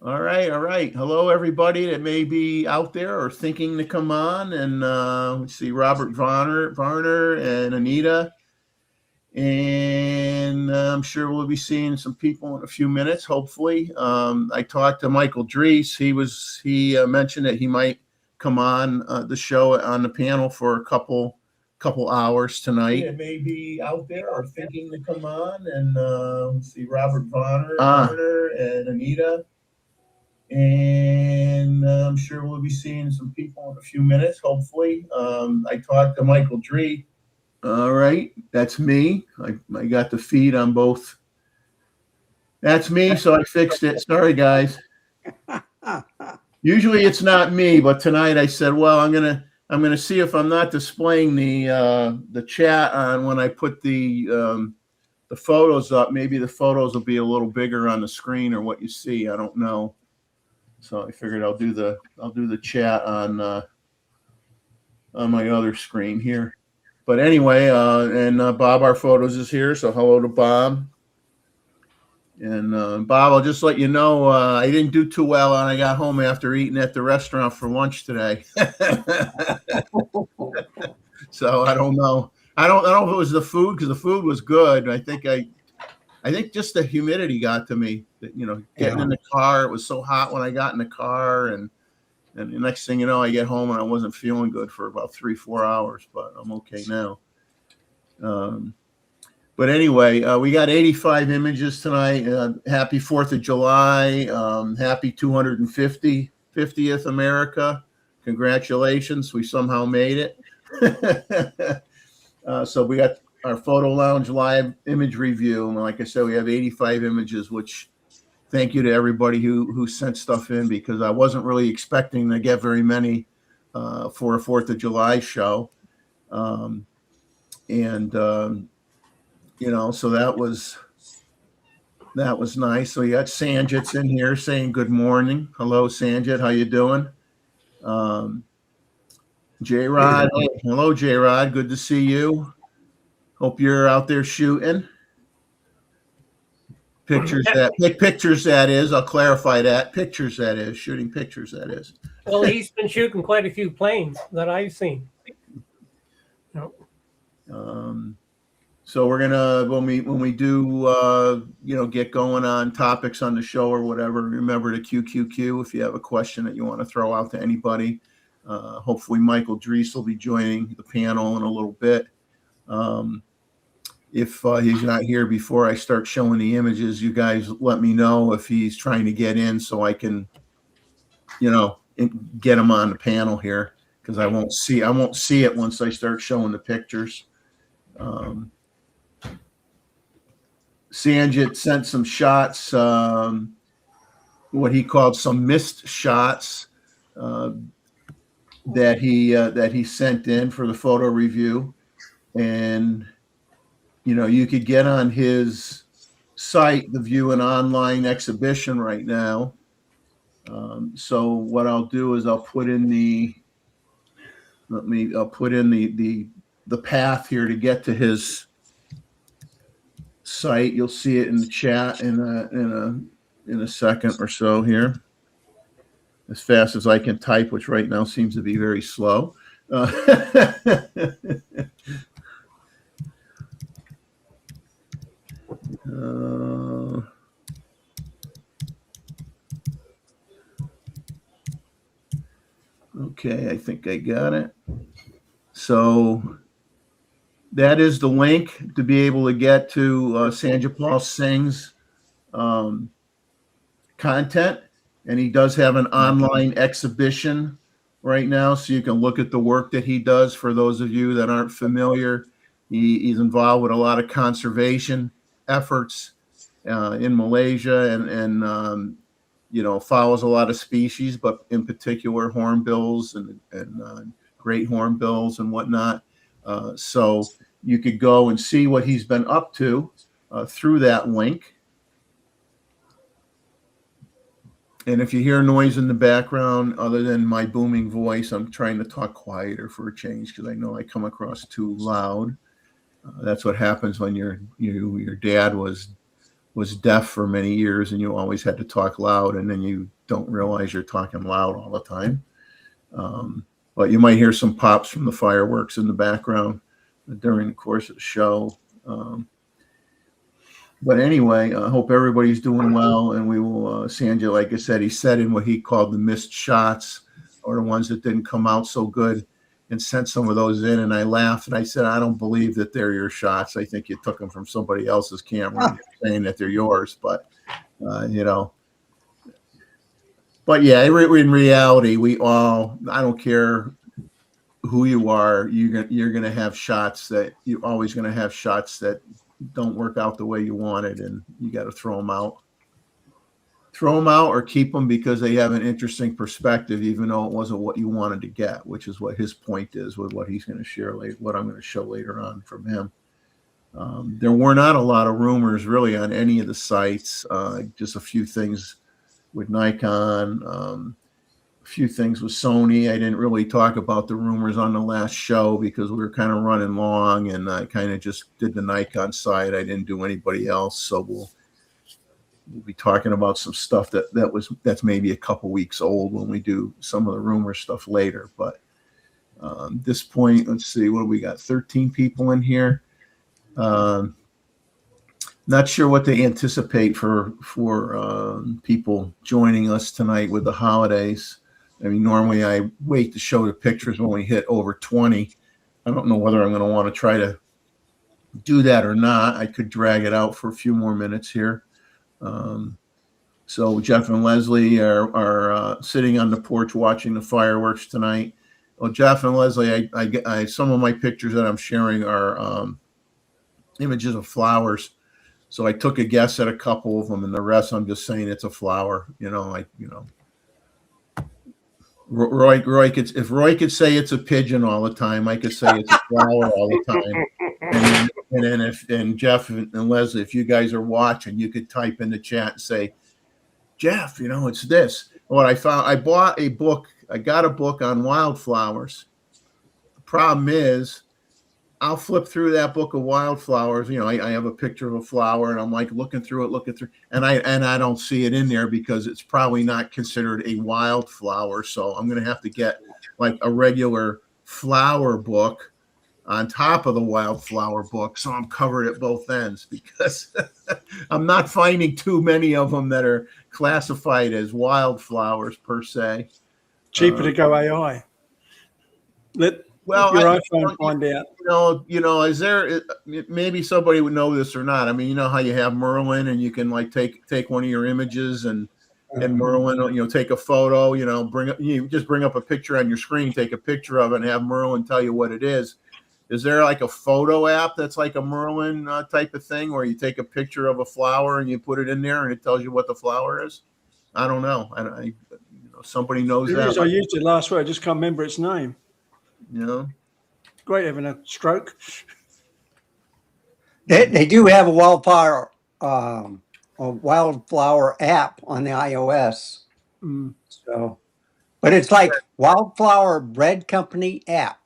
All right, all right. Hello, everybody that may be out there or thinking to come on. And we see Robert Varner and Anita. And I'm sure we'll be seeing some people in a few minutes, hopefully. I talked to Michael Drees. He mentioned that he might come on the show on the panel for a couple hours tonight. It may be out there or thinking to come on. And see Robert Varner and Anita. And I'm sure we'll be seeing some people in a few minutes, hopefully. I talked to Michael Dree. All right, that's me. I got the feed on both. That's me, so I fixed it. Sorry, guys. Usually it's not me, but tonight I said, well, I'm gonna see if I'm not displaying the chat on when I put the photos up. Maybe the photos will be a little bigger on the screen or what you see. I don't know. So I figured I'll do the chat on my other screen here. But anyway, and Bob Our Photos is here, so hello to Bob. And Bob, I'll just let you know I didn't do too well when I got home after eating at the restaurant for lunch today. So I don't know. I don't know if it was the food because the food was good. I think just the humidity got to me. Getting in the car, it was so hot when I got in the car, and the next thing you know, I get home and I wasn't feeling good for about 3-4 hours, but I'm okay now. But anyway, we got 85 images tonight. Happy 4th of July. Happy 250th America. Congratulations. We somehow made it. So we got our Photo Lounge live image review. And like I said, we have 85 images, which thank you to everybody who sent stuff in because I wasn't really expecting to get very many for a 4th of July show. So that was nice. So you got Sanjit's in here saying good morning. Hello, Sanjit. How you doing? J-Rod. Hello, J-Rod. Good to see you. Hope you're out there shooting. Pictures that is. I'll clarify that. Pictures that is. Shooting pictures that is. Well, he's been shooting quite a few planes that I've seen. So we're gonna when we do get going on topics on the show or whatever, remember to QQQ if you have a question that you want to throw out to anybody. Hopefully Michael Drees will be joining the panel in a little bit. If he's not here before I start showing the images, you guys let me know if he's trying to get in so I can, get him on the panel here because I won't see it once I start showing the pictures. Sanjit sent some shots, what he called some missed shots that he sent in for the photo review, and you could get on his site the view an online exhibition right now. So what I'll do is I'll put in the path here to get to his site. You'll see it in the chat in a second or so here, as fast as I can type, which right now seems to be very slow. Okay, I think I got it. So that is the link to be able to get to Sanjapal Singh's content. And he does have an online exhibition right now, so you can look at the work that he does. For those of you that aren't familiar, he's involved with a lot of conservation efforts in Malaysia and follows a lot of species, but in particular hornbills and great hornbills and whatnot. So you could go and see what he's been up to through that link. And if you hear noise in the background, other than my booming voice, I'm trying to talk quieter for a change because I know I come across too loud. That's what happens when your dad was was deaf for many years, and you always had to talk loud, and then you don't realize you're talking loud all the time. But you might hear some pops from the fireworks in the background during the course of the show. But anyway, I hope everybody's doing well, and we will, Sanjay, like I said, he said in what he called the missed shots, or the ones that didn't come out so good, and sent some of those in, and I laughed, and I said, I don't believe that they're your shots. I think you took them from somebody else's camera, and you're saying that they're yours, but, you know. But yeah, in reality, I don't care who you are, you're going to have shots that you're always going to have shots that don't work out the way you wanted, and you got to throw them out or keep them because they have an interesting perspective, even though it wasn't what you wanted to get, which is what his point is with what he's going to share later, what I'm going to show later on from him. There were not a lot of rumors really on any of the sites, just a few things with Nikon, a few things with Sony. I didn't really talk about the rumors on the last show because we were kind of running long, and I kind of just did the Nikon side. I didn't do anybody else, so we'll be talking about some stuff that's maybe a couple weeks old when we do some of the rumor stuff later. But at this point, let's see, what do we got? 13 people in here. Not sure what to anticipate for people joining us tonight with the holidays. I mean, normally I wait to show the pictures when we hit over 20. I don't know whether I'm going to want to try to do that or not. I could drag it out for a few more minutes here. So Jeff and Leslie are sitting on the porch watching the fireworks tonight. Well, Jeff and Leslie, I some of my pictures that I'm sharing are images of flowers. So I took a guess at a couple of them, and the rest I'm just saying it's a flower. Roy could, if Roy could say it's a pigeon all the time, I could say it's a flower all the time. And then Jeff and Leslie, if you guys are watching, you could type in the chat and say, Jeff, it's this. What I found, I bought a book. I got a book on wildflowers. The problem is, I'll flip through that book of wildflowers. I have a picture of a flower, and I'm like looking through it, and I don't see it in there because it's probably not considered a wildflower. So I'm going to have to get like a regular flower book on top of the wildflower book, so I'm covered at both ends because I'm not finding too many of them that are classified as wildflowers per se. Cheaper to go AI. Let your iPhone find out. Is there, maybe somebody would know this or not? I mean, you know how you have Merlin, and you can like take one of your images and Merlin, take a photo, you just bring up a picture on your screen, take a picture of it, and have Merlin tell you what it is. Is there like a photo app that's like a Merlin type of thing where you take a picture of a flower and you put it in there and it tells you what the flower is? I don't know. Somebody knows that. I used it last week. I just can't remember its name. Great having a stroke. They do have a wildflower app on the iOS. So, but it's like Wildflower Bread Company app.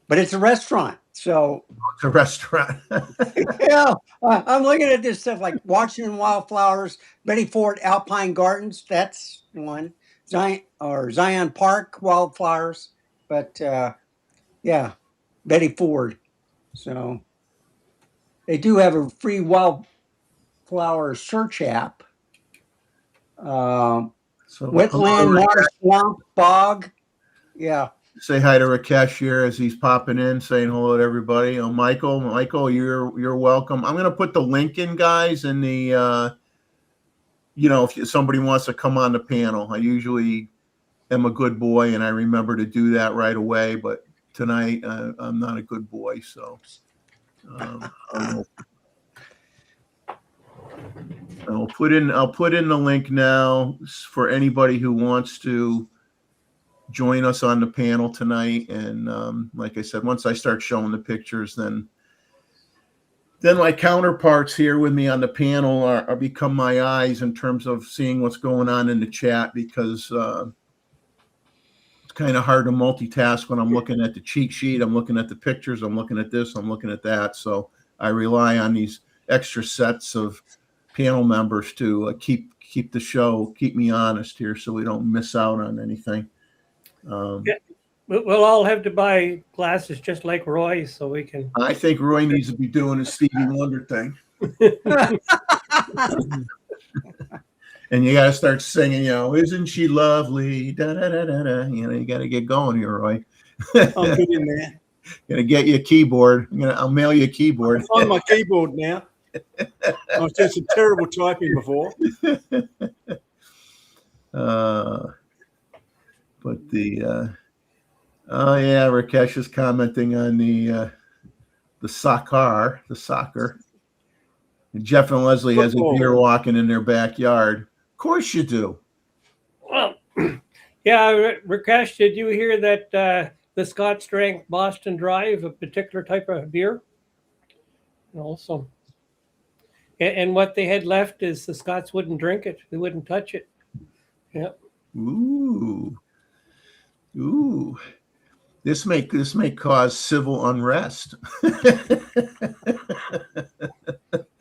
But it's a restaurant, so it's a restaurant. Yeah, I'm looking at this stuff like Washington Wildflowers, Betty Ford Alpine Gardens. That's one. Zion Park Wildflowers, but yeah, Betty Ford. So they do have a free wildflower search app. Wetland, Marsh, Swamp, Bog. Yeah. Say hi to Rakesh here as he's popping in, saying hello to everybody. Michael, you're welcome. I'm going to put the link in, guys, in the, if somebody wants to come on the panel. I usually am a good boy, and I remember to do that right away. But tonight, I'm not a good boy, so I'll put in the link now for anybody who wants to join us on the panel tonight. And like I said, once I start showing the pictures, then my counterparts here with me on the panel are become my eyes in terms of seeing what's going on in the chat, because it's kind of hard to multitask when I'm looking at the cheat sheet, I'm looking at the pictures, I'm looking at this, I'm looking at that. So I rely on these extra sets of panel members to keep the show, keep me honest here, so we don't miss out on anything. Yeah. We'll all have to buy glasses just like Roy, so we can. I think Roy needs to be doing a Stevie Wonder thing. And you got to start singing, isn't she lovely? Da, da, da, da, da. You got to get going here, Roy. I'm good in there. Gonna get you a keyboard. I'll mail you a keyboard. I'm on my keyboard now. I was doing some terrible typing before. But the Rakesh is commenting on the soccer. And Jeff and Leslie has a deer walking in their backyard. Of course you do. Well, yeah, Rakesh, did you hear that the Scots drank Boston Drive, a particular type of beer? Also, and what they had left is the Scots wouldn't drink it; they wouldn't touch it. Yeah. Ooh. This may cause civil unrest.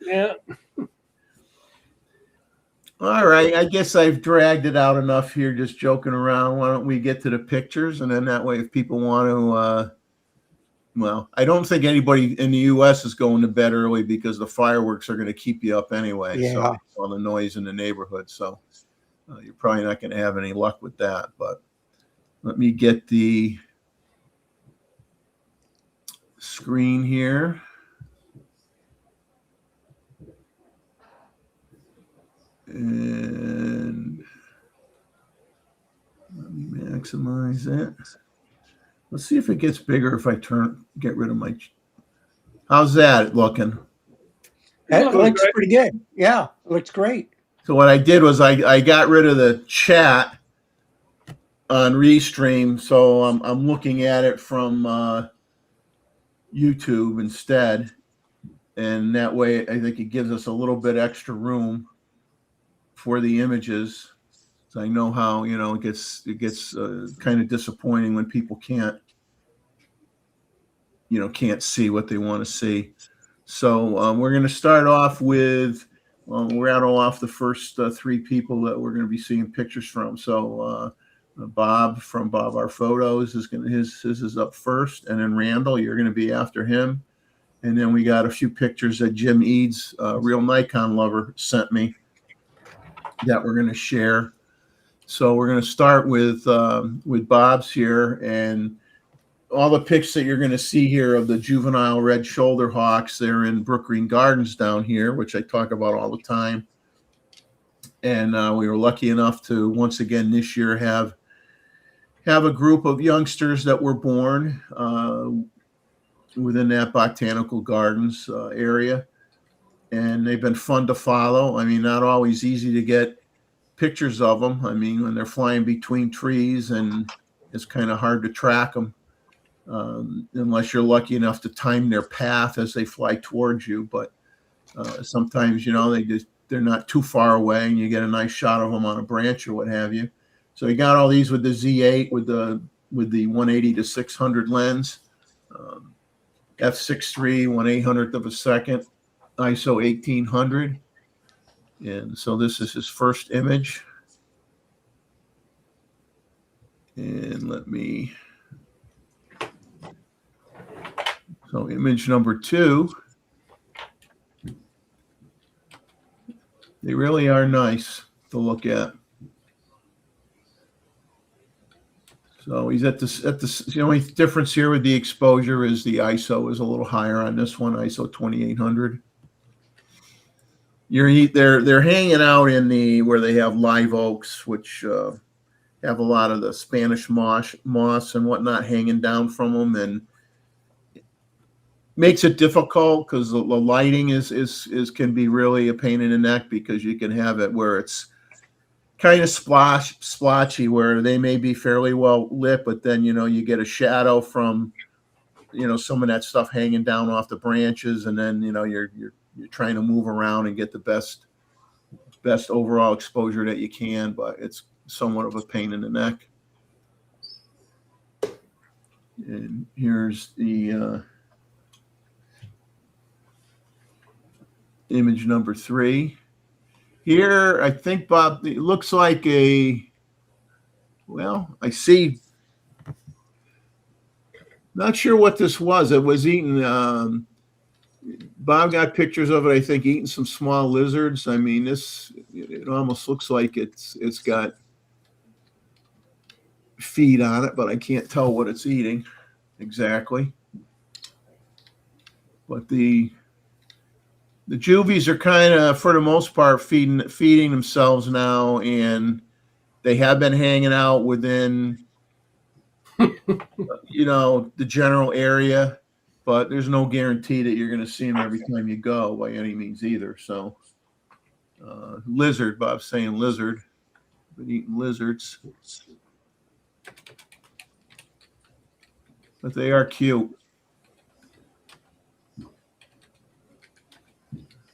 Yeah. All right. I guess I've dragged it out enough here, just joking around. Why don't we get to the pictures? And then that way, if people want to, I don't think anybody in the U.S. is going to bed early because the fireworks are going to keep you up anyway. Yeah. So all the noise in the neighborhood. So you're probably not going to have any luck with that. But let me get the screen here. And let me maximize it. Let's see if it gets bigger if I get rid of my. How's that looking? That looks pretty good. Yeah, it looks great. So what I did was I got rid of the chat on Restream, so I'm looking at it from YouTube instead, and that way I think it gives us a little bit extra room for the images. So I know how it gets kind of disappointing when people can't see what they want to see. So we're going to start off with we'll rattle off the first three people that we're going to be seeing pictures from. So Bob from Bob Our Photos is his is up first, and then Randall, you're going to be after him, and then we got a few pictures that Jim Eads, real Nikon lover, sent me that we're going to share. So we're going to start with Bob's here, and all the pics that you're going to see here of the juvenile red shoulder hawks, they're in Brook Green Gardens down here, which I talk about all the time. And we were lucky enough to once again this year have a group of youngsters that were born within that botanical gardens area. And they've been fun to follow. I mean, not always easy to get pictures of them. I mean, when they're flying between trees, and it's kind of hard to track them unless you're lucky enough to time their path as they fly towards you. But sometimes, they're not too far away, and you get a nice shot of them on a branch or what have you. So you got all these with the Z8 with the 180 to 600 lens, f6.3 1/800th of a second. ISO 1800, and so this is his first image. And so image number 2. They really are nice to look at. So he's at the only difference here with the exposure is the ISO is a little higher on this one, ISO 2800. They're hanging out in where they have live oaks, which have a lot of the Spanish moss and whatnot hanging down from them, and it makes it difficult because the lighting can be really a pain in the neck, because you can have it where it's kind of splotchy, where they may be fairly well lit, but then you get a shadow from some of that stuff hanging down off the branches, and then you're trying to move around and get the best overall exposure that you can, but it's somewhat of a pain in the neck. And here's the image number 3. Here, I think, Bob, it looks like well, I see, not sure what this was. It was eating, Bob got pictures of it, I think, eating some small lizards. I mean, it almost looks like it's got feed on it, but I can't tell what it's eating exactly. But the juvies are kind of, for the most part, feeding themselves now, and they have been hanging out within, the general area. But there's no guarantee that you're going to see them every time you go by any means either. So, lizard, Bob's saying lizard, been eating lizards, but they are cute.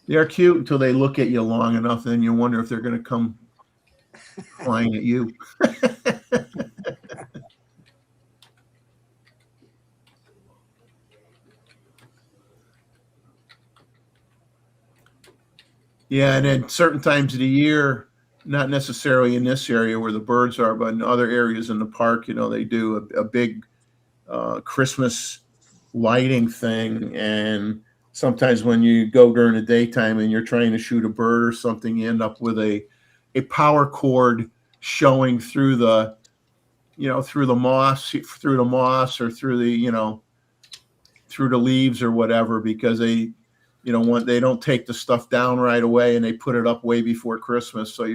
They are cute until they look at you long enough, then you wonder if they're going to come flying at you. Yeah, and then certain times of the year, not necessarily in this area where the birds are, but in other areas in the park, they do a big Christmas lighting thing. And sometimes when you go during the daytime and you're trying to shoot a bird or something, you end up with a power cord showing through the moss or through the leaves or whatever, because they don't take the stuff down right away and they put it up way before Christmas. So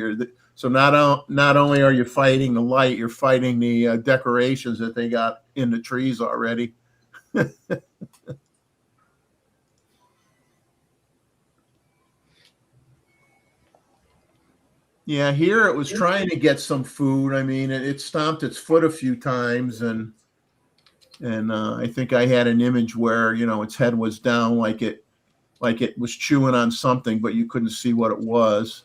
not only are you fighting the light, you're fighting the decorations that they got in the trees already. Yeah, here it was trying to get some food. I mean, it stomped its foot a few times, and I think I had an image where its head was down, like it was chewing on something, but you couldn't see what it was.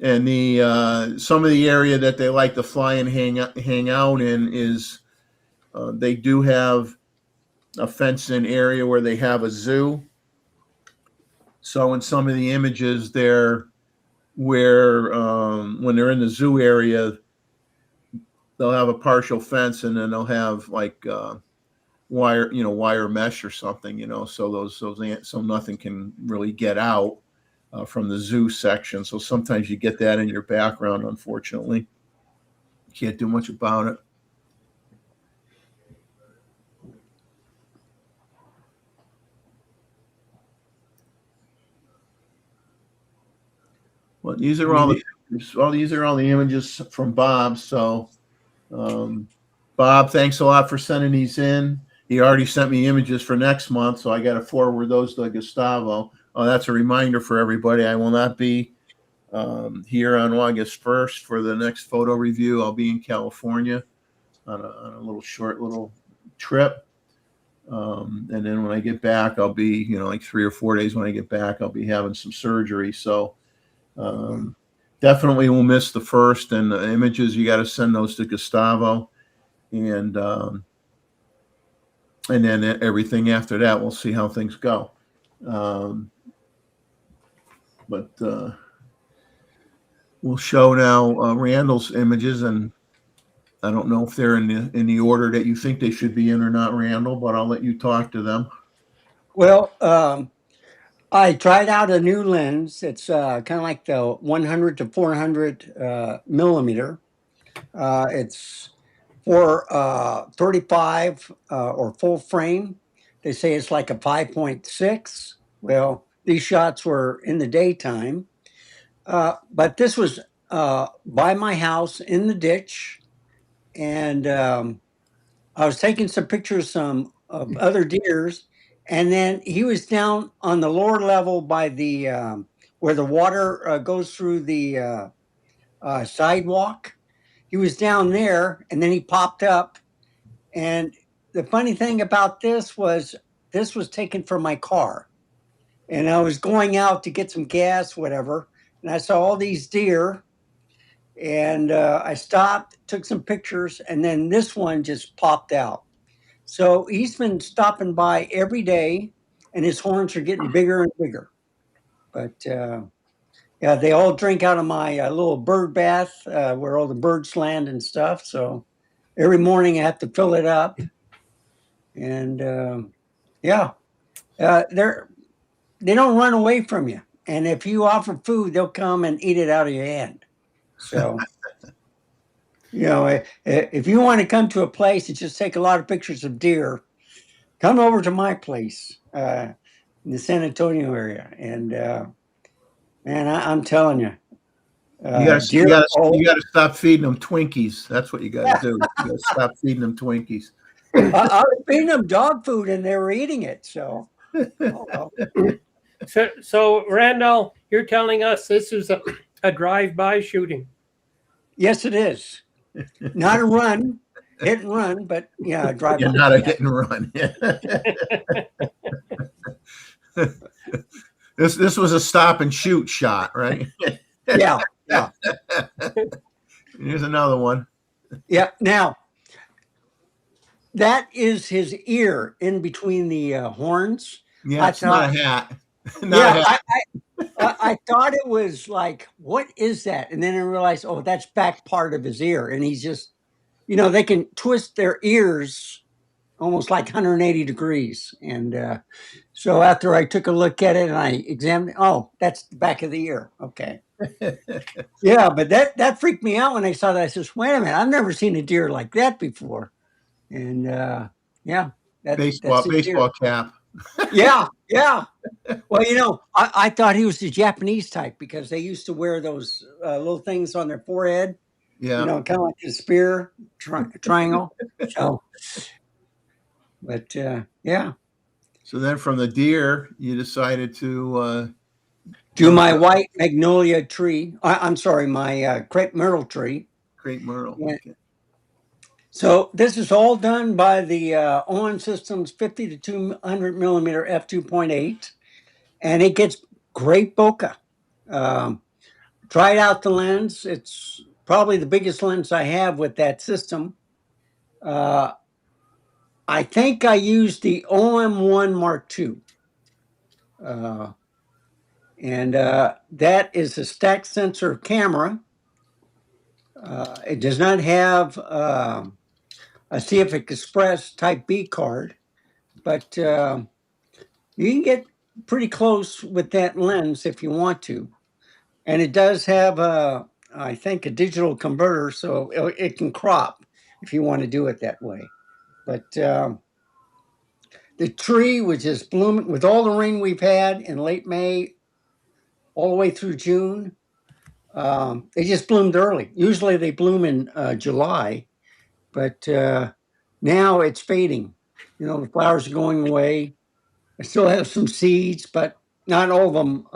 And some of the area that they like to fly and hang out in is they do have a fenced-in area where they have a zoo. So in some of the images there, where when they're in the zoo area, they'll have a partial fence, and then they'll have like wire mesh or something, so so nothing can really get out from the zoo section. So sometimes you get that in your background. Unfortunately, can't do much about it. Well, these are all the images from Bob. So, Bob, thanks a lot for sending these in. He already sent me images for next month, so I got to forward those to Gustavo. That's a reminder for everybody. I will not be here on August 1st for the next photo review. I'll be in California on a little trip. And then when I get back, I'll be, like 3 or 4 days when I get back, I'll be having some surgery. So definitely will miss the first, and the images, you got to send those to Gustavo. And then everything after that, we'll see how things go. But we'll show now Randall's images, and I don't know if they're in the order that you think they should be in or not, Randall, but I'll let you talk to them. Well, I tried out a new lens. It's kind of like the 100 to 400 millimeter. It's for 35 or full frame. They say it's like a 5.6. Well, these shots were in the daytime, but this was by my house in the ditch, and I was taking some pictures of other deers, and then he was down on the lower level by the where the water goes through the sidewalk. He was down there, and then he popped up. And the funny thing about this was taken from my car, and I was going out to get some gas, whatever, and I saw all these deer, and I stopped, took some pictures, and then this one just popped out. So he's been stopping by every day, and his horns are getting bigger and bigger. But yeah, they all drink out of my little bird bath where all the birds land and stuff. So every morning I have to fill it up, and yeah, they don't run away from you. And if you offer food, they'll come and eat it out of your hand. So. If you want to come to a place and just take a lot of pictures of deer, come over to my place in the San Antonio area. And man, I'm telling you, You gotta stop feeding them Twinkies. That's what you gotta do. You gotta stop feeding them Twinkies. I was feeding them dog food and they were eating it. So, oh, well. So Randall, you're telling us this is a drive-by shooting. Yes, it is. Not a run, hit and run, but yeah, drive. You're not a hit and run. This was a stop and shoot shot, right? Yeah, yeah. Here's another one. Yeah. Now, that is his ear in between the horns. Yeah, it's not a hat. I thought it was like, what is that? And then I realized, oh, that's back part of his ear. And he's just, they can twist their ears almost like 180 degrees. And so after I took a look at it and I examined, oh, that's the back of the ear. Okay. Yeah, but that freaked me out when I saw that. I says, wait a minute, I've never seen a deer like that before. And yeah. Baseball cap. Yeah. Well, I thought he was the Japanese type because they used to wear those little things on their forehead. Yeah. Kind of like a spear triangle. So, but yeah. So then from the deer, you decided to do my white magnolia tree. I'm sorry, my crepe myrtle tree. Crepe myrtle. Yeah. Okay. So this is all done by the ON Systems 50 to 200 millimeter f2.8, and it gets great bokeh. Tried out the lens. It's probably the biggest lens I have with that system. I think I used the OM1 Mark II. And that is a stack sensor camera. It does not have a CF Express Type B card, but you can get pretty close with that lens if you want to. And it does have, I think, a digital converter, so it can crop if you want to do it that way. But the tree was just blooming with all the rain we've had in late May, all the way through June. They just bloomed early. Usually they bloom in July, but now it's fading. The flowers are going away. I still have some seeds, but not all of them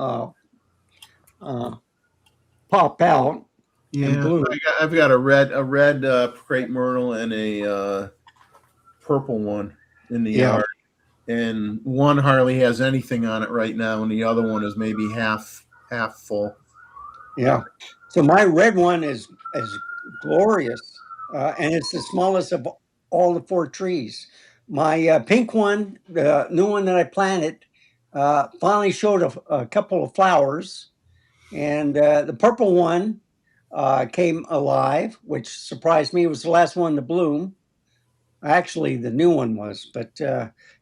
pop out. Yeah, I've got a red crepe myrtle and a purple one in the yard, and one hardly has anything on it right now, and the other one is maybe half full. Yeah. So my red one is glorious, and it's the smallest of all the 4 trees. My pink one, the new one that I planted, finally showed a couple of flowers, and the purple one came alive, which surprised me. It was the last one to bloom. Actually, the new one was, but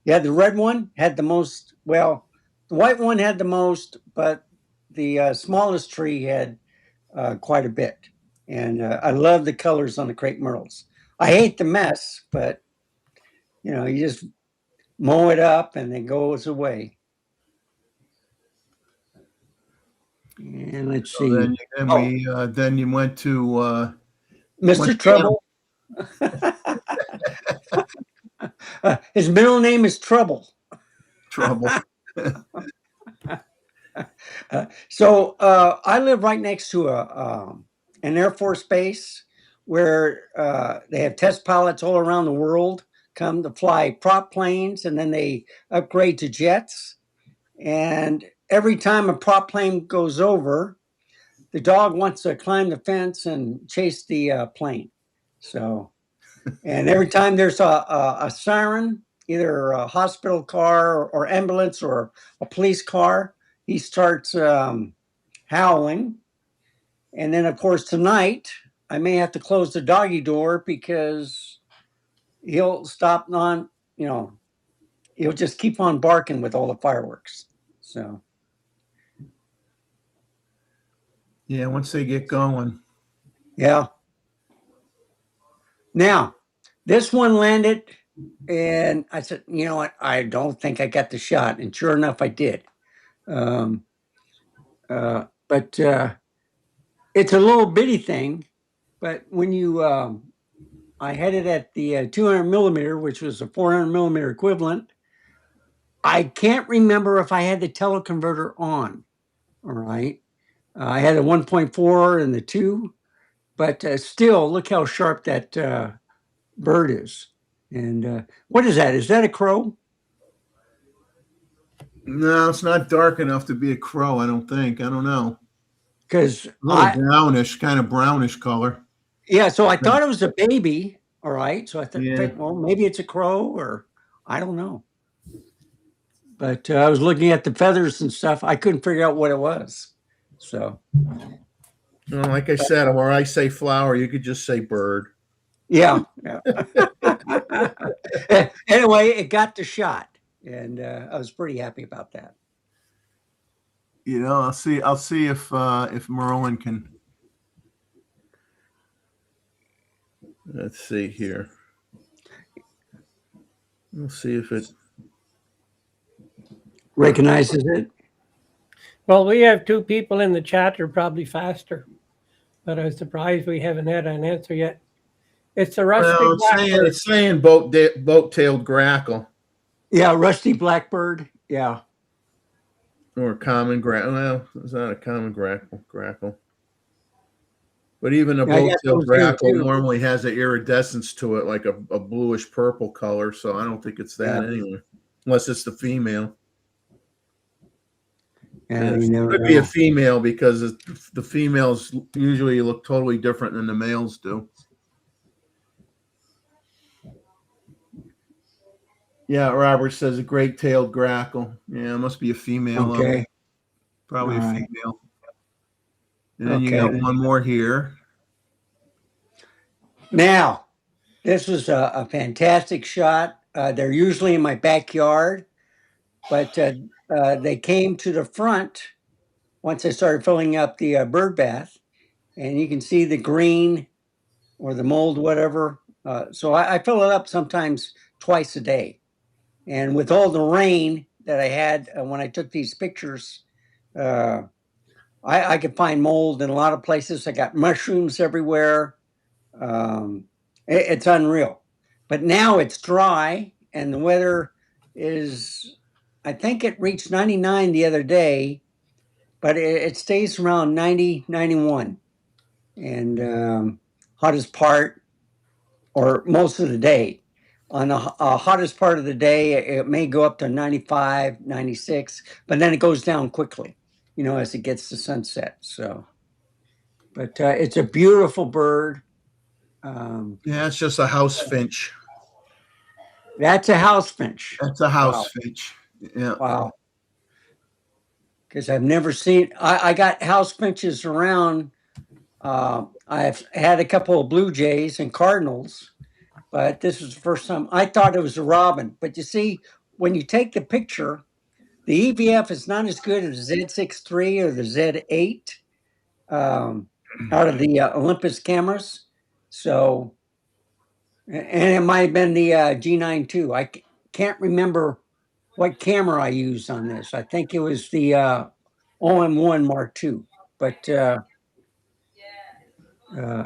yeah, the red one had the most. Well, the white one had the most, but the smallest tree had quite a bit. And I love the colors on the crepe myrtles. I hate the mess, but you just mow it up and it goes away. And let's see. Then you went to Mr. Trouble. His middle name is Trouble. Trouble. So I live right next to an Air Force base where they have test pilots all around the world come to fly prop planes, and then they upgrade to jets. And every time a prop plane goes over, the dog wants to climb the fence and chase the plane. So And every time there's a siren, either a hospital car or ambulance or a police car, he starts howling. And then, of course, tonight I may have to close the doggy door because he'll stop he'll just keep on barking with all the fireworks. So, Yeah, once they get going. yeah. Now, this one landed, and I said, you know what? I don't think I got the shot. And sure enough, I did. But it's a little bitty thing. But when I had it at the 200 millimeter, which was a 400 millimeter equivalent. I can't remember if I had the teleconverter on. All right. I had a 1.4 and the 2, but still, look how sharp that bird is. And what is that? Is that a crow? No, it's not dark enough to be a crow, I don't think. I don't know. Because A little brownish, kind of brownish color. Yeah, so I thought it was a baby. All right. So I thought, Yeah. well, maybe it's a crow or I don't know. But I was looking at the feathers and stuff. I couldn't figure out what it was. So, No, like I said, where I say flower, you could just say bird. yeah. Anyway, it got the shot, and I was pretty happy about that. You know, I'll see if Merlin can. Let's see here. We'll see if it Recognizes it. Well, we have 2 people in the chat who are probably faster, but I was surprised we haven't had an answer yet. It's a rusty blackbird. it's saying boat-tailed grackle. Yeah, rusty blackbird. Yeah. Or common grackle. Well, it's not a common grackle. But even a boat-tailed grackle normally has an iridescence to it, like a bluish purple color. So I don't think it's that anyway, unless it's the female. And it could be a female because the females usually look totally different than the males do. Yeah, Robert says a great-tailed grackle. Yeah, it must be a female. Okay. Probably a female. And then you got one more here. Now, this was a fantastic shot. They're usually in my backyard, but they came to the front once I started filling up the bird bath, and you can see the green or the mold, whatever. So I fill it up sometimes twice a day. And with all the rain that I had when I took these pictures, I could find mold in a lot of places. I got mushrooms everywhere. It's unreal. But now it's dry and the weather is, I think it reached 99 the other day, but it stays around 90, 91. And hottest part, or most of the day. On the hottest part of the day, it may go up to 95, 96, but then it goes down quickly, as it gets to sunset. So, but it's a beautiful bird. Yeah, it's just a house finch. That's a house finch. That's a house finch. Yeah. Wow. Because I've never seen, I got house finches around. I've had a couple of blue jays and cardinals, but this was the first time. I thought it was a robin. But you see, when you take the picture, the EVF is not as good as the Z6 III or the Z8 out of the Olympus cameras. So, and it might have been the G9 too. I can't remember what camera I used on this. I think it was the OM1 Mark II. But it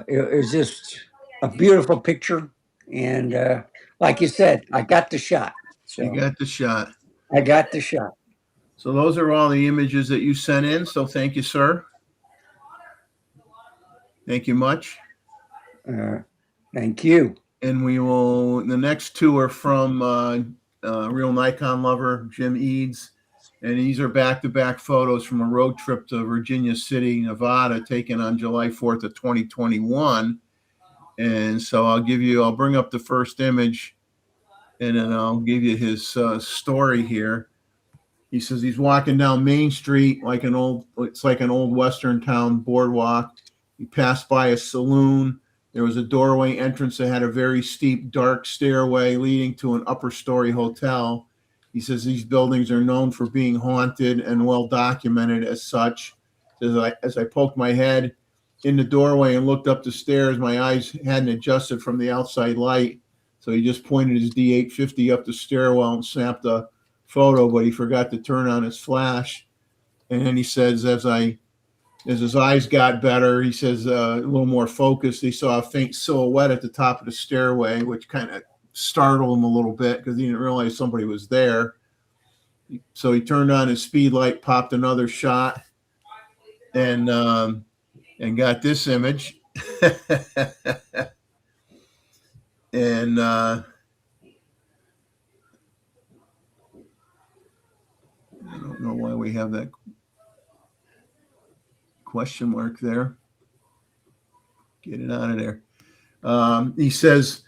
was just a beautiful picture. And like you said, I got the shot. So you got the shot. I got the shot. So those are all the images that you sent in. So thank you, sir. Thank you much. Thank you. And the next 2 are from Real Nikon Lover, Jim Eads. And these are back-to-back photos from a road trip to Virginia City, Nevada, taken on July 4th of 2021. And so I'll bring up the first image, and then I'll give you his story here. He says he's walking down Main Street it's like an old Western town boardwalk. He passed by a saloon. There was a doorway entrance that had a very steep, dark stairway leading to an upper story hotel. He says these buildings are known for being haunted and well documented as such. As I poked my head in the doorway and looked up the stairs, my eyes hadn't adjusted from the outside light. So he just pointed his D850 up the stairwell and snapped a photo, but he forgot to turn on his flash. And then he says, as his eyes got better, he says a little more focused, he saw a faint silhouette at the top of the stairway, which kind of startled him a little bit because he didn't realize somebody was there. So he turned on his speed light, popped another shot, and got this image. And I don't know why we have that question mark there. Get it out of there. He says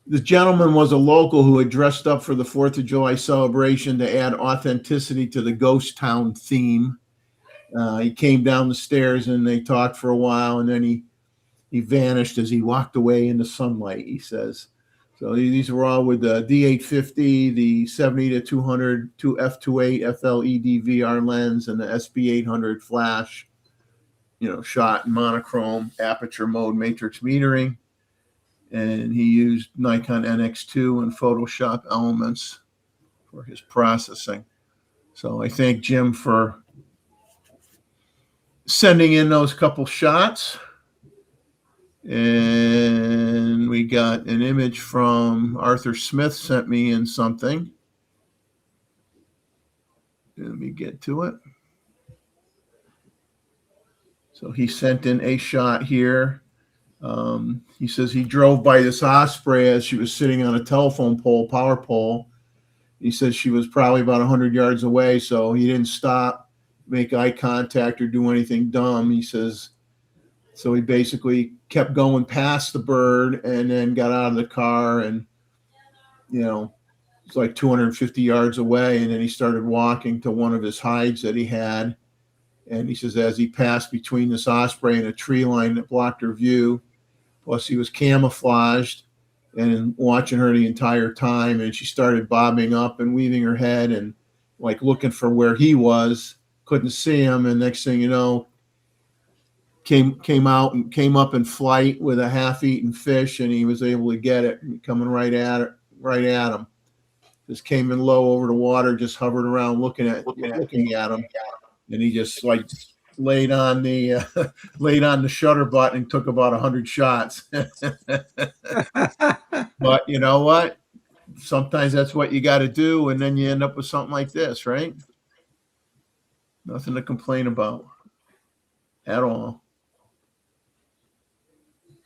the gentleman was a local who had dressed up for the 4th of July celebration to add authenticity to the ghost town theme. He came down the stairs and they talked for a while, and then he vanished as he walked away in the sunlight, he says. So these were all with the D850, the 70-200 f2.8 FLED VR lens, and the SB800 flash, shot in monochrome, aperture mode, matrix metering. And he used Nikon NX2 and Photoshop Elements for his processing. So I thank Jim for sending in those couple shots. And we got an image from Arthur Smith, sent me in something. Let me get to it. So he sent in a shot here. He says he drove by this osprey as she was sitting on a telephone pole, power pole. He says she was probably about 100 yards away, so he didn't stop, make eye contact, or do anything dumb. He says, so he basically kept going past the bird and then got out of the car, and, it's like 250 yards away. And then he started walking to one of his hides that he had. And he says, as he passed between this osprey and a tree line that blocked her view, plus he was camouflaged and watching her the entire time. And she started bobbing up and weaving her head and like looking for where he was, couldn't see him. And next thing you know, came out and came up in flight with a half-eaten fish, and he was able to get it coming right at him. Just came in low over the water, just hovered around looking at him, and he just like laid on the shutter button and took about 100 shots. But you know what? Sometimes that's what you got to do, and then you end up with something like this, right? Nothing to complain about at all.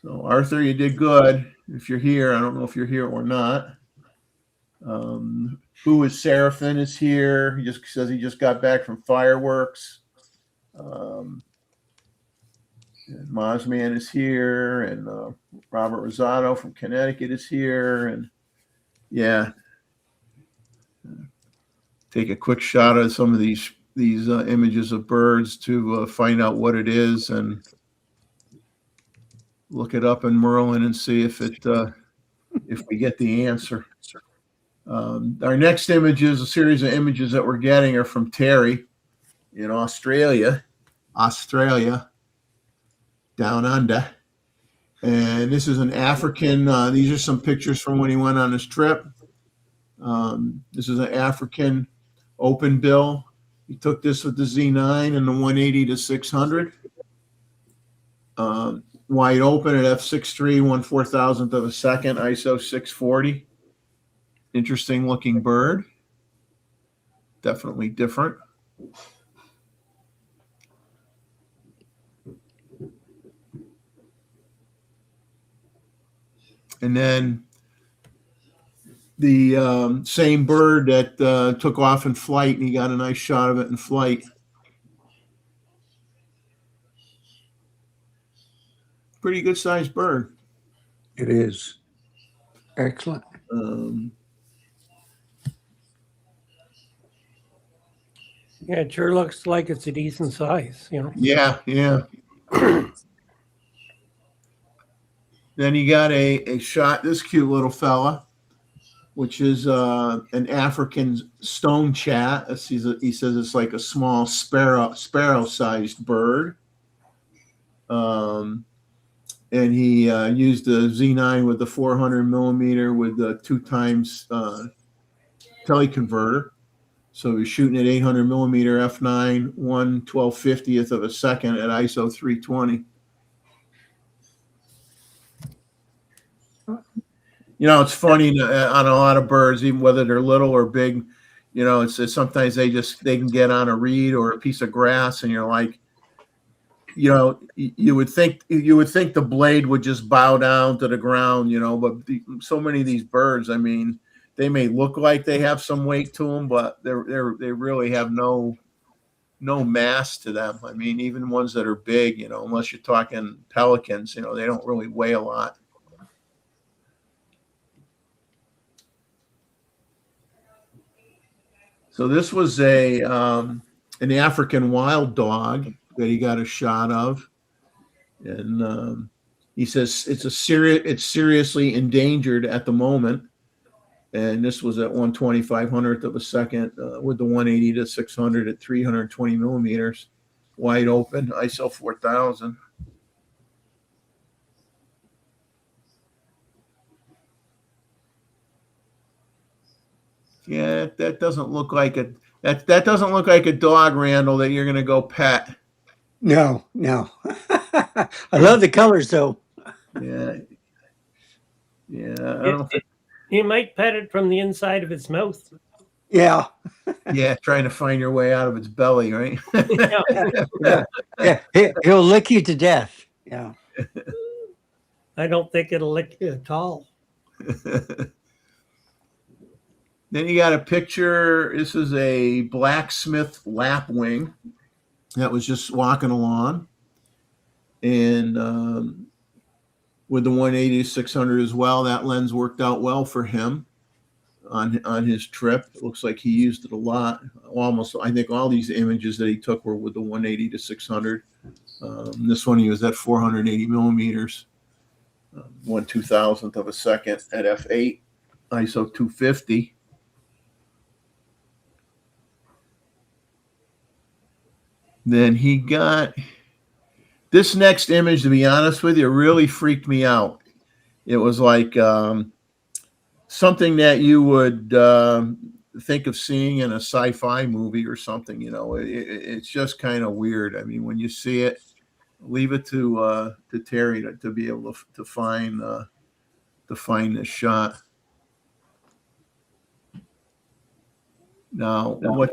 So Arthur, you did good. If you're here, I don't know if you're here or not. Who is Seraphin is here. He just says he just got back from fireworks. Mozman is here, and Robert Rosado from Connecticut is here, and yeah, take a quick shot of some of these images of birds to find out what it is, and look it up in Merlin and see if we get the answer. Our next images, a series of images that we're getting, are from Terry in Australia, down under. And this is an African, these are some pictures from when he went on his trip. This is an African open bill. He took this with the Z9 and the 180-600. Wide open at f6.3, 1/4000th of a second, ISO 640. Interesting looking bird. Definitely different. And then the same bird that took off in flight, and he got a nice shot of it in flight. Pretty good sized bird. It is. Excellent. Yeah, it sure looks like it's a decent size, Yeah, yeah. Then you got a shot, this cute little fella, which is an African stone chat. He says it's like a small sparrow-sized bird. And he used the Z9 with the 400 millimeter with the 2 times teleconverter. So he's shooting at 800 millimeter f9, 1/1250th of a second at ISO 320. It's funny on a lot of birds, even whether they're little or big. It's sometimes they can get on a reed or a piece of grass, and you're like, you would think the blade would just bow down to the ground, but so many of these birds, I mean, they may look like they have some weight to them, but they really have no mass to them. I mean, even ones that are big, unless you're talking pelicans, they don't really weigh a lot. So this was an African wild dog that he got a shot of, and he says it's seriously endangered at the moment. And this was at 1/2500th of a second with the 180 to 600 at 320 millimeters, wide open, ISO 4000. Yeah, that doesn't look like that doesn't look like a dog, Randall, that you're going to go pet. No. I love the colors though. Yeah. Yeah. I don't think. You might pet it from the inside of its mouth. Yeah. Yeah, trying to find your way out of its belly, right? Yeah. He'll lick you to death. Yeah. I don't think it'll lick you at all. Then you got a picture. This is a blacksmith lapwing that was just walking along, and with the 180 to 600 as well. That lens worked out well for him on his trip. It looks like he used it a lot. Almost, I think all these images that he took were with the 180 to 600. This one he was at 480 millimeters, 1/2000th of a second at f8, ISO 250. Then he got this next image, to be honest with you, really freaked me out. It was like something that you would think of seeing in a sci-fi movie or something. It's just kind of weird. I mean, when you see it, leave it to Terry to be able to find this shot. Now, what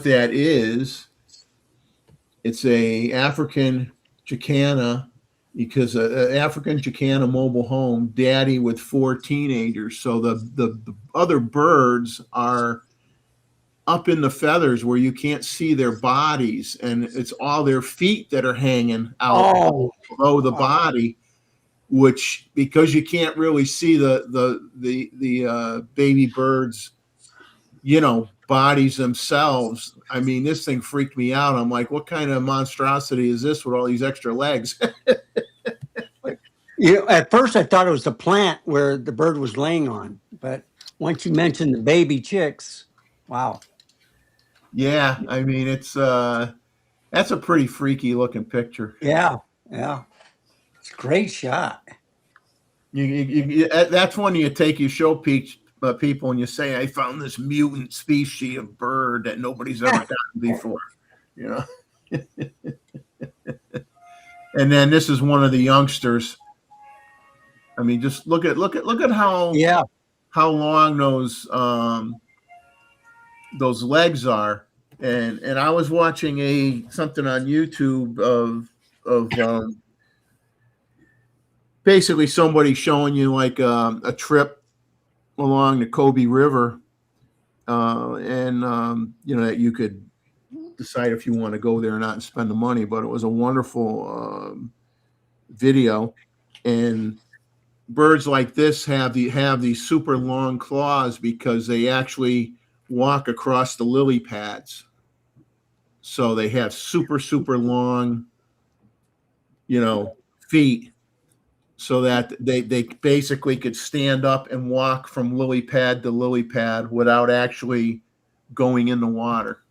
that is, it's a African Jacana, because an African Jacana mobile home, daddy with 4 teenagers. So the other birds are up in the feathers where you can't see their bodies, and it's all their feet that are hanging out below the body, which, because you can't really see the baby birds, bodies themselves. I mean, this thing freaked me out. I'm like, what kind of monstrosity is this with all these extra legs? At first I thought it was the plant where the bird was laying on, but once you mentioned the baby chicks, wow. Yeah, I mean, that's a pretty freaky looking picture. Yeah, it's a great shot. That's when you take your show people and you say, I found this mutant species of bird that nobody's ever gotten before, And then this is one of the youngsters. I mean, just look at how long those legs are. And I was watching something on YouTube of basically somebody showing you like a trip along the Kobe River, and that you could decide if you want to go there or not and spend the money. But it was a wonderful video, and birds like this have these super long claws because they actually walk across the lily pads. So they have super, super long, feet, so that they basically could stand up and walk from lily pad to lily pad without actually going in the water.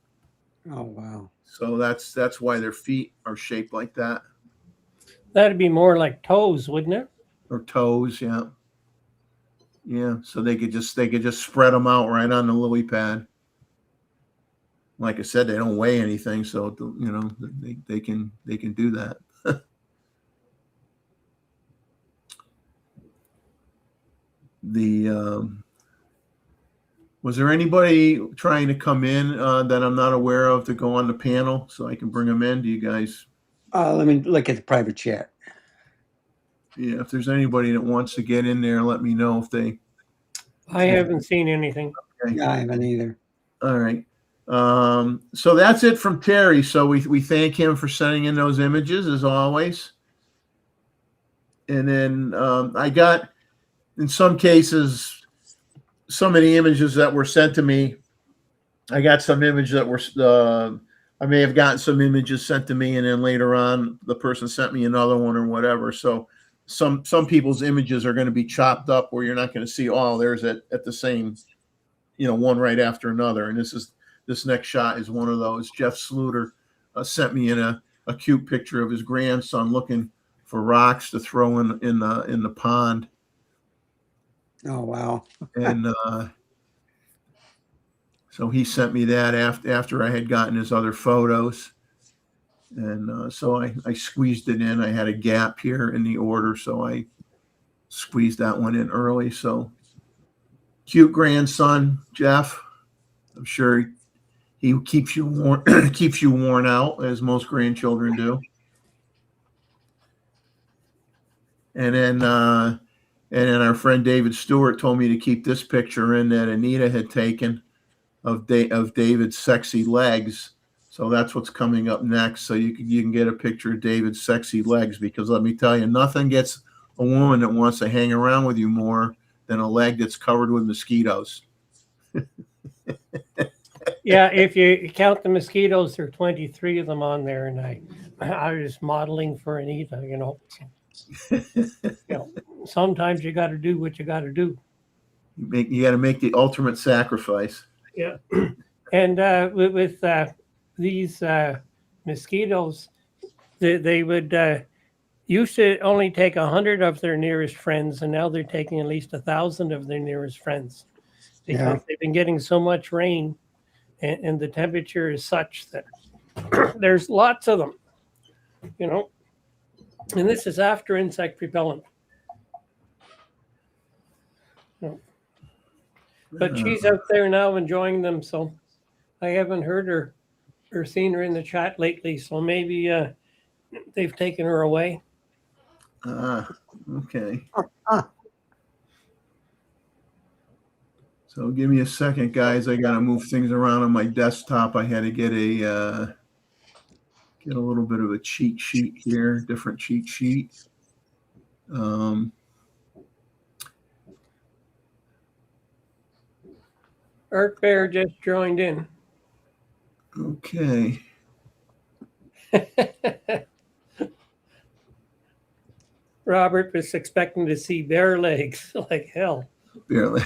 Oh, wow. So that's why their feet are shaped like that. That'd be more like toes, wouldn't it? Or toes, yeah. Yeah, so they could just spread them out right on the lily pad. Like I said, they don't weigh anything, so they can do that. Was there anybody trying to come in that I'm not aware of to go on the panel so I can bring them in? Do you guys? Let me look at the private chat. Yeah, if there's anybody that wants to get in there, let me know if they. I haven't seen anything. Okay. Yeah, I haven't either. All right. So that's it from Terry. So we thank him for sending in those images as always. And then I got, in some cases, some of the images that were sent to me. I got some images that were, I may have gotten some images sent to me, and then later on the person sent me another one or whatever. So some people's images are going to be chopped up where you're not going to see, there's at the same, one right after another. And this next shot is one of those. Jeff Sluter sent me in a cute picture of his grandson looking for rocks to throw in the pond. Oh, wow. And so he sent me that after I had gotten his other photos. And so I squeezed it in. I had a gap here in the order, so I squeezed that one in early. So cute grandson, Jeff. I'm sure he keeps you worn out, as most grandchildren do. And then our friend David Stewart told me to keep this picture in that Anita had taken of David's sexy legs. So that's what's coming up next. So you can get a picture of David's sexy legs, because let me tell you, nothing gets a woman that wants to hang around with you more than a leg that's covered with mosquitoes. Yeah, if you count the mosquitoes, there are 23 of them on there, and I was modeling for Anita, sometimes you got to do what you got to do. You got to make the ultimate sacrifice. Yeah, and with these mosquitoes, they would used to only take 100 of their nearest friends, and now they're taking at least 1,000 of their nearest friends, because they've been getting so much rain, and the temperature is such that there's lots of them, and this is after insect repellent. But she's out there now enjoying them, so I haven't heard her or seen her in the chat lately, so maybe they've taken her away. Okay. So give me a second, guys. I got to move things around on my desktop. I had to get a little bit of a cheat sheet here, different cheat sheet. Art Bear just joined in. Okay. Robert was expecting to see bare legs like hell. Barely.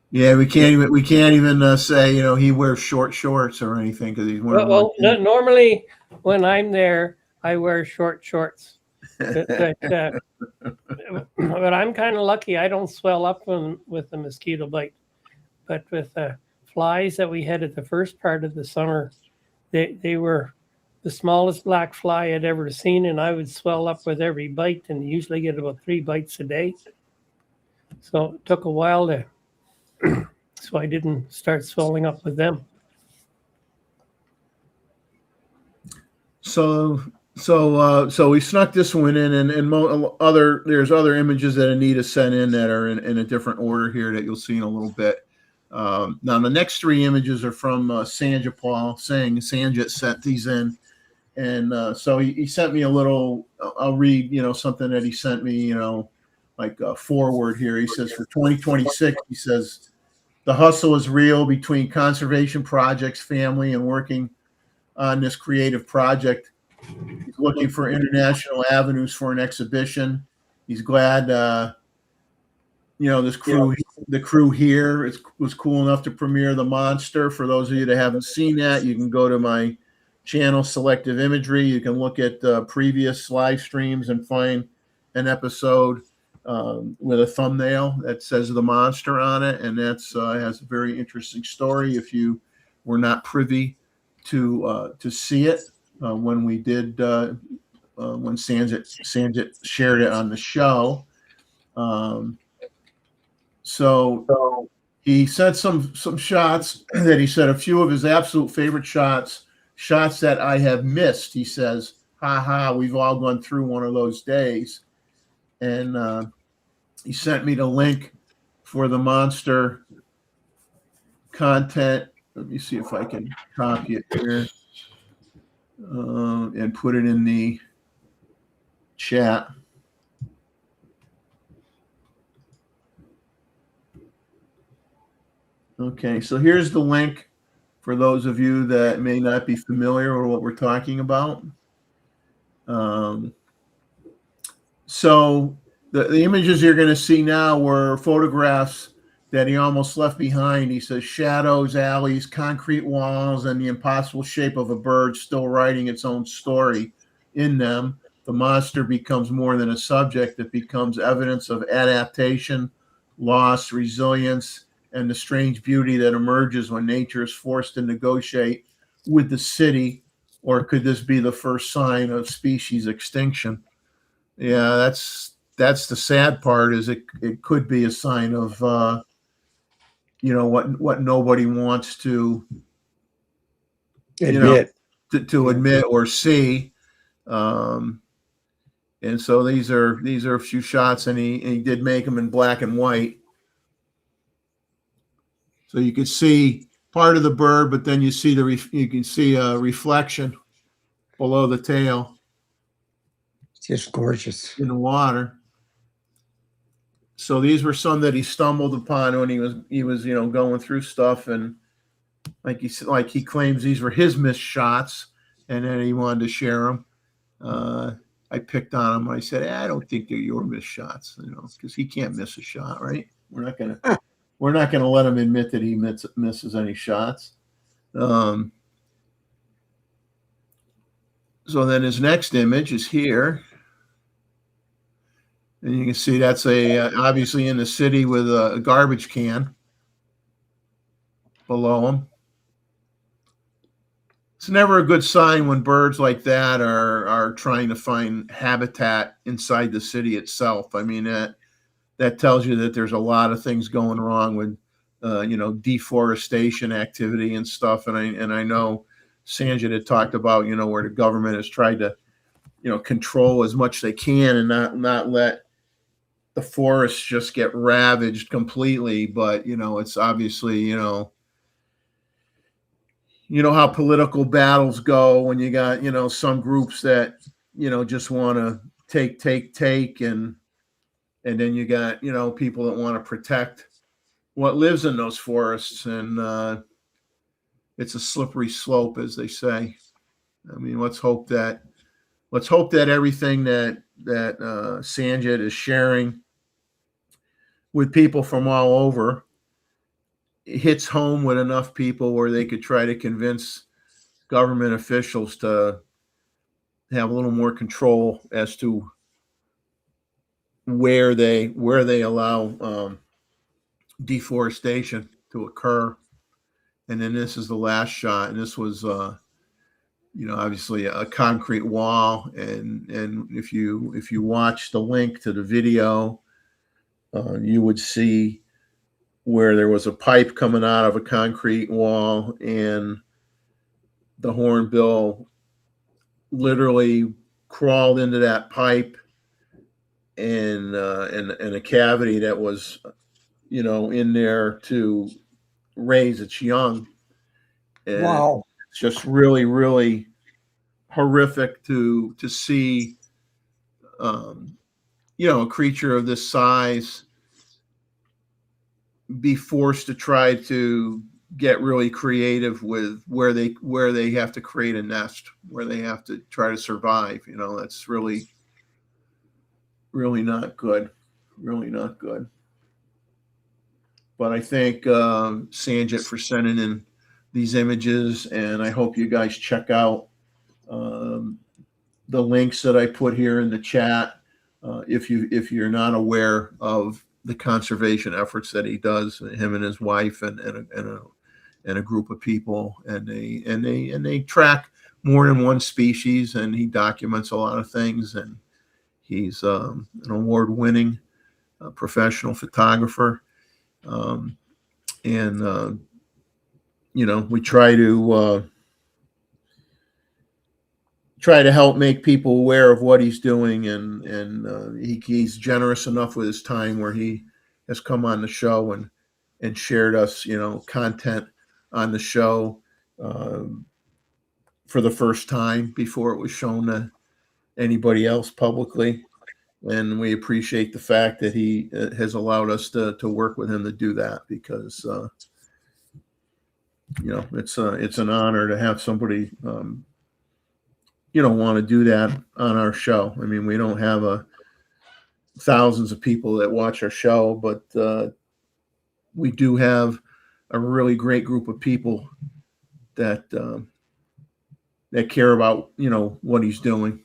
Yeah, we can't even say he wears short shorts or anything because he's wearing. Well, normally when I'm there, I wear short shorts. But I'm kind of lucky. I don't swell up with the mosquito bite. But with flies that we had at the first part of the summer, they were the smallest black fly I'd ever seen, and I would swell up with every bite, and usually get about 3 bites a day. So it took a while so I didn't start swelling up with them. So we snuck this one in, and there's other images that Anita sent in that are in a different order here that you'll see in a little bit. Now the next 3 images are from Sanja Paul. Sanja sent these in, And so he sent me a little. I'll read, something that he sent me, like a forward here. He says for 2026, he says the hustle is real between conservation projects, family, and working on this creative project. He's looking for international avenues for an exhibition. He's glad, this crew, the crew here was cool enough to premiere The Monster. For those of you that haven't seen that, you can go to my channel, Selective Imagery. You can look at previous live streams and find an episode with a thumbnail that says The Monster on it, and that's has a very interesting story. If you were not privy to see it when we did when Sanjit shared it on the show. So he sent some shots that he said a few of his absolute favorite shots that I have missed. He says, "Ha, we've all gone through one of those days." And he sent me the link for the Monster content. Let me see if I can copy it here and put it in the chat. Okay, so here's the link for those of you that may not be familiar with what we're talking about. So the images you're going to see now were photographs that he almost left behind. He says shadows, alleys, concrete walls, and the impossible shape of a bird still writing its own story in them. The monster becomes more than a subject. It becomes evidence of adaptation, loss, resilience, and the strange beauty that emerges when nature is forced to negotiate with the city. Or could this be the first sign of species extinction? Yeah, that's the sad part, is it could be a sign of what nobody wants to Admit. to admit or see. And so these are a few shots, and he did make them in black and white. So you can see part of the bird, but then you can see a reflection below the tail. It's just gorgeous. In the water. So these were some that he stumbled upon when he was going through stuff, and like he claims these were his missed shots, and then he wanted to share them. I picked on him. I said, I don't think they're your missed shots, because he can't miss a shot, right? We're not gonna let him admit that he misses any shots. So then his next image is here. And you can see that's obviously in the city with a garbage can below him. It's never a good sign when birds like that are trying to find habitat inside the city itself. I mean, that tells you that there's a lot of things going wrong with deforestation activity and stuff. And I know Sanjit had talked about where the government has tried to control as much as they can and not let the forests just get ravaged completely. But it's obviously how political battles go when you got some groups that just want to take and then you got people that want to protect what lives in those forests, and it's a slippery slope, as they say. I mean, let's hope that everything that Sanjit is sharing with people from all over hits home with enough people where they could try to convince government officials to have a little more control as to where they allow deforestation to occur. And then this is the last shot, and this was obviously a concrete wall, and if you watch the link to the video, you would see where there was a pipe coming out of a concrete wall, and the hornbill literally crawled into that pipe and a cavity that was in there to raise its young. And wow. it's just really, really horrific to see, a creature of this size be forced to try to get really creative with where they have to create a nest, where they have to try to survive. That's really, really not good. Really not good. But I thank Sanjit for sending in these images, and I hope you guys check out the links that I put here in the chat. If you're not aware of the conservation efforts that he does, him and his wife and a group of people, and they track more than one species, and he documents a lot of things, and he's an award-winning professional photographer. We try to help make people aware of what he's doing, and he's generous enough with his time where he has come on the show and shared us, content on the show for the first time before it was shown to anybody else publicly. And we appreciate the fact that he has allowed us to work with him to do that, because it's an honor to have somebody want to do that on our show. I mean, we don't have thousands of people that watch our show, but we do have a really great group of people that care about what he's doing.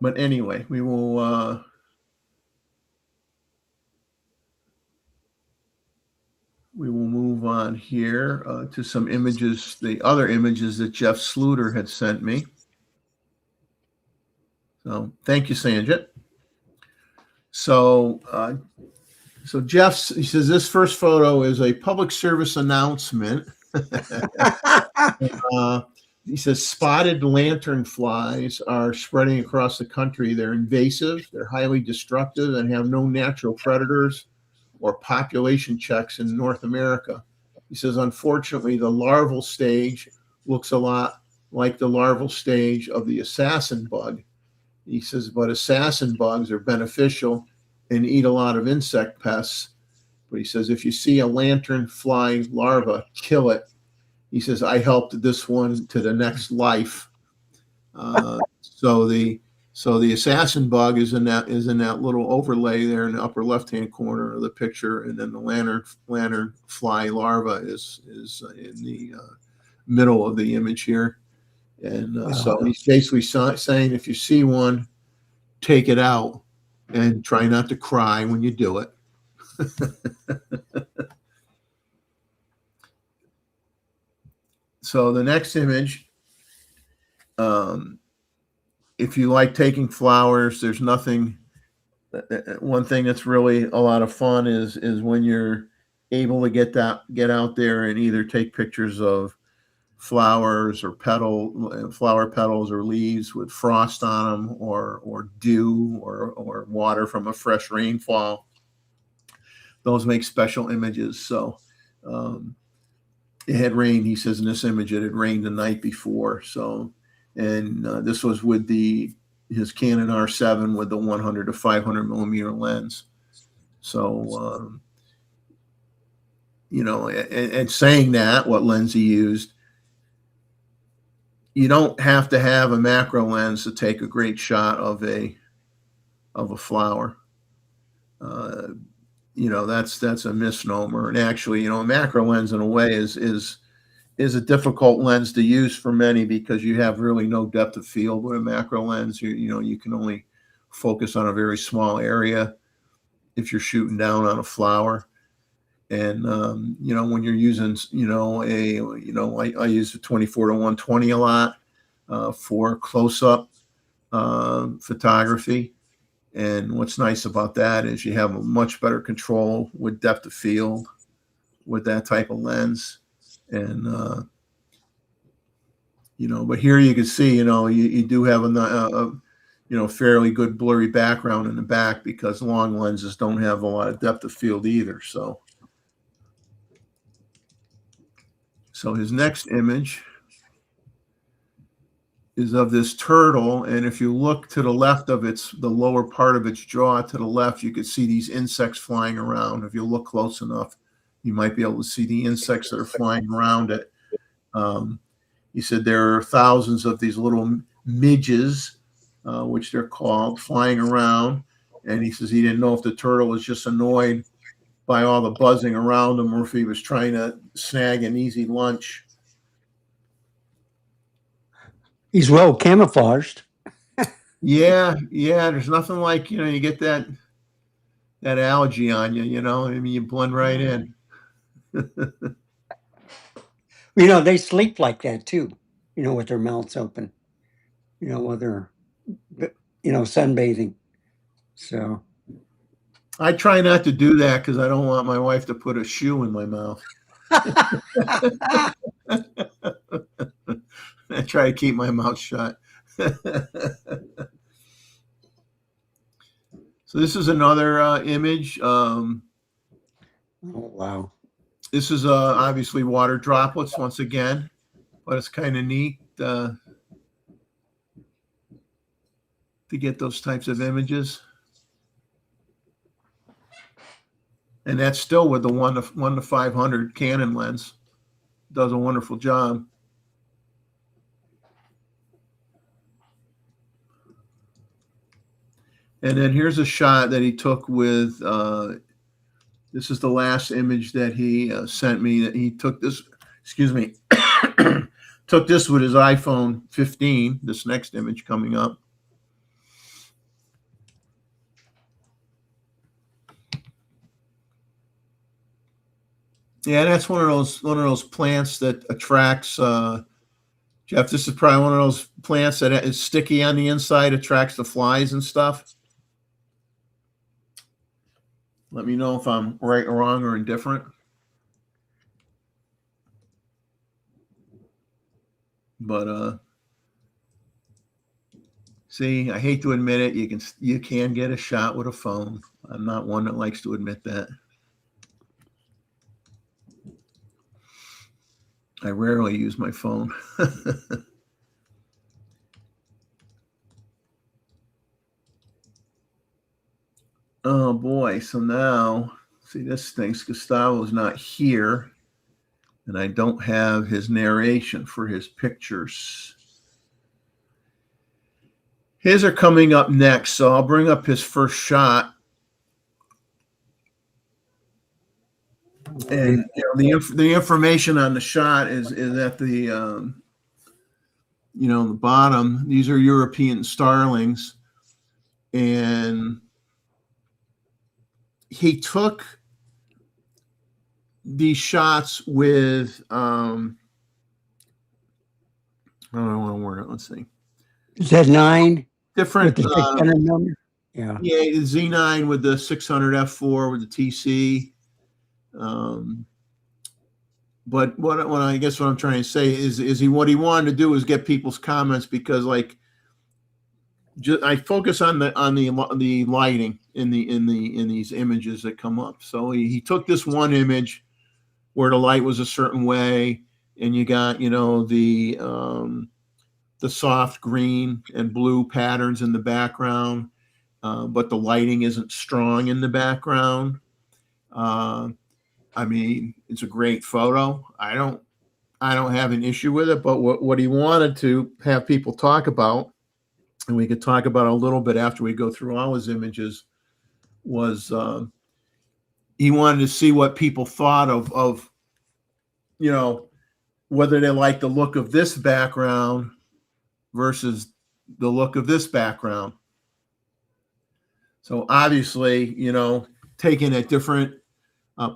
But anyway, we will move on here to some images, the other images that Jeff Sluter had sent me. So thank you, Sanjit. So Jeff, he says this first photo is a public service announcement. He says spotted lanternflies are spreading across the country. They're invasive, they're highly destructive, and have no natural predators or population checks in North America. He says, unfortunately, the larval stage looks a lot like the larval stage of the assassin bug. He says, but assassin bugs are beneficial and eat a lot of insect pests. But he says, if you see a lanternfly larva, kill it. He says, I helped this one to the next life. So the assassin bug is in that little overlay there in the upper left-hand corner of the picture, and then the lanternfly larva is in the middle of the image here. And so he's basically saying, if you see one, take it out and try not to cry when you do it. So the next image, if you like taking flowers, there's nothing. One thing that's really a lot of fun is when you're able to get out there and either take pictures of flowers or flower petals or leaves with frost on them, or dew or water from a fresh rainfall. Those make special images. So it had rained, he says in this image, it had rained the night before. So, and this was with his Canon R7 with the 100 to 500 millimeter lens. So, and saying that, what lens he used, you don't have to have a macro lens to take a great shot of a flower. That's a misnomer. And actually, a macro lens in a way is a difficult lens to use for many, because you have really no depth of field with a macro lens. You can only focus on a very small area if you're shooting down on a flower. And when you're using I use the 24 to 120 a lot for close-up photography. And what's nice about that is you have a much better control with depth of field with that type of lens. And but here you can see, you do have a fairly good blurry background in the back, because long lenses don't have a lot of depth of field either. So his next image is of this turtle, and if you look to the left of the lower part of its jaw to the left, you could see these insects flying around. If you look close enough, you might be able to see the insects that are flying around it. He said there are thousands of these little midges, which they're called, flying around. And he says he didn't know if the turtle was just annoyed by all the buzzing around him or if he was trying to snag an easy lunch. He's well camouflaged. Yeah. There's nothing like, you get that algae on you, I mean, you blend right in. They sleep like that too, with their mouths open, while they're, sunbathing. So I try not to do that because I don't want my wife to put a shoe in my mouth. I try to keep my mouth shut. So this is another image. oh, wow. This is obviously water droplets once again, but it's kind of neat to get those types of images. And that's still with the 1 to 500 Canon lens. Does a wonderful job. And then here's a shot that he took with, this is the last image that he sent me. That he took this, took this with his iPhone 15, this next image coming up. Yeah, that's one of those plants that attracts, Jeff, this is probably one of those plants that is sticky on the inside, attracts the flies and stuff. Let me know if I'm right or wrong or indifferent. But see, I hate to admit it, you can get a shot with a phone. I'm not one that likes to admit that. I rarely use my phone. Oh boy, so now, see, this stinks. Gustavo's not here, and I don't have his narration for his pictures. His are coming up next, so I'll bring up his first shot. And the information on the shot is at the the bottom. These are European starlings, and he took these shots with I don't want to word it. Let's see. Z9 Different. with the 600 number. Yeah. Yeah, Z9 with the 600 f4 with the TC. But what I guess what I'm trying to say is what he wanted to do is get people's comments, because I focus on the lighting in these images that come up. So he took this one image where the light was a certain way, and you got the soft green and blue patterns in the background, but the lighting isn't strong in the background. I mean, it's a great photo. I don't have an issue with it, but what he wanted to have people talk about, and we could talk about a little bit after we go through all his images, was he wanted to see what people thought of whether they like the look of this background versus the look of this background. So obviously, taken at different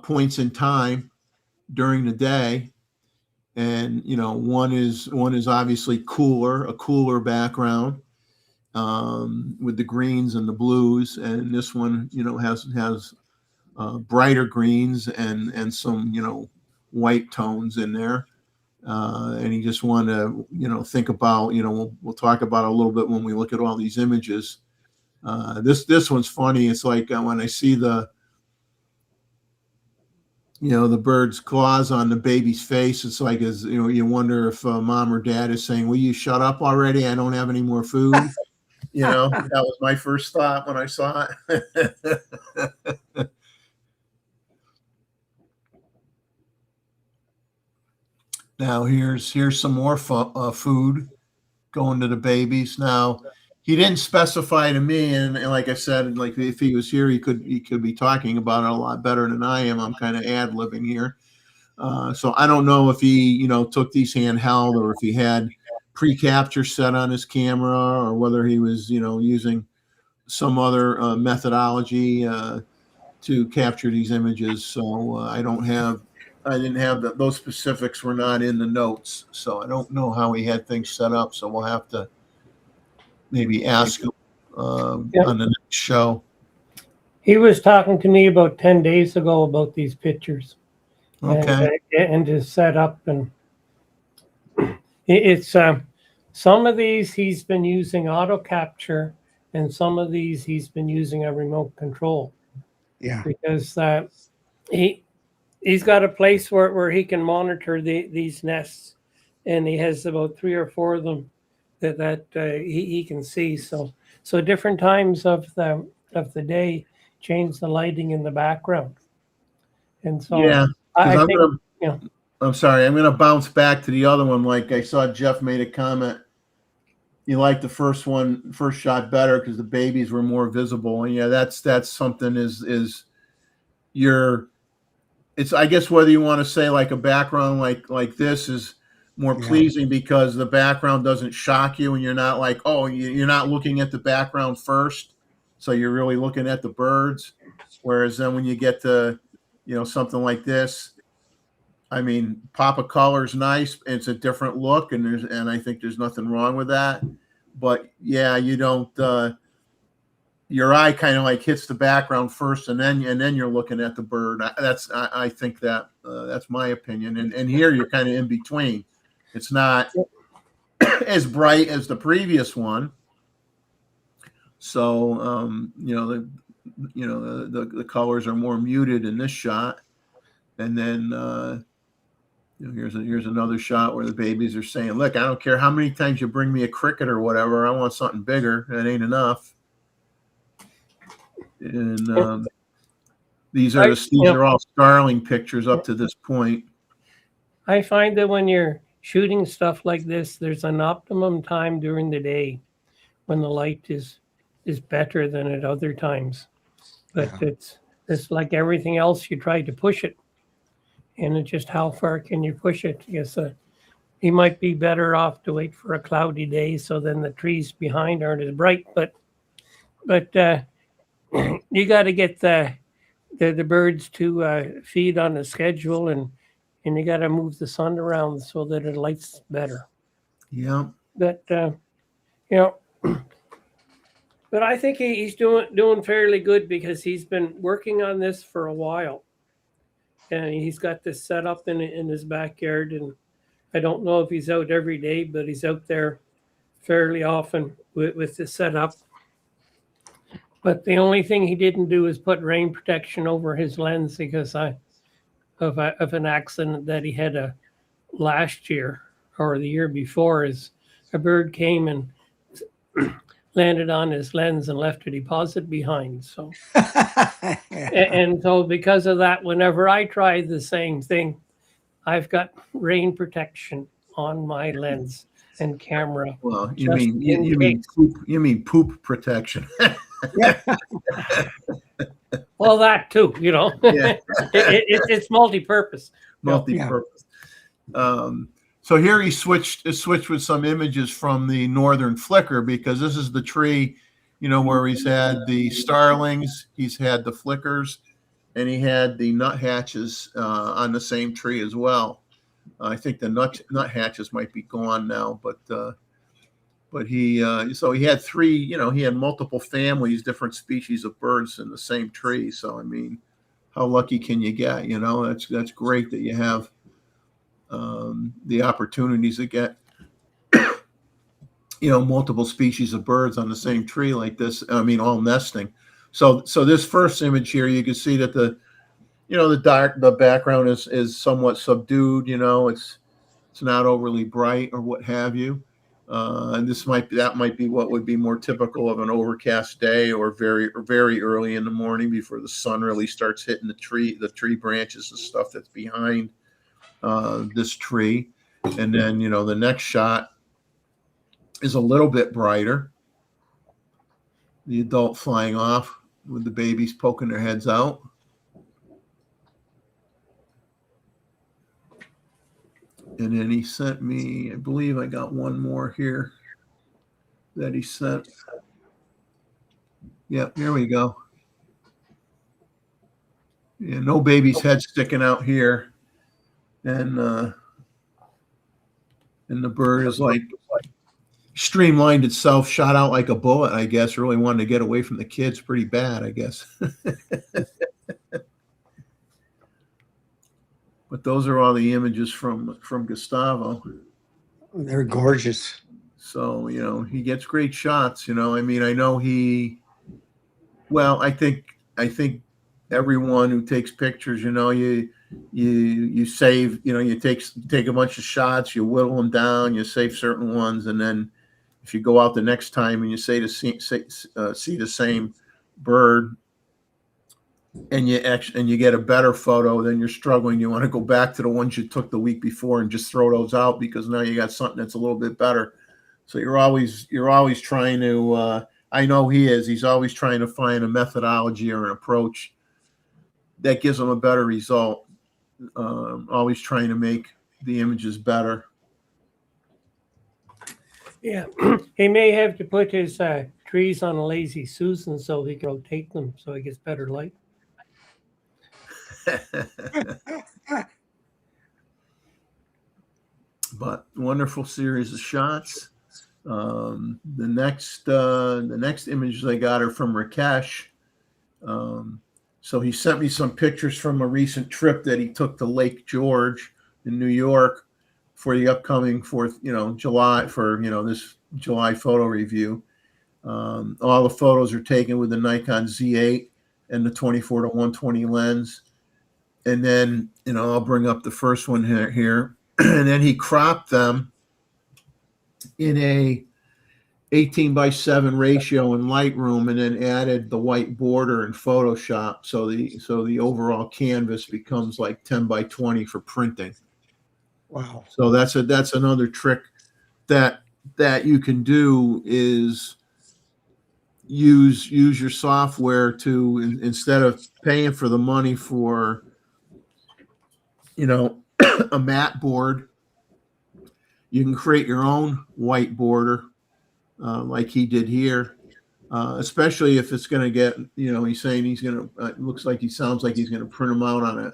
points in time during the day, and one is obviously a cooler background with the greens and the blues, and this one has brighter greens and some white tones in there, and he just wanted to think about we'll talk about it a little bit when we look at all these images. This one's funny. It's like when I see the bird's claws on the baby's face. It's like, you wonder if mom or dad is saying, will you shut up already? I don't have any more food. That was my first thought when I saw it. Now here's some more food going to the babies. Now he didn't specify to me, and like I said, like if he was here, he could be talking about it a lot better than I am. I'm kind of ad-libbing here, so I don't know if he took these handheld or if he had pre-capture set on his camera or whether he was using some other methodology to capture these images. So I didn't have those specifics were not in the notes, so I don't know how he had things set up. So we'll have to maybe ask him on the next show. He was talking to me about 10 days ago about these pictures. Okay. And to set up, and it's some of these he's been using auto capture, and some of these he's been using a remote control. Yeah. Because he's got a place where he can monitor these nests, and he has about 3 or 4 of them that he can see. So different times of the day change the lighting in the background. And so Yeah, I think, I'm sorry. I'm going to bounce back to the other one. Like I saw Jeff made a comment. You like the first shot better because the babies were more visible. And yeah, that's something it's, I guess whether you want to say like a background like this is more pleasing because the background doesn't shock you and you're not like, oh, you're not looking at the background first. So you're really looking at the birds. Whereas then when you get to, something like this, I mean, pop of color is nice. It's a different look, and I think there's nothing wrong with that. But yeah, you don't. Your eye kind of like hits the background first, and then you're looking at the bird. I think that's my opinion. And here you're kind of in between. It's not as bright as the previous one. So the colors are more muted in this shot, and then. Here's another shot where the babies are saying, look, I don't care how many times you bring me a cricket or whatever. I want something bigger. That ain't enough. And these are all starling pictures up to this point. I find that when you're shooting stuff like this, there's an optimum time during the day when the light is better than at other times. But it's like everything else, you try to push it. And it's just how far can you push it? I guess he might be better off to wait for a cloudy day, so then the trees behind aren't as bright. But you got to get the birds to feed on a schedule, and you got to move the sun around so that it lights better. Yeah. But but I think he's doing fairly good because he's been working on this for a while. And he's got this set up in his backyard, and I don't know if he's out every day, but he's out there fairly often with the setup. But the only thing he didn't do is put rain protection over his lens because of an accident that he had last year or the year before. Is a bird came and landed on his lens and left a deposit behind. So, and so because of that, whenever I try the same thing, I've got rain protection on my lens and camera. Well, you mean poop protection. Well, that too, Yeah. it's multi-purpose. Multi-purpose. So here he switched with some images from the northern flicker because this is the tree, where he's had the starlings, he's had the flickers, and he had the nuthatches on the same tree as well. I think the nuthatches might be gone now, but he had 3. He had multiple families, different species of birds in the same tree. So I mean, how lucky can you get? That's great that you have. The opportunities to get multiple species of birds on the same tree like this. I mean, all nesting. So this first image here, you can see that the background is somewhat subdued. It's not overly bright or what have you. And that might be what would be more typical of an overcast day, or very early in the morning before the sun really starts hitting the tree branches and stuff that's behind this tree. And then the next shot is a little bit brighter. The adult flying off with the babies poking their heads out. And then he sent me, I believe I got one more here that he sent. Yep, here we go. Yeah, no baby's head sticking out here. And the bird is like streamlined itself, shot out like a bullet, I guess. Really wanted to get away from the kids pretty bad, I guess. But those are all the images from Gustavo. They're gorgeous. So, he gets great shots. I know I think everyone who takes pictures, you save, you take a bunch of shots, you whittle them down, you save certain ones. And then if you go out the next time and you see the same bird, and you get a better photo, then you're struggling. You want to go back to the ones you took the week before and just throw those out, because now you got something that's a little bit better. So you're always trying to, I know he's always trying to find a methodology or an approach that gives him a better result. Always trying to make the images better. Yeah, he may have to put his trees on a lazy Susan so he can rotate them so he gets better light. But wonderful series of shots. The next images I got are from Rakesh. So he sent me some pictures from a recent trip that he took to Lake George in New York for the upcoming July, for this July photo review. All the photos are taken with the Nikon Z8 and the 24-120 lens. And then, I'll bring up the first one here. And then he cropped them in a 18:7 ratio in Lightroom, and then added the white border in Photoshop. So the overall canvas becomes like 10:20 for printing. Wow. So that's another trick that you can do, is use your software to, instead of paying for the money for a matte board, you can create your own white border, like he did here, especially if it's going to get, he's saying he's going to, sounds like he's going to print them out on it.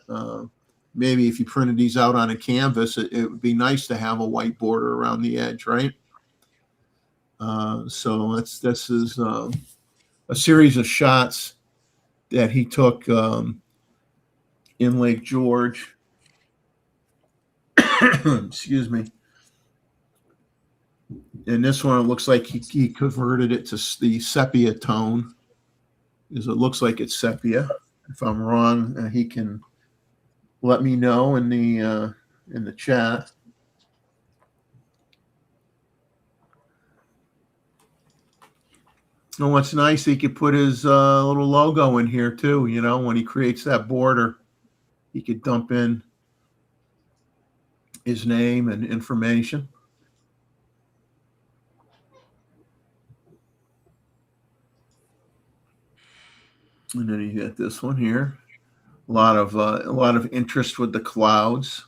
Maybe if you printed these out on a canvas, it would be nice to have a white border around the edge, right? So this is a series of shots that he took in Lake George. Excuse me. And this one, it looks like he converted it to the sepia tone, because it looks like it's sepia. If I'm wrong, he can let me know in the chat. And what's nice, he could put his little logo in here too. When he creates that border, he could dump in his name and information. And then you get this one here. A lot of interest with the clouds.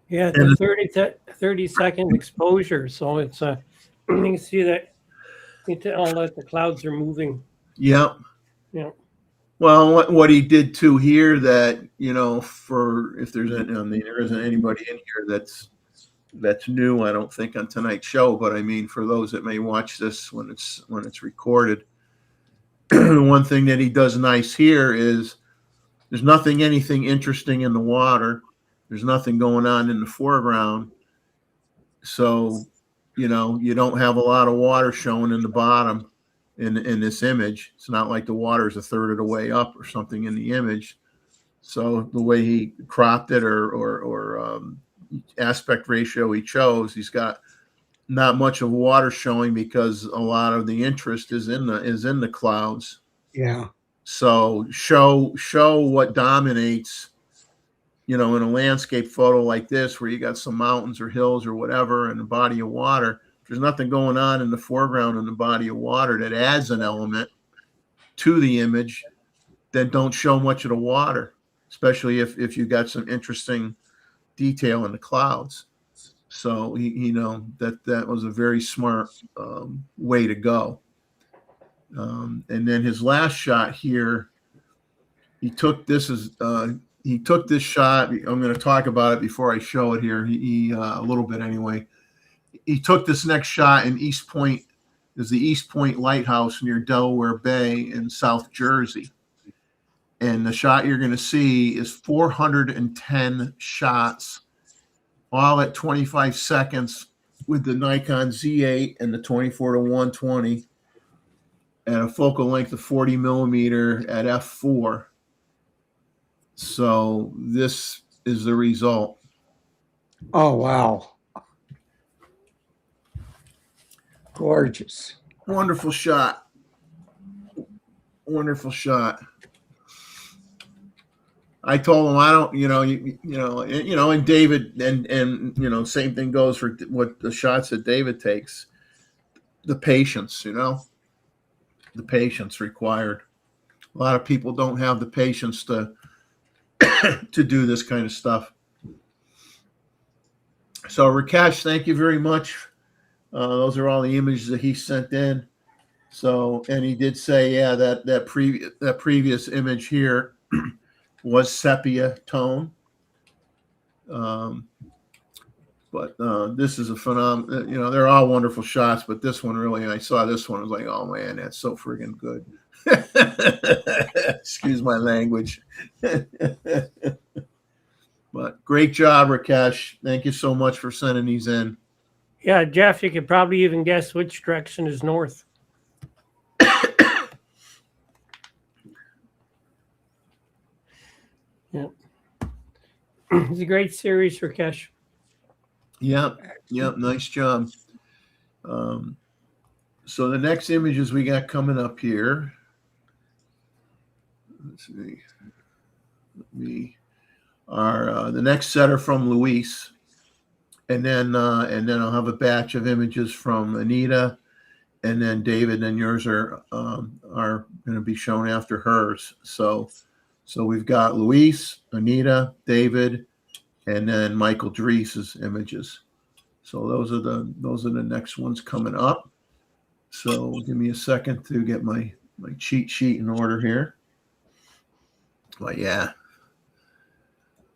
Yeah, the 30-second exposure. So it's you can see that, you can tell that the clouds are moving. Yep. Yeah. Well, what he did too here, that for, if there's there isn't anybody in here that's new, I don't think, on tonight's show, but I mean, for those that may watch this when it's recorded, one thing that he does nice here is there's anything interesting in the water. There's nothing going on in the foreground. So, you don't have a lot of water showing in the bottom. in this image. It's not like the water is a third of the way up or something in the image. So the way he cropped it or aspect ratio he chose, he's got not much of water showing because a lot of the interest is in the clouds. Yeah. So show what dominates, in a landscape photo like this, where you got some mountains or hills or whatever and a body of water. There's nothing going on in the foreground in the body of water that adds an element to the image. Then don't show much of the water, especially if you got some interesting detail in the clouds. So that was a very smart way to go. And then his last shot here, he took this shot. I'm going to talk about it before I show it here. He a little bit anyway. He took this next shot in East Point. There's the East Point Lighthouse near Delaware Bay in South Jersey. And the shot you're going to see is 410 shots, all at 25 seconds with the Nikon Z8 and the 24-120 at a focal length of 40 millimeter at f4. So this is the result. Oh, wow. Gorgeous. Wonderful shot. Wonderful shot. I told him I don't, and David and same thing goes for what the shots that David takes. The patience, the patience required. A lot of people don't have the patience to do this kind of stuff. So Rakesh, thank you very much. Those are all the images that he sent in. So, and he did say, yeah, that previous image here was sepia tone. But this is a phenomenal, they're all wonderful shots, but this one really, I saw this one, I was like, oh man, that's so friggin' good. Excuse my language. But great job, Rakesh. Thank you so much for sending these in. Yeah, Jeff, you could probably even guess which direction is north. Yeah. It's a great series, Rakesh. Yep, nice job. So the next images we got coming up here. Let's see. The next set are from Luis, and then I'll have a batch of images from Anita, and then David and yours are going to be shown after hers. So we've got Luis, Anita, David, and then Michael Drees's images. So those are the next ones coming up. So give me a second to get my cheat sheet in order here. But yeah,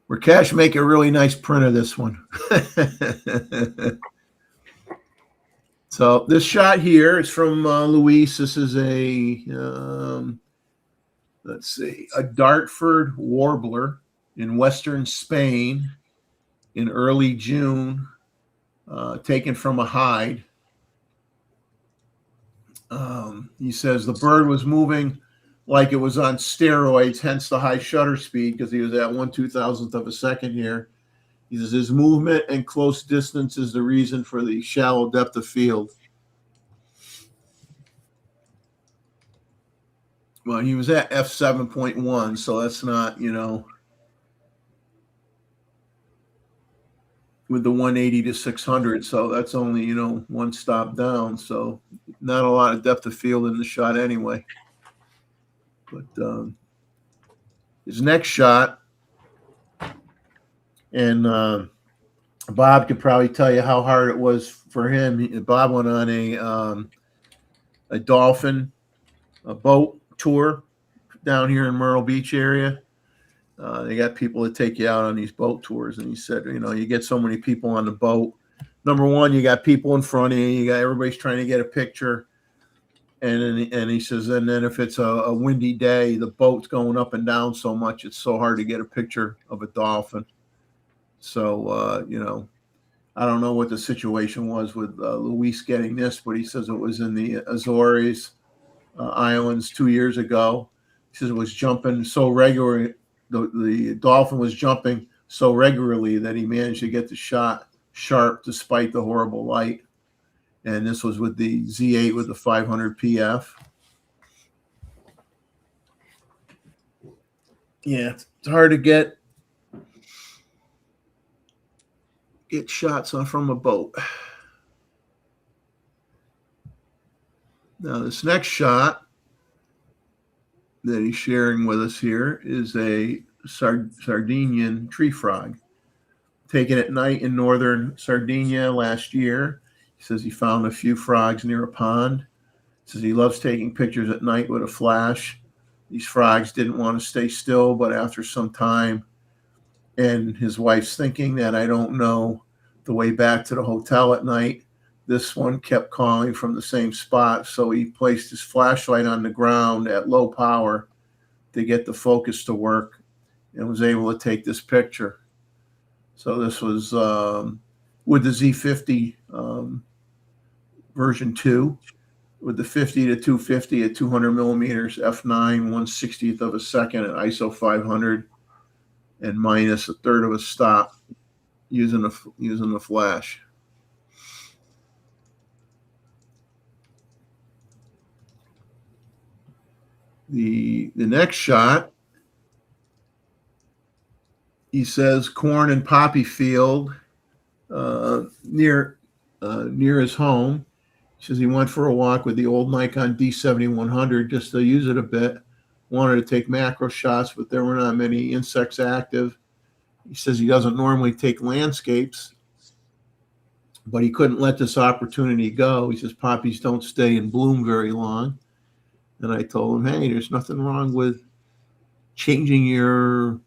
Rakesh, make a really nice print of this one. So this shot here is from Luis. This is a let's see, a Dartford warbler in western Spain in early June, taken from a hide. He says the bird was moving like it was on steroids, hence the high shutter speed, because he was at 1/2000th of a second here. He says his movement and close distance is the reason for the shallow depth of field. Well, he was at f7.1, so that's not, with the 180 to 600, so that's only, one stop down, so not a lot of depth of field in the shot anyway. But his next shot, and Bob could probably tell you how hard it was for him. Bob went on a dolphin, a boat tour down here in Myrtle Beach area. They got people that take you out on these boat tours, and he said, you get so many people on the boat. Number one, you got people in front of you. You got everybody's trying to get a picture. And he says, and then if it's a windy day, the boat's going up and down so much, it's so hard to get a picture of a dolphin. So, I don't know what the situation was with Luis getting this, but he says it was in the Azores. islands 2 years ago. He says it was jumping so regular, the dolphin was jumping so regularly that he managed to get the shot sharp despite the horrible light. And this was with the Z8 with the 500 PF. Yeah, it's hard to get shots on from a boat. Now, this next shot that he's sharing with us here is a Sardinian tree frog taken at night in northern Sardinia last year. He says he found a few frogs near a pond. He says he loves taking pictures at night with a flash. These frogs didn't want to stay still, but after some time, and his wife's thinking that I don't know the way back to the hotel at night, this one kept calling from the same spot. So he placed his flashlight on the ground at low power to get the focus to work and was able to take this picture. So this was with the Z50 version 2, with the 50 to 250 at 200 millimeters, f9, 1/60th of a second at ISO 500, and minus a third of a stop using the flash. The next shot, he says corn and poppy field near his home. He says he went for a walk with the old Nikon D7100 just to use it a bit. Wanted to take macro shots, but there were not many insects active. He says he doesn't normally take landscapes, but he couldn't let this opportunity go. He says poppies don't stay in bloom very long. And I told him, hey, there's nothing wrong with changing your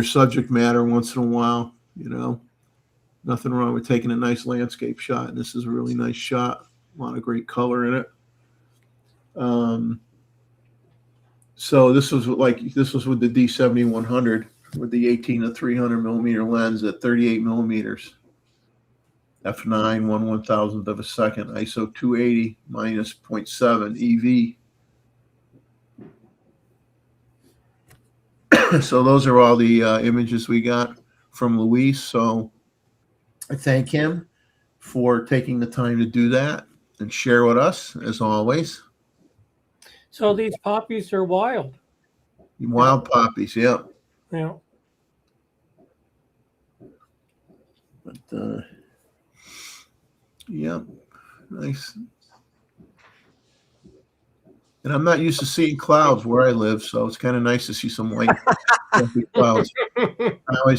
subject matter once in a while. Nothing wrong with taking a nice landscape shot. And this is a really nice shot. A lot of great color in it. So this was with the D7100 with the 18 to 300 millimeter lens at 38 millimeters. f9, 1/1000th of a second, ISO 280 minus 0.7 EV. So those are all the images we got from Luis. So I thank him for taking the time to do that and share with us, as always. So these poppies are wild. Wild poppies, yeah. Yeah. But, yeah, nice. And I'm not used to seeing clouds where I live, so it's kind of nice to see some white clouds. I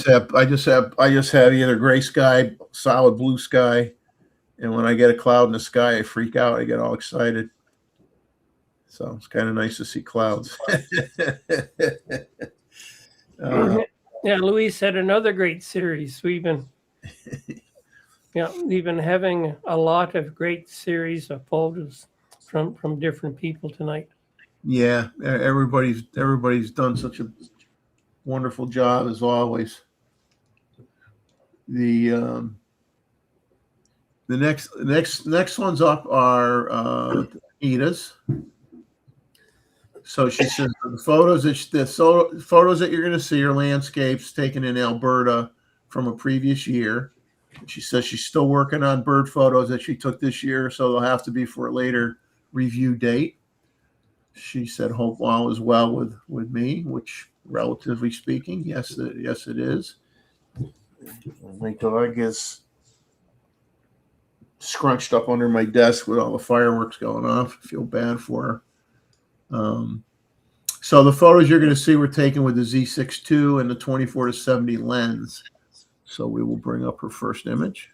just have either gray sky, solid blue sky, and when I get a cloud in the sky, I freak out. I get all excited. So it's kind of nice to see clouds. Yeah, Luis had another great series. We've been having a lot of great series of photos from different people tonight. Yeah, everybody's done such a wonderful job as always. The next ones up are Anita's. So she says the photos that you're going to see are landscapes taken in Alberta from a previous year. She says she's still working on bird photos that she took this year, so they'll have to be for a later review date. She said, hope all is well with me, which, relatively speaking, yes, it is. My dog is scrunched up under my desk with all the fireworks going off. I feel bad for her. So the photos you're going to see were taken with the Z6 II and the 24 to 70 lens. So we will bring up her first image.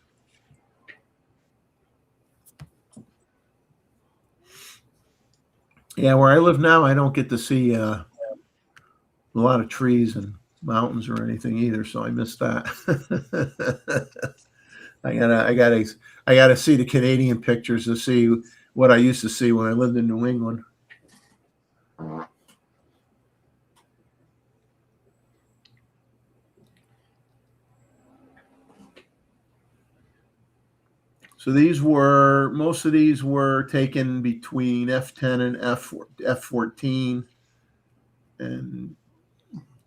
Yeah, where I live now, I don't get to see a lot of trees and mountains or anything either, so I missed that. I gotta see the Canadian pictures to see what I used to see when I lived in New England. So most of these were taken between F10 and F14, and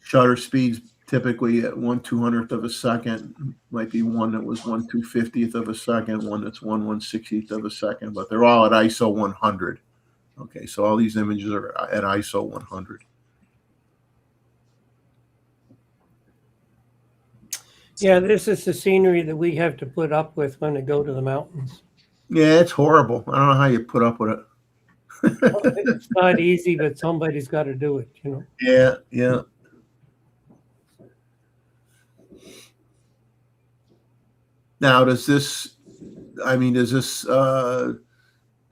shutter speeds typically at 1/200th of a second. Might be one that was 1/250th of a second, one that's 1/160th of a second, but they're all at ISO 100. Okay, so all these images are at ISO 100. Yeah, this is the scenery that we have to put up with when we go to the mountains. Yeah, it's horrible. I don't know how you put up with it. It's not easy, but somebody's got to do it, you know. Yeah, yeah. Now, does this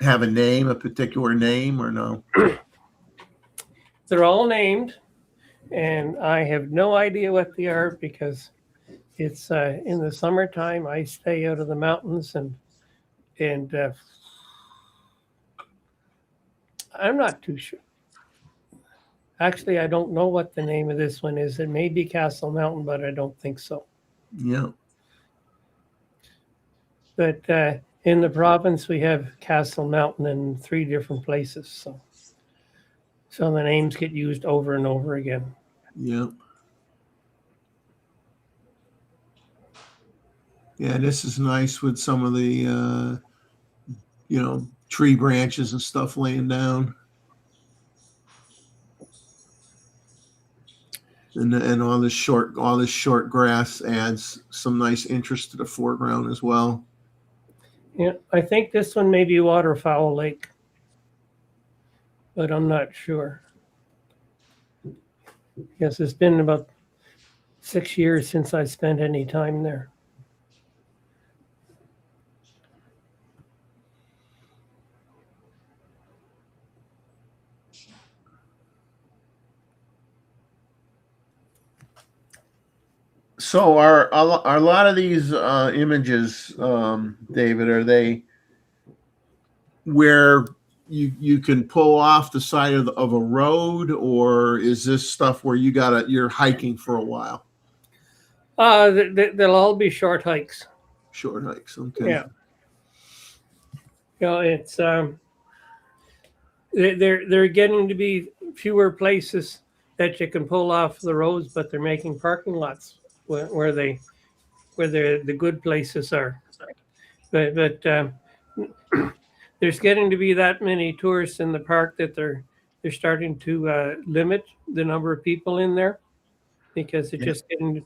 have a name, a particular name, or no? They're all named, and I have no idea what they are because it's in the summertime. I stay out of the mountains, and I'm not too sure. Actually, I don't know what the name of this one is. It may be Castle Mountain, but I don't think so. Yeah. But in the province, we have Castle Mountain in 3 different places. So the names get used over and over again. Yeah. Yeah, this is nice with some of the, tree branches and stuff laying down. And all this short grass adds some nice interest to the foreground as well. Yeah, I think this one may be Waterfowl Lake, but I'm not sure. Yes, it's been about 6 years since I spent any time there. So are a lot of these images, David, are they where you can pull off the side of a road, or is this stuff where you're hiking for a while? They'll all be short hikes. Short hikes, okay. Yeah. It's they're getting to be fewer places that you can pull off the roads, but they're making parking lots where the good places are. But there's getting to be that many tourists in the park that they're starting to limit the number of people in there because it's just getting,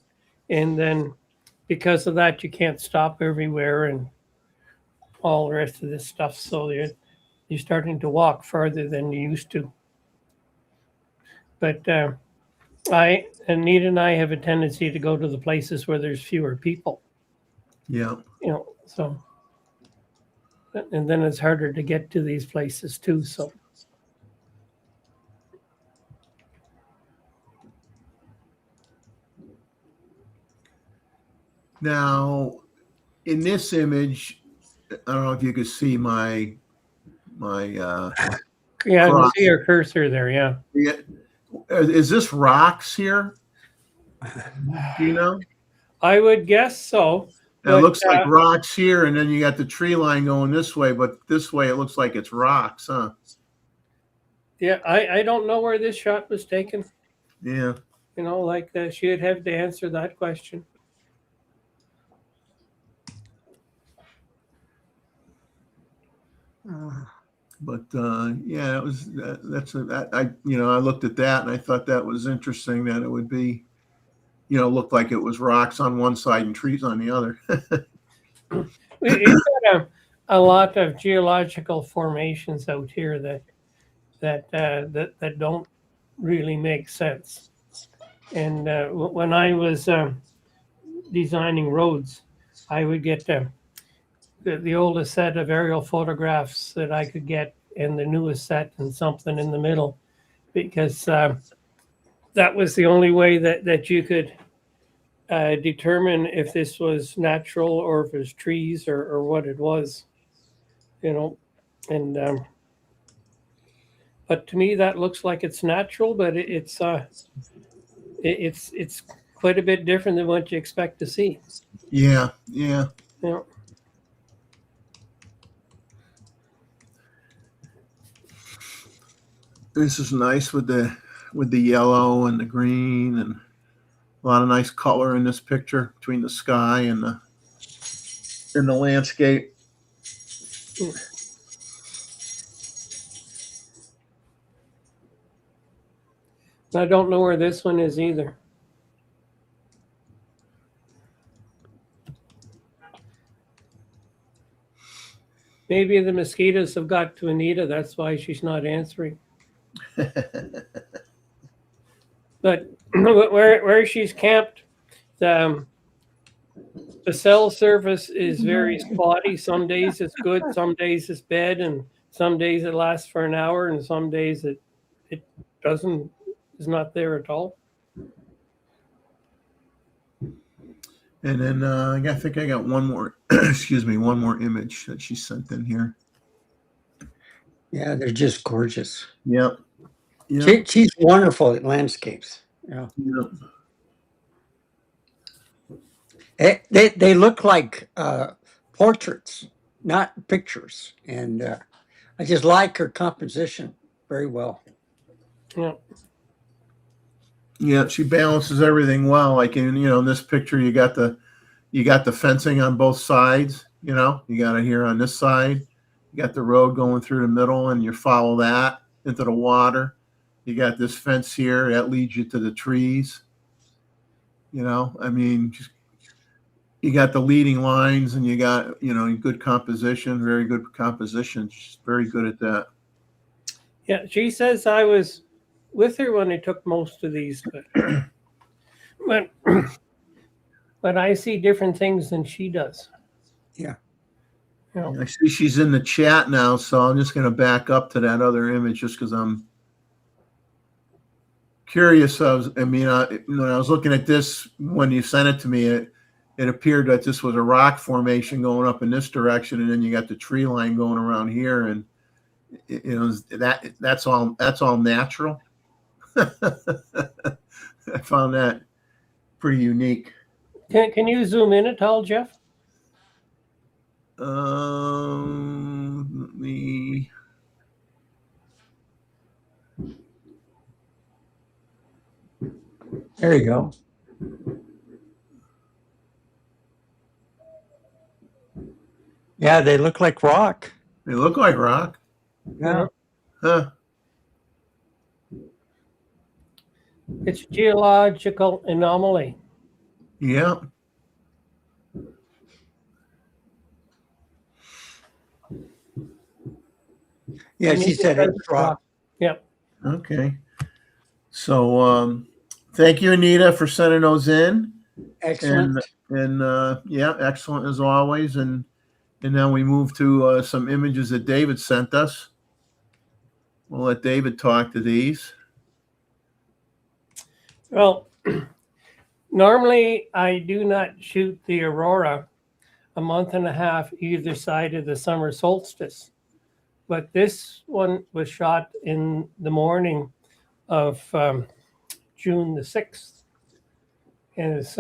and then because of that you can't stop everywhere and all the rest of this stuff. So you're starting to walk farther than you used to. But Anita and I have a tendency to go to the places where there's fewer people. Yeah. So, and then it's harder to get to these places too. So. Now, in this image, I don't know if you could see my yeah, I can see your cursor there. Yeah. Is this rocks here? Do you know? I would guess so. It looks like rocks here, and then you got the tree line going this way, but this way it looks like it's rocks, huh? Yeah, I don't know where this shot was taken. Yeah. She'd have to answer that question. But yeah, it was I looked at that and I thought that was interesting that it would be, looked like it was rocks on one side and trees on the other. We've got a lot of geological formations out here that don't really make sense. And when I was designing roads, I would get the oldest set of aerial photographs that I could get and the newest set and something in the middle, because that was the only way that you could determine if this was natural or if it was trees or what it was, and but to me that looks like it's natural, but it's quite a bit different than what you expect to see. Yeah. This is nice with the yellow and the green, and a lot of nice color in this picture between the sky and the landscape. I don't know where this one is either. Maybe the mosquitoes have got to Anita. That's why she's not answering. But where she's camped, the cell service is very spotty. Some days it's good, some days it's bad, and some days it lasts for an hour, and some days it doesn't, is not there at all. And then I think I got one more, excuse me, one more image that she sent in here. Yeah, they're just gorgeous. Yep. Yep. She's wonderful at landscapes. Yeah. Yep. They look like portraits, not pictures. And I just like her composition very well. Yeah. Yeah, she balances everything well. Like in this picture, you got the fencing on both sides. You got it here on this side. You got the road going through the middle, and you follow that into the water. You got this fence here that leads you to the trees. I mean, you got the leading lines, and you got good composition, very good composition. She's very good at that. Yeah, she says I was with her when I took most of these, but I see different things than she does. Yeah. I see she's in the chat now, so I'm just going to back up to that other image just because I'm curious. When I was looking at this when you sent it to me, it appeared that this was a rock formation going up in this direction, and then you got the tree line going around here, and that's all natural. I found that pretty unique. Can you zoom in at all, Jeff? Let me. There you go. Yeah, they look like rock. They look like rock. Yeah. Huh. It's geological anomaly. Yeah. Yeah, she said it's rock. Yep. Okay. So thank you, Anita, for sending those in. Excellent. And yeah, excellent as always. And then we move to some images that David sent us. We'll let David talk to these. Well, normally I do not shoot the aurora a month and a half either side of the summer solstice. But this one was shot in the morning of June the 6th. And it's,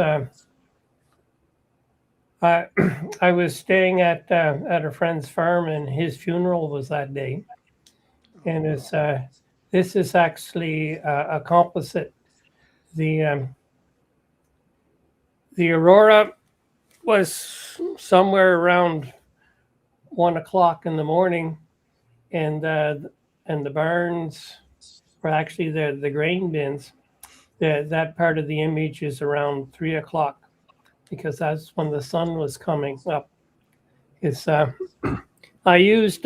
I was staying at a friend's farm, and his funeral was that day. And it's, this is actually a composite. The aurora was somewhere around 1 o'clock in the morning, and the barns, or actually the grain bins, that part of the image is around 3 o'clock, because that's when the sun was coming up. It's I used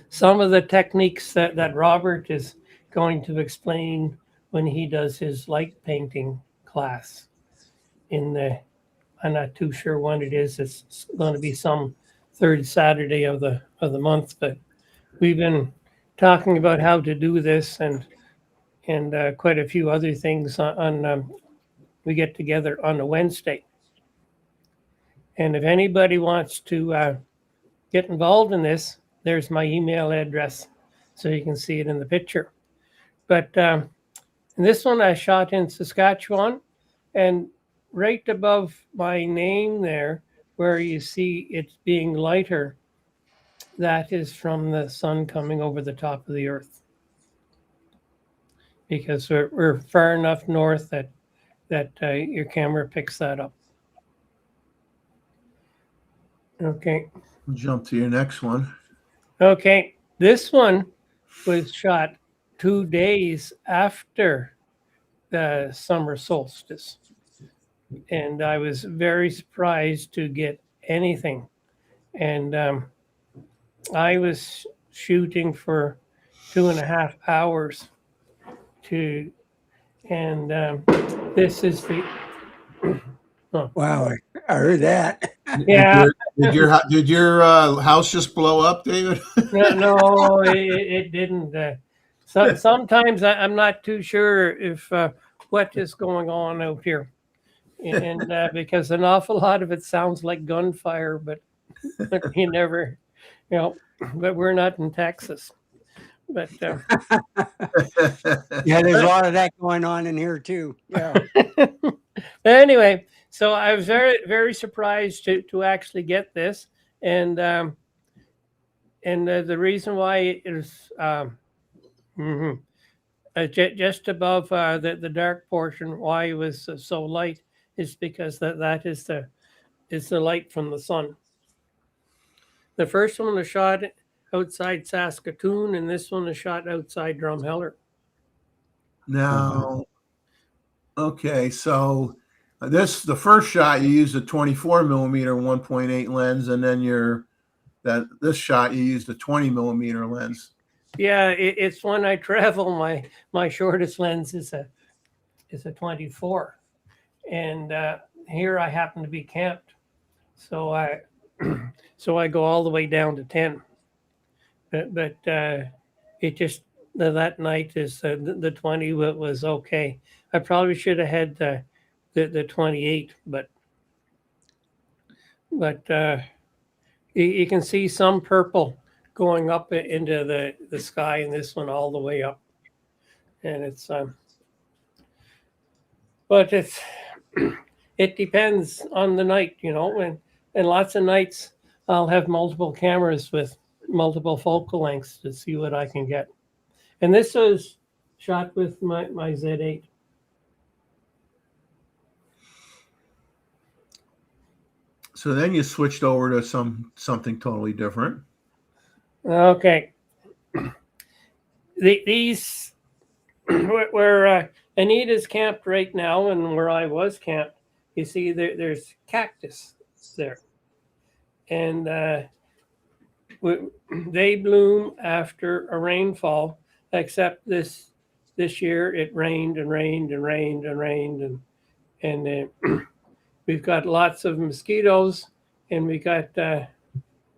some of the techniques that Robert is going to explain when he does his light painting class. I'm not too sure when it is. It's going to be some third Saturday of the month, but we've been talking about how to do this and quite a few other things on we get together on a Wednesday. And if anybody wants to get involved in this, there's my email address, so you can see it in the picture. But this one I shot in Saskatchewan, and right above my name there, where you see it's being lighter, that is from the sun coming over the top of the earth. because we're far enough north that your camera picks that up. Okay. Jump to your next one. Okay. This one was shot 2 days after the summer solstice. And I was very surprised to get anything. And I was shooting for 2.5 hours and this is the. Wow, I heard that. Yeah. Did your house just blow up, David? No, it didn't. So sometimes I'm not too sure if what is going on out here, and because an awful lot of it sounds like gunfire, but you never, but we're not in Texas. But Yeah, there's a lot of that going on in here too. Yeah. anyway, so I was very, very surprised to actually get this, and the reason why it is just above the dark portion, why it was so light, is because that is the light from the sun. The first one was shot outside Saskatoon, and this one is shot outside Drumheller. Now, okay, so the first shot you used a 24 millimeter 1.8 lens, and then this shot you used a 20 millimeter lens. Yeah, it's when I travel. My shortest lens is a 24, and here I happen to be camped, so I go all the way down to 10. But it just that night is the 20 was okay. I probably should have had the 28, but you can see some purple going up into the sky, and this one all the way up, and it's but it depends on the night, and lots of nights I'll have multiple cameras with multiple focal lengths to see what I can get. And this was shot with my Z8. So then you switched over to something totally different. Okay. These where Anita's camped right now, and where I was camped, you see there's cactus there, and they bloom after a rainfall. Except this year it rained and rained and rained and rained, and we've got lots of mosquitoes, and we got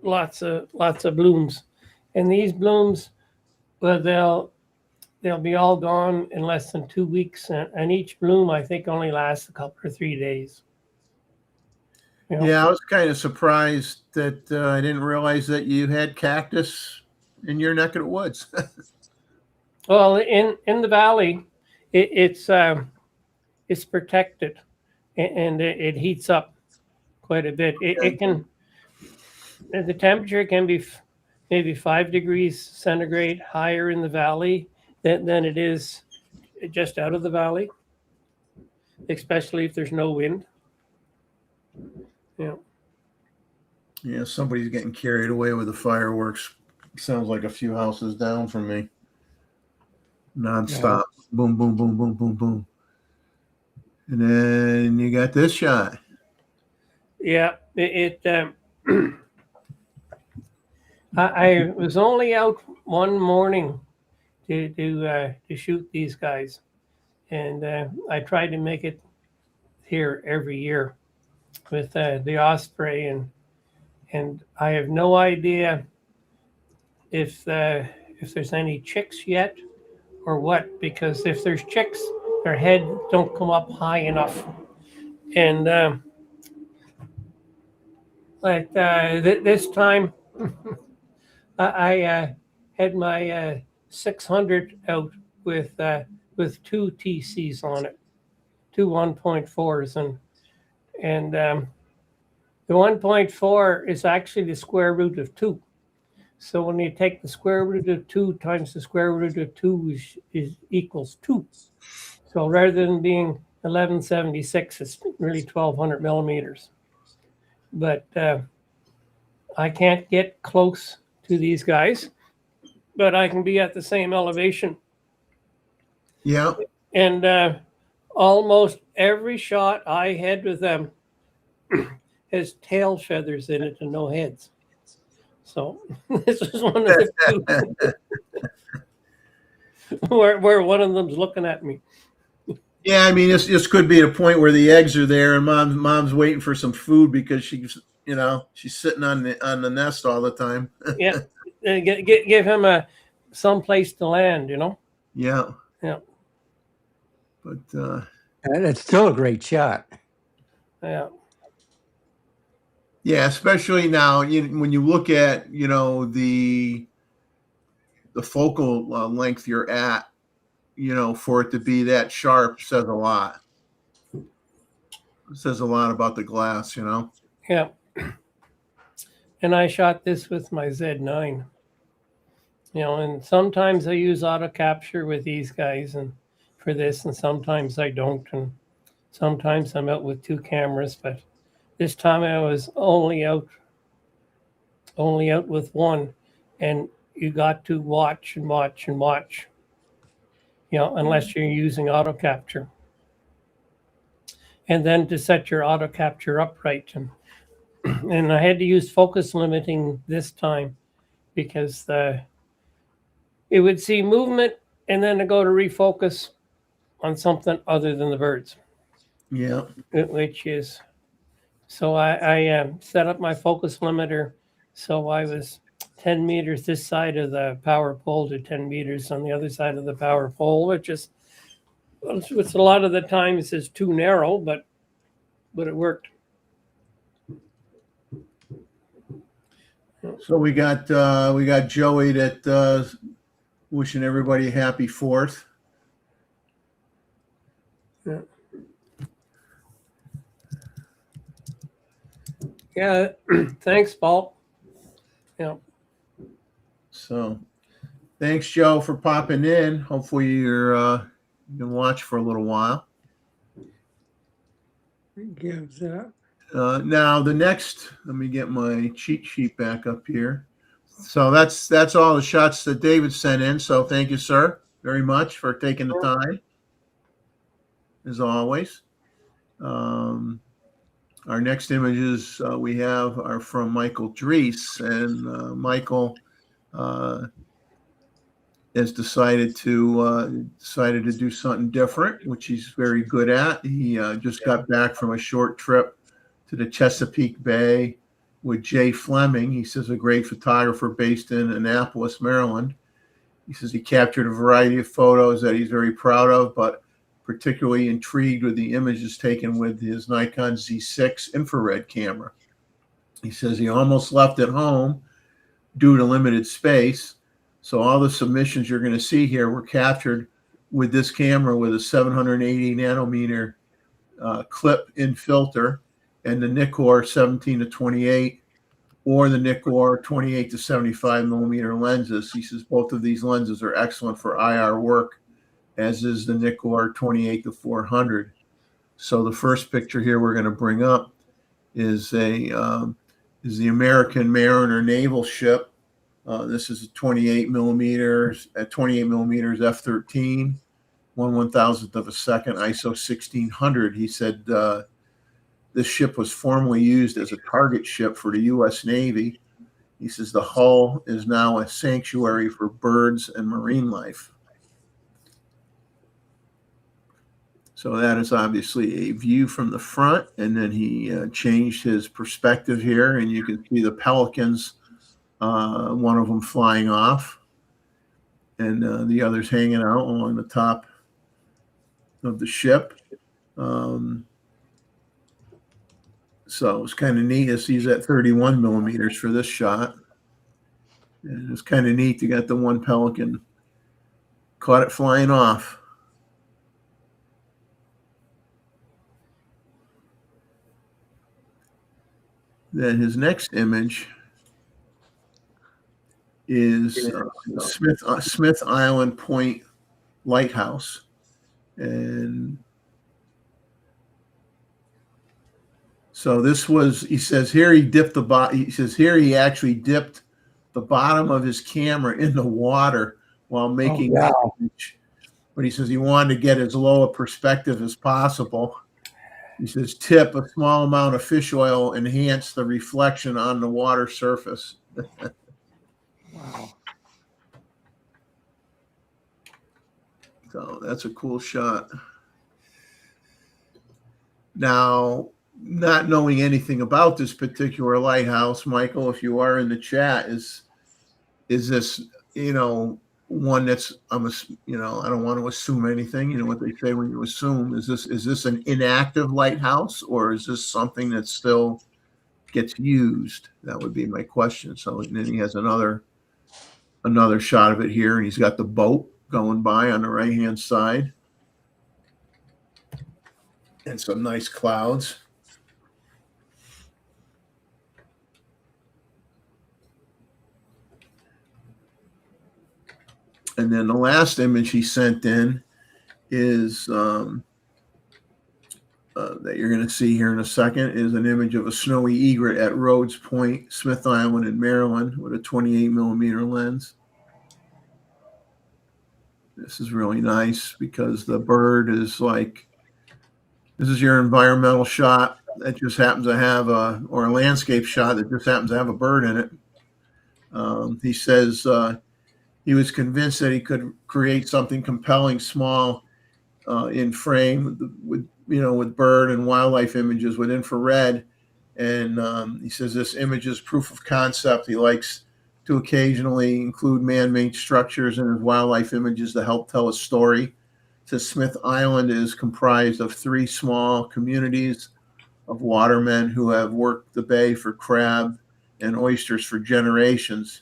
lots of blooms. And these blooms, well, they'll be all gone in less than 2 weeks, and each bloom I think only lasts a couple or 3 days. Yeah, I was kind of surprised that I didn't realize that you had cactus in your neck of the woods. Well, in the valley, it's protected, and it heats up quite a bit. It can, the temperature can be maybe 5 degrees centigrade higher in the valley than it is just out of the valley, especially if there's no wind. Yeah, somebody's getting carried away with the fireworks. Sounds like a few houses down from me. Nonstop. Yeah. Boom, boom, boom, boom, boom, boom. And then you got this shot. Yeah, I was only out one morning to shoot these guys, and I tried to make it here every year with the osprey, and I have no idea if there's any chicks yet or what, because if there's chicks, their head don't come up high enough, and this time I had my 600 out with 2 TCs on it, 2 1.4s, and the 1.4 is actually the square root of 2, So when you take the square root of 2 times the square root of 2 is equals 2. So rather than being 1176, it's really 1200 millimeters. But I can't get close to these guys, but I can be at the same elevation. Yeah. And almost every shot I had with them has tail feathers in it and no heads. So this is one of the two where one of them's looking at me. Yeah, I mean, this could be a point where the eggs are there, and mom's waiting for some food because she's sitting on the nest all the time. Yeah, give him some place to land. Yeah. Yeah. But And it's still a great shot. Yeah. yeah, especially now when you look at the focal length you're at, for it to be that sharp says a lot. It says a lot about the glass, Yeah. And I shot this with my Z9. And sometimes I use auto capture with these guys and for this, and sometimes I don't. And sometimes I'm out with 2 cameras, but this time I was only out with one, and you got to watch and watch and watch, unless you're using auto capture. And then to set your auto capture up right. And I had to use focus limiting this time because it would see movement and then to go to refocus on something other than the birds. Yeah. Which is, so I set up my focus limiter. So I was 10 meters this side of the power pole to 10 meters on the other side of the power pole, which a lot of the times is too narrow, but it worked. So we got Joey that wishing everybody a happy 4th. Yeah. Yeah. Thanks, Paul. Yeah. So thanks, Joe, for popping in. Hopefully you can watch for a little while. Gives up. Now the next, let me get my cheat sheet back up here. So that's all the shots that David sent in. So thank you, sir, very much for taking the time, as always. Our next images we have are from Michael Dries, and Michael has decided to do something different, which he's very good at. He just got back from a short trip to the Chesapeake Bay with Jay Fleming. He says a great photographer based in Annapolis, Maryland. He says he captured a variety of photos that he's very proud of, but particularly intrigued with the images taken with his Nikon Z6 infrared camera. He says he almost left it home due to limited space. So all the submissions you're going to see here were captured with this camera with a 780 nanometer clip in filter and the Nikkor 17 to 28 or the Nikkor 28 to 75 millimeter lenses. He says both of these lenses are excellent for IR work, as is the Nikkor 28 to 400. So the first picture here we're going to bring up is the American Mariner naval ship. This is a 28 millimeters F-13, 1/1000th of a second, ISO 1600. He said this ship was formerly used as a target ship for the U.S. Navy. He says the hull is now a sanctuary for birds and marine life. So that is obviously a view from the front, and then he changed his perspective here, and you can see the pelicans, one of them flying off, and the others hanging out along the top of the ship. So it's kind of neat. He's at 31 millimeters for this shot, and it's kind of neat. You got the one pelican, caught it flying off. Then his next image is Smith Island Point Lighthouse. And so this was, he says here he dipped the bottom. He says here he actually dipped the bottom of his camera in the water while making Oh, wow. image. But he says he wanted to get as low a perspective as possible. He says tip, a small amount of fish oil enhance the reflection on the water surface. Wow. So that's a cool shot. Now, not knowing anything about this particular lighthouse, Michael, if you are in the chat, is this, one that's, I don't want to assume anything. You know what they say when you assume. Is this an inactive lighthouse, or is this something that still gets used? That would be my question. So and then he has another shot of it here, and he's got the boat going by on the right-hand side. And some nice clouds. And then the last image he sent in is that you're going to see here in a second is an image of a snowy egret at Rhodes Point, Smith Island in Maryland with a 28 millimeter lens. This is really nice because the bird is like, this is your environmental shot that just happens to have or a landscape shot that just happens to have a bird in it. He says he was convinced that he could create something compelling, small, in frame with bird and wildlife images with infrared. And he says this image is proof of concept. He likes to occasionally include man-made structures in his wildlife images to help tell a story. So Smith Island is comprised of 3 small communities of watermen who have worked the bay for crab and oysters for generations.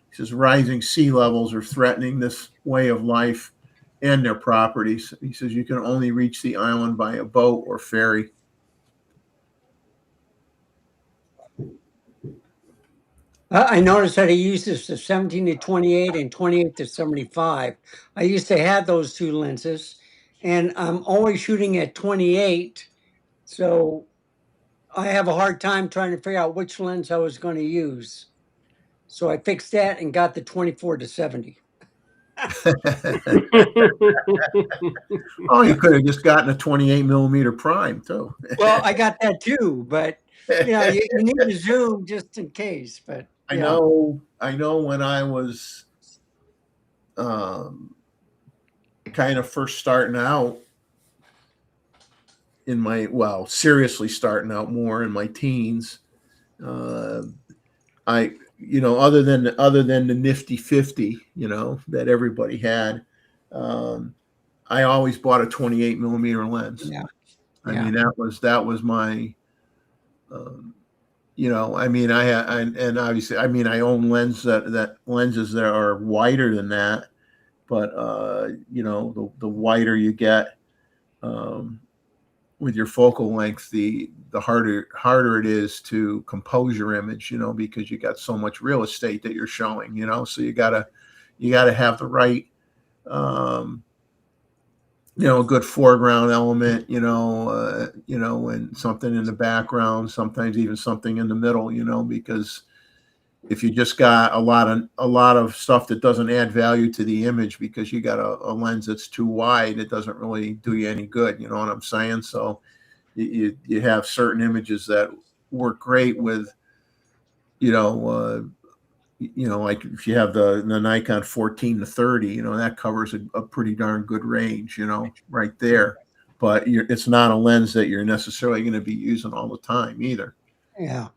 He says rising sea levels are threatening this way of life and their properties. He says you can only reach the island by a boat or ferry. I noticed that he uses the 17 to 28 and 28 to 75. I used to have those 2 lenses, and I'm always shooting at 28. So I have a hard time trying to figure out which lens I was going to use. So I fixed that and got the 24 to 70. Oh, you could have just gotten a 28 millimeter prime too. Well, I got that too, but you need to zoom just in case. But I know when I was kind of first starting out in my, seriously starting out more in my teens, I, other than the nifty 50, that everybody had, I always bought a 28 millimeter lens. Yeah. I mean, that was my, and obviously, I own lenses that are wider than that, but the wider you get with your focal length, the harder it is to compose your image, because you got so much real estate that you're showing, so you gotta have the right, a good foreground element, and something in the background, sometimes even something in the middle, because if you just got a lot of stuff that doesn't add value to the image because you got a lens that's too wide, it doesn't really do you any good. You know what I'm saying? So you have certain images that work great with, like if you have the Nikon 14 to 30, that covers a pretty darn good range, right there. But it's not a lens that you're necessarily going to be using all the time either. Yeah.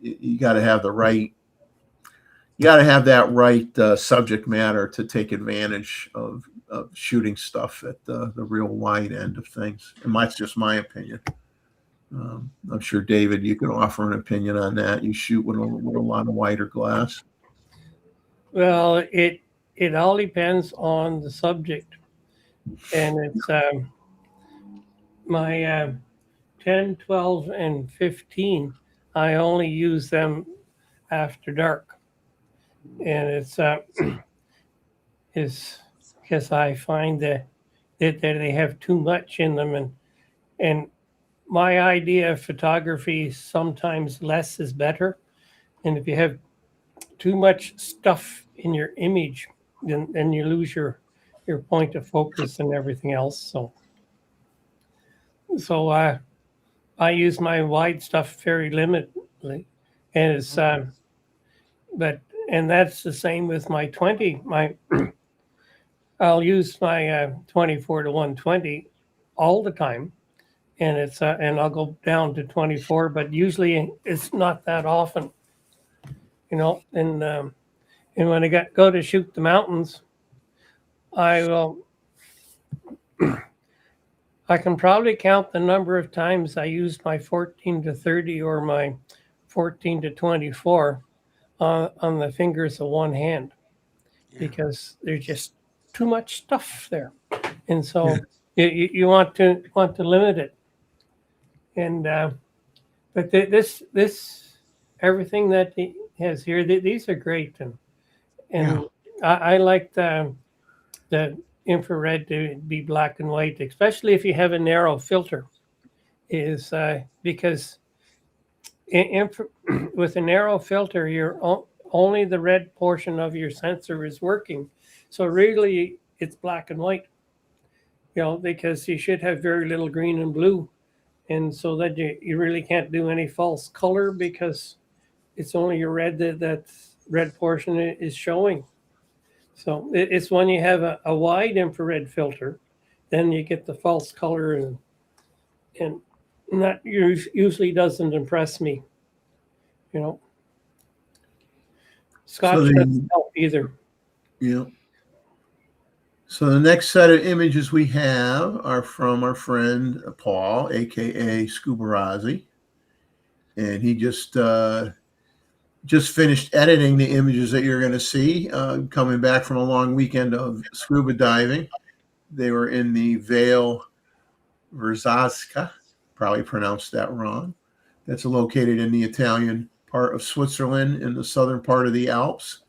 You got to have that right subject matter to take advantage of shooting stuff at the real wide end of things. And that's just my opinion. I'm sure, David, you can offer an opinion on that. You shoot with a lot of wider glass. Well, it all depends on the subject. And it's my 10, 12, and 15, I only use them after dark. and it's is because I find that they have too much in them, and my idea of photography is sometimes less is better, and if you have too much stuff in your image, then you lose your point of focus and everything else. So I use my wide stuff very limitedly, and it's but and that's the same with my 20. My I'll use my 24 to 120 all the time, and it's and I'll go down to 24, but usually it's not that often, you know. And when I go to shoot the mountains, I will. I can probably count the number of times I used my 14 to 30 or my 14 to 24 on the fingers of one hand, because there's just too much stuff there, and so you want to limit it. And but this everything that he has here, these are great, and I like the infrared to be black and white, especially if you have a narrow filter, is because with a narrow filter, only the red portion of your sensor is working. So really, it's black and white, you know, because you should have very little green and blue. And so that you really can't do any false color, because it's only your red that red portion is showing. So it's when you have a wide infrared filter, then you get the false color, and that usually doesn't impress me, you know. Scotch doesn't help either. Yeah. So the next set of images we have are from our friend Paul, aka Scubarazzi, and he just finished editing the images that you're going to see, coming back from a long weekend of scuba diving. They were in the Vale Verzasca, probably pronounced that wrong. That's located in the Italian part of Switzerland in the southern part of the Alps.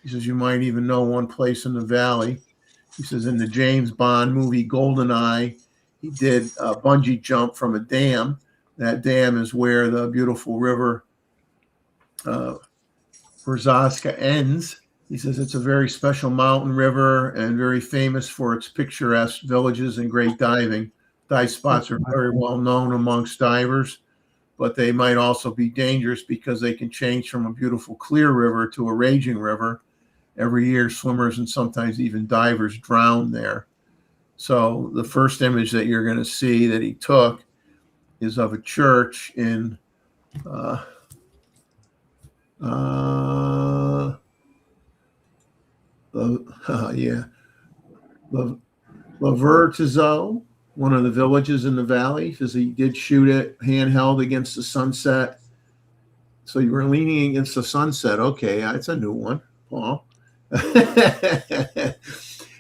He says you might even know one place in the valley. He says in the James Bond movie GoldenEye, he did a bungee jump from a dam. That dam is where the beautiful river Verzasca ends. He says it's a very special mountain river and very famous for its picturesque villages and great diving. Dive spots are very well known amongst divers, but they might also be dangerous because they can change from a beautiful clear river to a raging river. Every year, swimmers and sometimes even divers drown there. So the first image that you're going to see that he took is of a church in Lavertizo, one of the villages in the valley, because he did shoot it handheld against the sunset. So you were leaning against the sunset. Okay, that's a new one, Paul.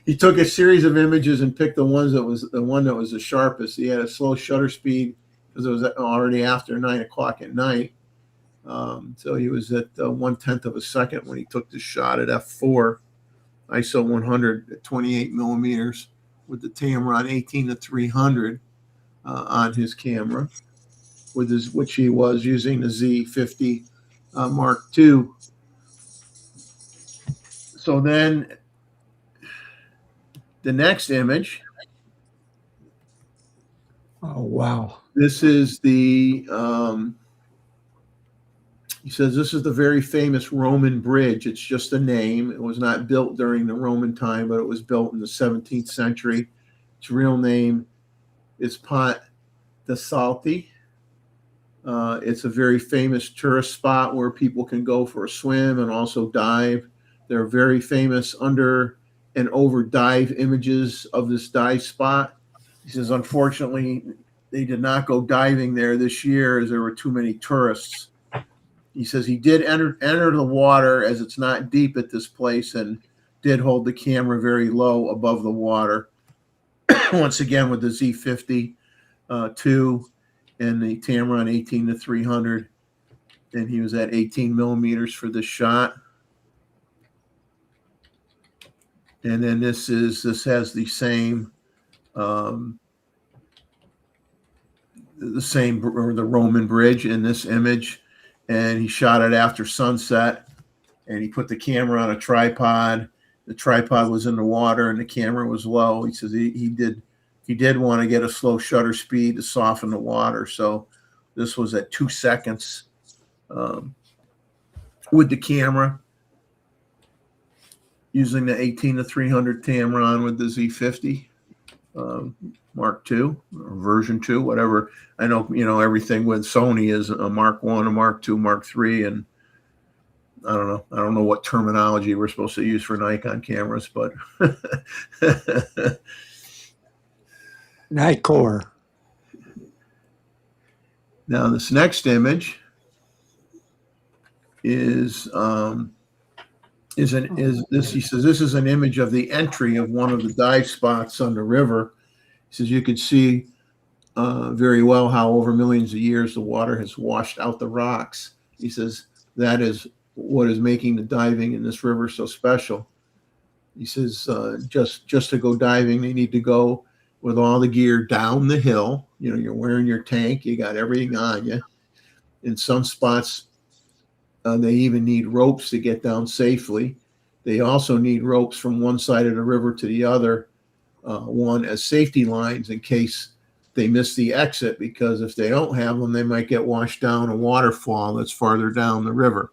He took a series of images and picked the one that was the sharpest. He had a slow shutter speed because it was already after 9 o'clock at night. So he was at 1/10 of a second when he took the shot at f4, ISO 100 at 28 millimeters with the Tamron 18 to 300 on his camera, which he was using the Z50 Mark II. So then the next image. Oh, wow. This is the, he says this is the very famous Roman bridge. It's just a name. It was not built during the Roman time, but it was built in the 17th century. Its real name is Pont de Salti. It's a very famous tourist spot where people can go for a swim and also dive. There are very famous under and over dive images of this dive spot. He says, unfortunately, they did not go diving there this year as there were too many tourists. He says he did enter the water as it's not deep at this place and did hold the camera very low above the water. Once again with the Z50 2 and the Tamron 18 to 300. And he was at 18 millimeters for this shot. And then this has the same the Roman bridge in this image, and he shot it after sunset, and he put the camera on a tripod. The tripod was in the water and the camera was low. He says he did want to get a slow shutter speed to soften the water. So this was at 2 seconds with the camera, using the 18-300 Tamron with the Z50 Mark II or version 2, whatever. I know, everything with Sony is a Mark 1, a Mark II, Mark 3, and I don't know what terminology we're supposed to use for Nikon cameras, but Nikkor. Now this next image is he says this is an image of the entry of one of the dive spots on the river. He says you can see very well how over millions of years the water has washed out the rocks. He says that is what is making the diving in this river so special. He says just to go diving, they need to go with all the gear down the hill. You're wearing your tank, you got everything on you. In some spots, they even need ropes to get down safely. They also need ropes from one side of the river to the other, one as safety lines in case they miss the exit, because if they don't have them, they might get washed down a waterfall that's farther down the river.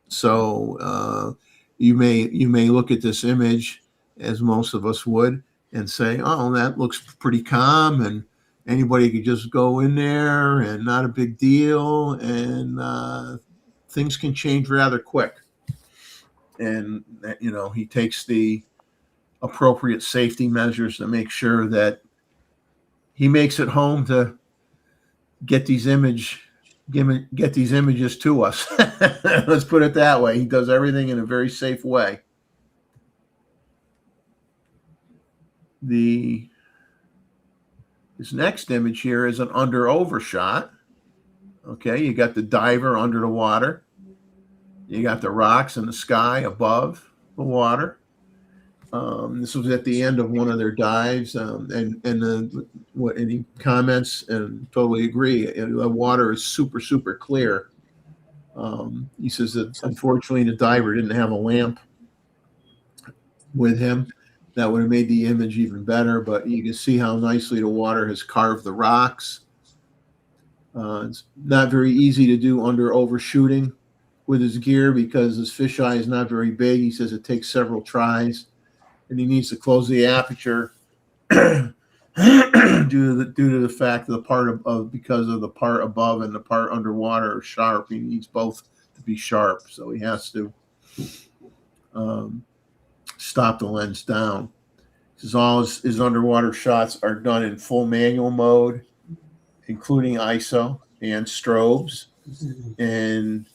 So you may look at this image, as most of us would, and say, oh, that looks pretty calm, and anybody could just go in there and not a big deal, and things can change rather quick. And he takes the appropriate safety measures to make sure that he makes it home to get these images to us. Let's put it that way. He does everything in a very safe way. This next image here is an under-over shot. Okay, you got the diver under the water. You got the rocks in the sky above the water. This was at the end of one of their dives, and he comments and totally agree. The water is super, super clear. He says that unfortunately the diver didn't have a lamp with him. That would have made the image even better, but you can see how nicely the water has carved the rocks. It's not very easy to do under overshooting with his gear because his fisheye is not very big. He says it takes several tries, and he needs to close the aperture due to the fact that the part because of the part above and the part underwater are sharp. He needs both to be sharp, so he has to stop the lens down. Says all his underwater shots are done in full manual mode, including ISO and strobes, and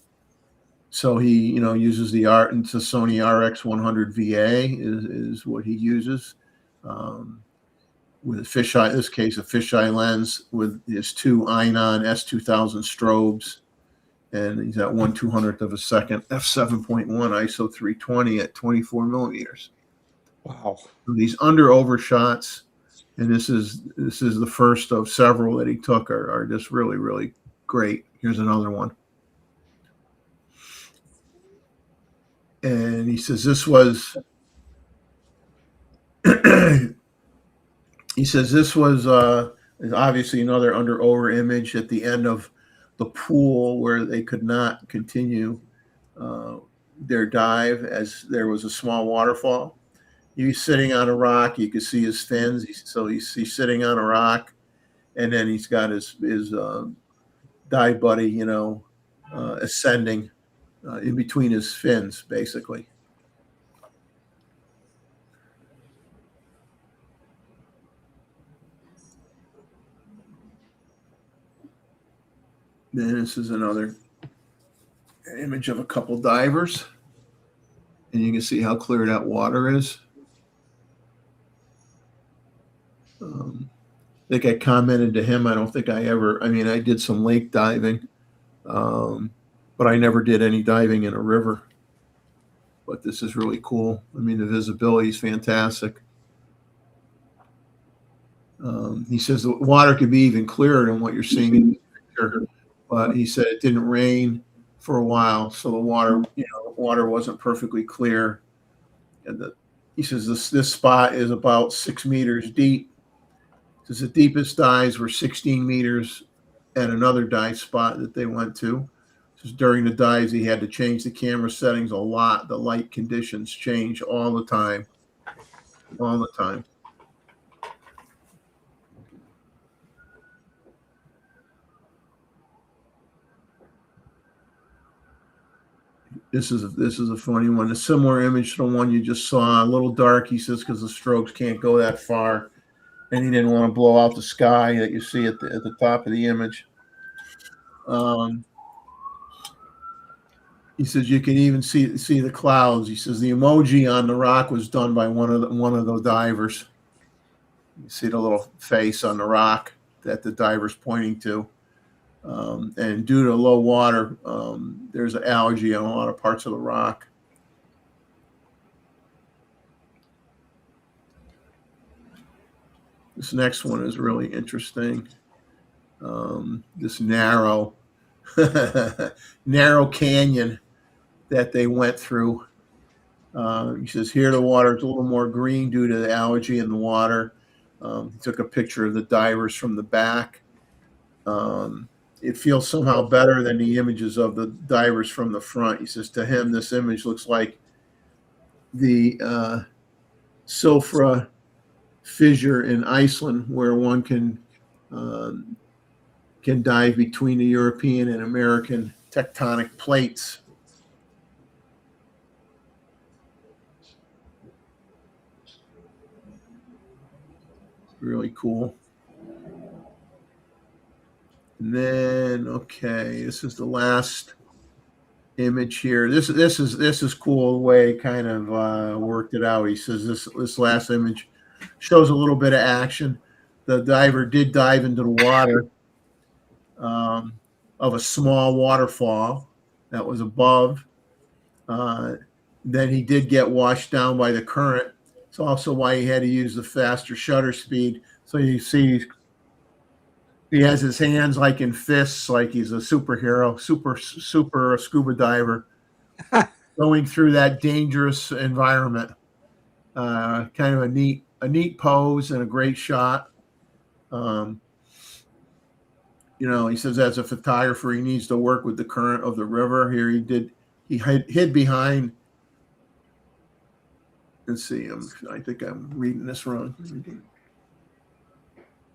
so he uses the Sony RX100 VA is what he uses with a fisheye. In this case, a fisheye lens with his two Einon S2000 strobes, and he's at 1/200th of a second f7.1 ISO 320 at 24 millimeters. Wow. So these under-over shots, and this is the first of several that he took, are just really, really great. Here's another one. And he says this was obviously another under-over image at the end of the pool where they could not continue their dive as there was a small waterfall. He's sitting on a rock. You can see his fins. He's sitting on a rock, and then he's got his dive buddy, ascending in between his fins, basically. Then this is another image of a couple divers, and you can see how clear that water is. I think I commented to him. I don't think I did some lake diving, but I never did any diving in a river. but this is really cool. I mean, the visibility is fantastic. He says the water could be even clearer than what you're seeing in the picture, but he said it didn't rain for a while, so the water wasn't perfectly clear. And he says this spot is about 6 meters deep. Says the deepest dives were 16 meters at another dive spot that they went to. Says during the dives, he had to change the camera settings a lot. The light conditions change all the time. All the time. This is a funny one. A similar image to the one you just saw. A little dark, he says, because the strokes can't go that far, and he didn't want to blow out the sky that you see at the top of the image. He says you can even see the clouds. He says the emoji on the rock was done by one of the divers. You see the little face on the rock that the diver's pointing to. And due to low water, there's an algae on a lot of parts of the rock. This next one is really interesting. This narrow canyon that they went through. He says here the water is a little more green due to the algae in the water. He took a picture of the divers from the back. It feels somehow better than the images of the divers from the front. He says to him, this image looks like the Silfra fissure in Iceland, where one can dive between the European and American tectonic plates. Really cool. And then, okay, this is the last image here. This is cool the way he kind of worked it out. He says this last image shows a little bit of action. The diver did dive into the water of a small waterfall that was above. Then he did get washed down by the current. It's also why he had to use the faster shutter speed. So you see he has his hands like in fists, like he's a superhero, super scuba diver going through that dangerous environment. Kind of a neat pose and a great shot. He says as a photographer, he needs to work with the current of the river. Here he hid behind. Let's see. I think I'm reading this wrong.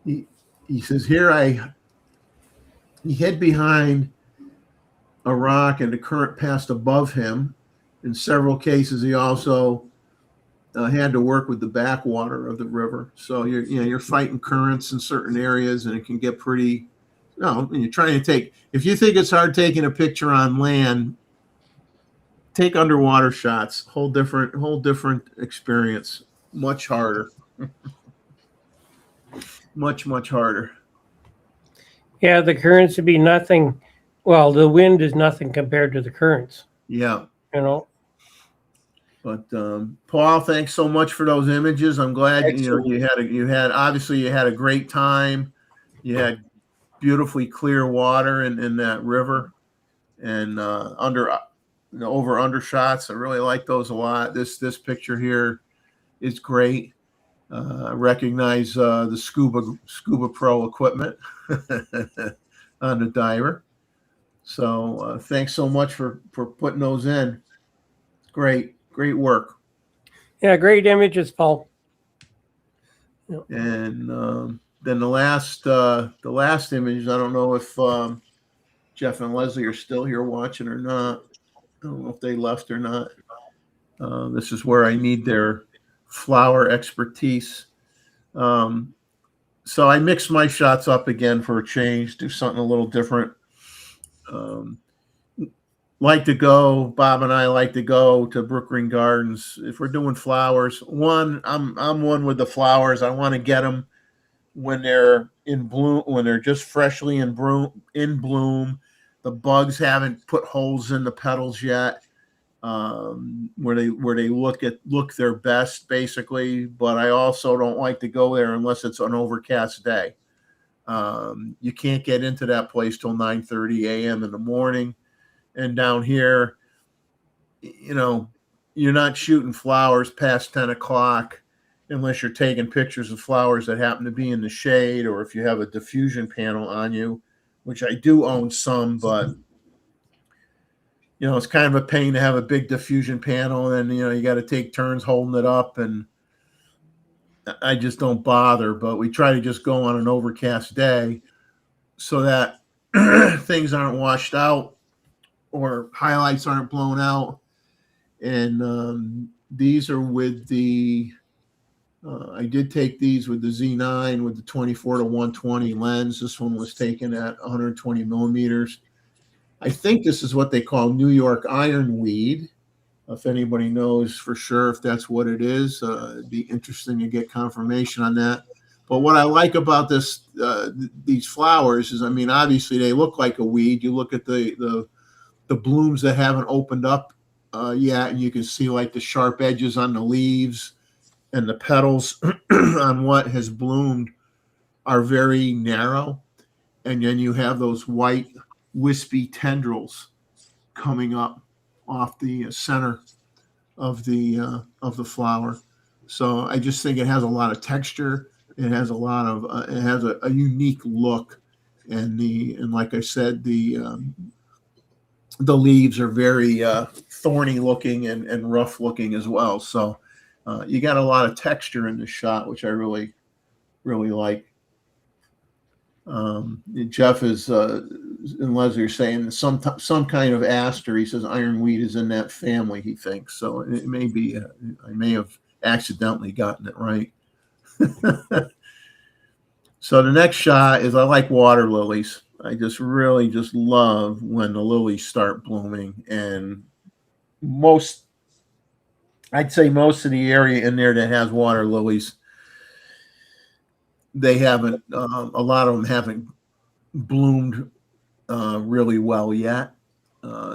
He says here he hid behind a rock and the current passed above him. In several cases, he also had to work with the backwater of the river. So you're fighting currents in certain areas, and it can get pretty. You're trying to take. If you think it's hard taking a picture on land, take underwater shots. Whole different experience. Much harder. Much harder. Yeah, the currents would be nothing. Well, the wind is nothing compared to the currents. Yeah. But Paul, thanks so much for those images. I'm glad you had a great time. You had beautifully clear water in that river, and over undershots. I really like those a lot. This picture here is great. Recognize the Scuba Pro equipment on the diver. So thanks so much for putting those in. Great work. Yeah, great images, Paul. And then the last image. I don't know if Jeff and Leslie are still here watching or not. I don't know if they left or not. This is where I need their flower expertise. So I mix my shots up again for a change, do something a little different. Bob and I like to go to Brookgreen Gardens. If we're doing flowers, I'm one with the flowers. I want to get them when they're in bloom, when they're just freshly in bloom. The bugs haven't put holes in the petals yet. where they look their best basically. But I also don't like to go there unless it's an overcast day. You can't get into that place till 9:30 a.m. in the morning. And down here, you know, you're not shooting flowers past 10 o'clock unless you're taking pictures of flowers that happen to be in the shade, or if you have a diffusion panel on you, which I do own some, but it's kind of a pain to have a big diffusion panel, and you got to take turns holding it up, and I just don't bother. But we try to just go on an overcast day so that things aren't washed out or highlights aren't blown out. And these are with the I did take these with the Z9 with the 24 to 120 lens. This one was taken at 120 millimeters. I think this is what they call New York ironweed. If anybody knows for sure if that's what it is, it'd be interesting to get confirmation on that. But what I like about these flowers is, I mean, obviously they look like a weed. You look at the blooms that haven't opened up yet, and you can see like the sharp edges on the leaves, and the petals on what has bloomed are very narrow. And then you have those white wispy tendrils coming up off the center of the flower. So I just think it has a lot of texture. It has a lot of it has a unique look, and like I said, the leaves are very thorny looking and rough looking as well. So you got a lot of texture in the shot, which I really, really like. Jeff is and Leslie are saying some kind of aster. He says ironweed is in that family. He thinks so. It may be. I may have accidentally gotten it right. So the next shot is, I like water lilies. I just really just love when the lilies start blooming, and I'd say most of the area in there that has water lilies, they haven't, a lot of them haven't bloomed really well yet.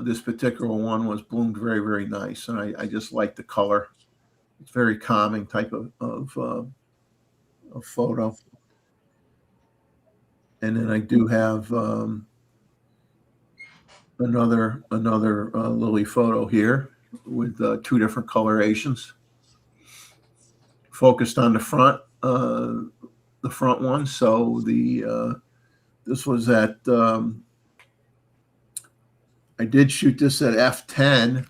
This particular one was bloomed very, very nice, and I just like the color. It's very calming type of photo. And then I do have another lily photo here with two different colorations, focused on the front one. So this was at I did shoot this at f10,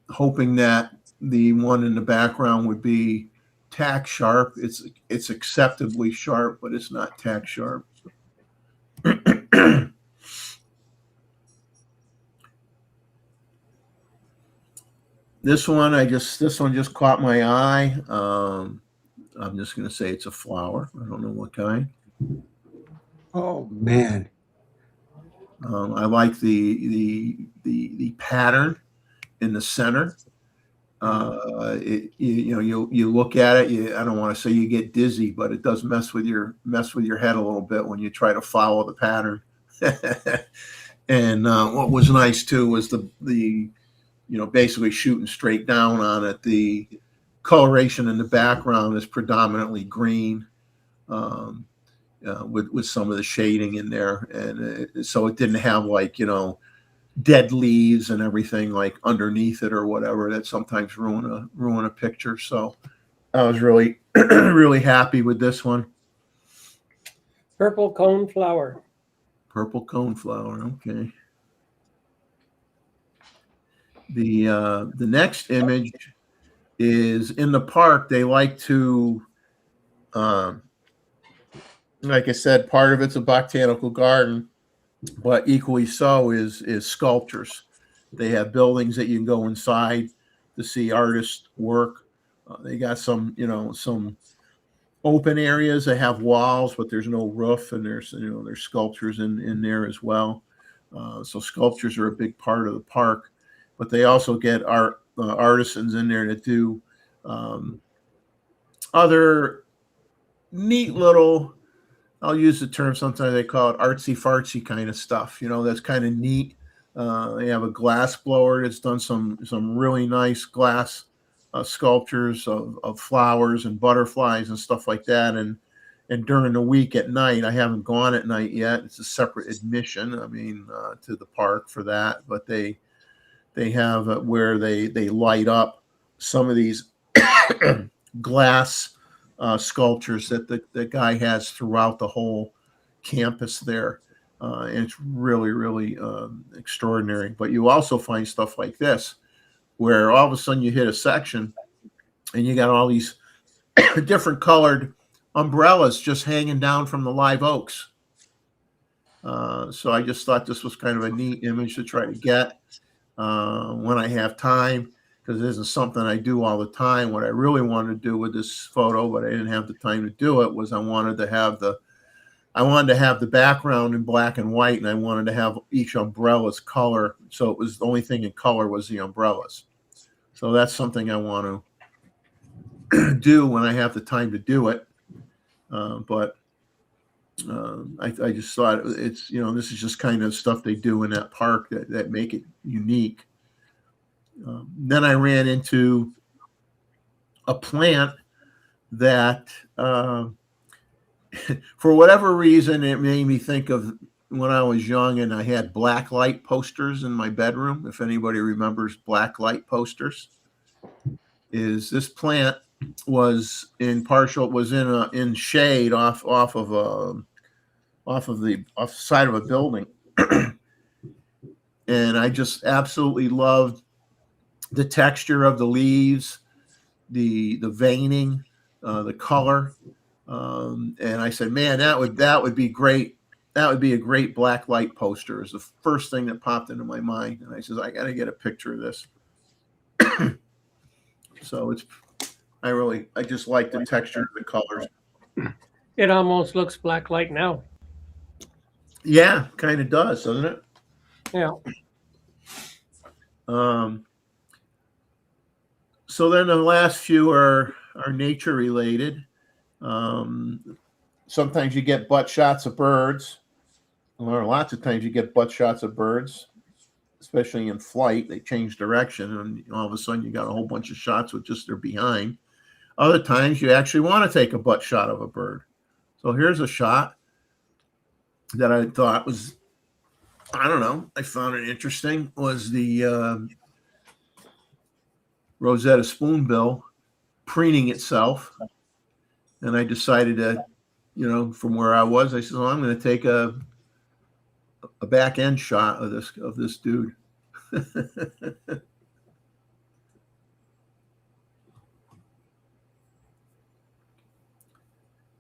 hoping that the one in the background would be tack sharp. It's acceptably sharp, but it's not tack sharp. This one just caught my eye. I'm just going to say it's a flower. I don't know what kind. Oh man. I like the pattern in the center. You look at it. I don't want to say you get dizzy, but it does mess with your head a little bit when you try to follow the pattern. And what was nice too was the basically shooting straight down on it. The coloration in the background is predominantly green, with some of the shading in there, and so it didn't have like dead leaves and everything like underneath it or whatever that sometimes ruin a picture. So I was really really happy with this one. Purple cone flower. Purple cone flower. Okay. The next image is in the park. They like to, like I said, part of it's a botanical garden, but equally so is sculptures. They have buildings that you can go inside to see artists work. They got some open areas that have walls, but there's no roof, and there's sculptures in there as well. So sculptures are a big part of the park, but they also get artisans in there that do other neat little, I'll use the term, sometimes they call it artsy fartsy kind of stuff. That's kind of neat. They have a glass blower that's done some really nice glass sculptures of flowers and butterflies and stuff like that. And during the week at night, I haven't gone at night yet. It's a separate admission, I mean, to the park for that. But they have where they light up some of these glass sculptures that the guy has throughout the whole campus there. And it's really, really extraordinary. But you also find stuff like this, where all of a sudden you hit a section and you got all these different colored umbrellas just hanging down from the live oaks. So I just thought this was kind of a neat image to try to get when I have time, because it isn't something I do all the time. What I really wanted to do with this photo, but I didn't have the time to do it, was I wanted to have the background in black and white, and I wanted to have each umbrella's color. So it was the only thing in color was the umbrellas. So that's something I want to do when I have the time to do it. But I just thought it's, this is just kind of stuff they do in that park that make it unique. Then I ran into a plant that, for whatever reason, it made me think of when I was young and I had black light posters in my bedroom. If anybody remembers black light posters, is this plant was in shade off the side of a building. And I just absolutely loved the texture of the leaves, the veining, the color. And I said, man, that would be great. That would be a great black light poster, is the first thing that popped into my mind. And I said, I got to get a picture of this. So I just like the texture of the colors. It almost looks black light now. Yeah, kind of does, doesn't it? Yeah. So then the last few are nature related. Sometimes you get butt shots of birds, or lots of times you get butt shots of birds, especially in flight. They change direction, and all of a sudden you got a whole bunch of shots with just their behind. Other times you actually want to take a butt shot of a bird. So here's a shot that I thought was, I don't know, I found it interesting, was the Rosetta spoonbill preening itself. And I decided that, from where I was, I said, well, I'm going to take a back end shot of this dude.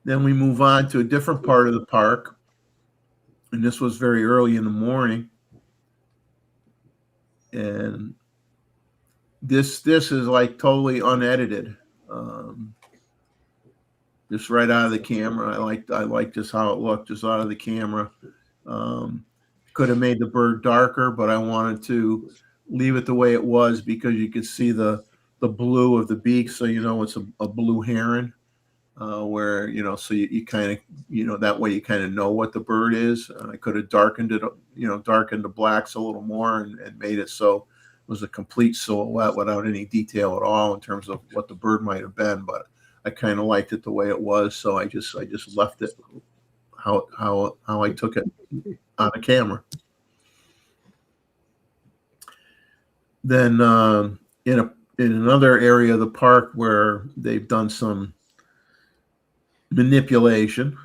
Then we move on to a different part of the park. And this was very early in the morning. And this is like totally unedited. Just right out of the camera. I like just how it looked, just out of the camera. Could have made the bird darker, but I wanted to leave it the way it was because you could see the blue of the beak, so it's a blue heron. Where so you kind of that way you kind of know what the bird is. I could have darkened it, darkened the blacks a little more and made it so it was a complete silhouette without any detail at all in terms of what the bird might have been. But I kind of liked it the way it was, so I just left it how I took it on the camera. Then in another area of the park where they've done some manipulation,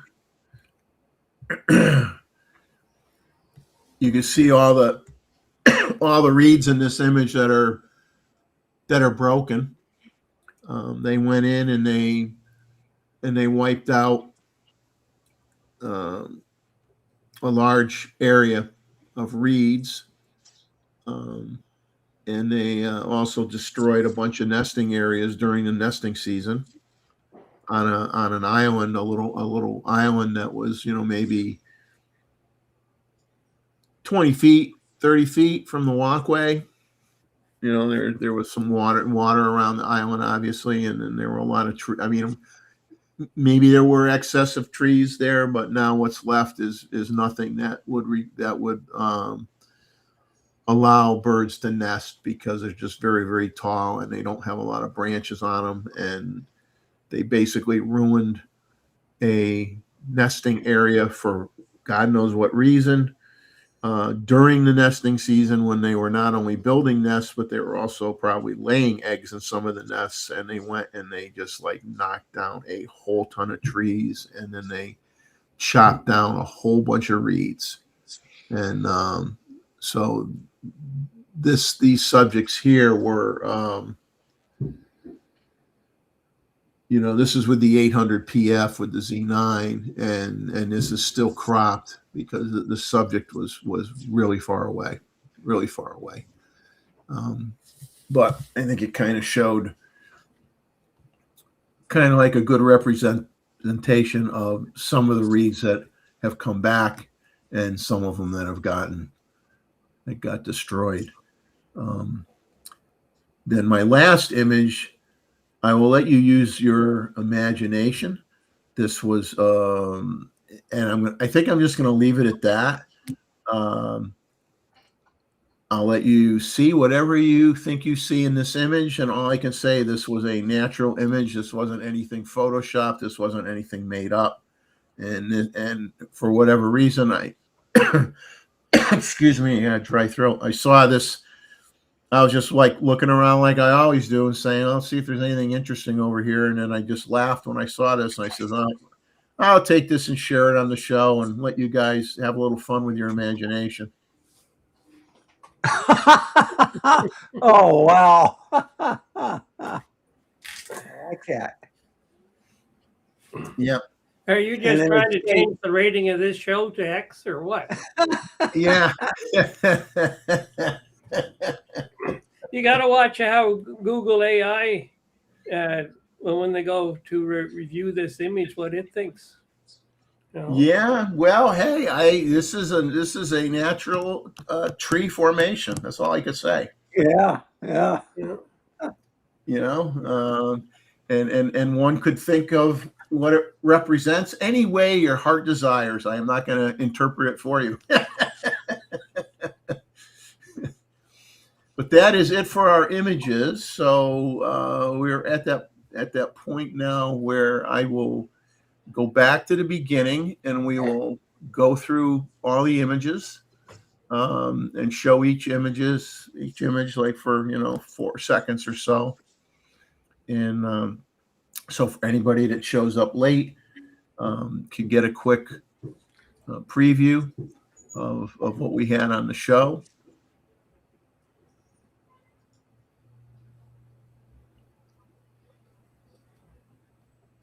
you can see all the reeds in this image that are broken. They went in and they wiped out a large area of reeds, and they also destroyed a bunch of nesting areas during the nesting season on an island, a little island that was maybe 20 feet, 30 feet from the walkway. There was some water around the island, obviously, and then there were a lot of trees. I mean, maybe there were excessive trees there, but now what's left is nothing that would allow birds to nest because they're just very, very tall and they don't have a lot of branches on them. And they basically ruined a nesting area for God knows what reason. During the nesting season, when they were not only building nests, but they were also probably laying eggs in some of the nests, and they went and they just like knocked down a whole ton of trees, and then they chopped down a whole bunch of reeds. And so these subjects here were this is with the 800 PF with the Z9, and this is still cropped because the subject was really far away. But I think it kind of showed kind of like a good representation of some of the reeds that have come back and some of them that got destroyed. Then my last image, I will let you use your imagination. This was, and I think I'm just going to leave it at that. I'll let you see whatever you think you see in this image. And all I can say, this was a natural image. This wasn't anything Photoshopped. This wasn't anything made up. And for whatever reason, excuse me, I had a dry throat. I saw this. I was just like looking around like I always do and saying, I'll see if there's anything interesting over here. And then I just laughed when I saw this. And I said, I'll take this and share it on the show and let you guys have a little fun with your imagination. Oh, wow. I like that. Yep. Are you just trying to change the rating of this show to X or what? Yeah. You got to watch how Google AI, when they go to review this image, what it thinks. Yeah. Well, hey, this is a natural tree formation. That's all I could say. Yeah. And one could think of what it represents any way your heart desires. I am not going to interpret it for you. But that is it for our images. So we're at that point now where I will go back to the beginning and we will go through all the images and show each image like for 4 seconds or so. And so for anybody that shows up late can get a quick preview of what we had on the show.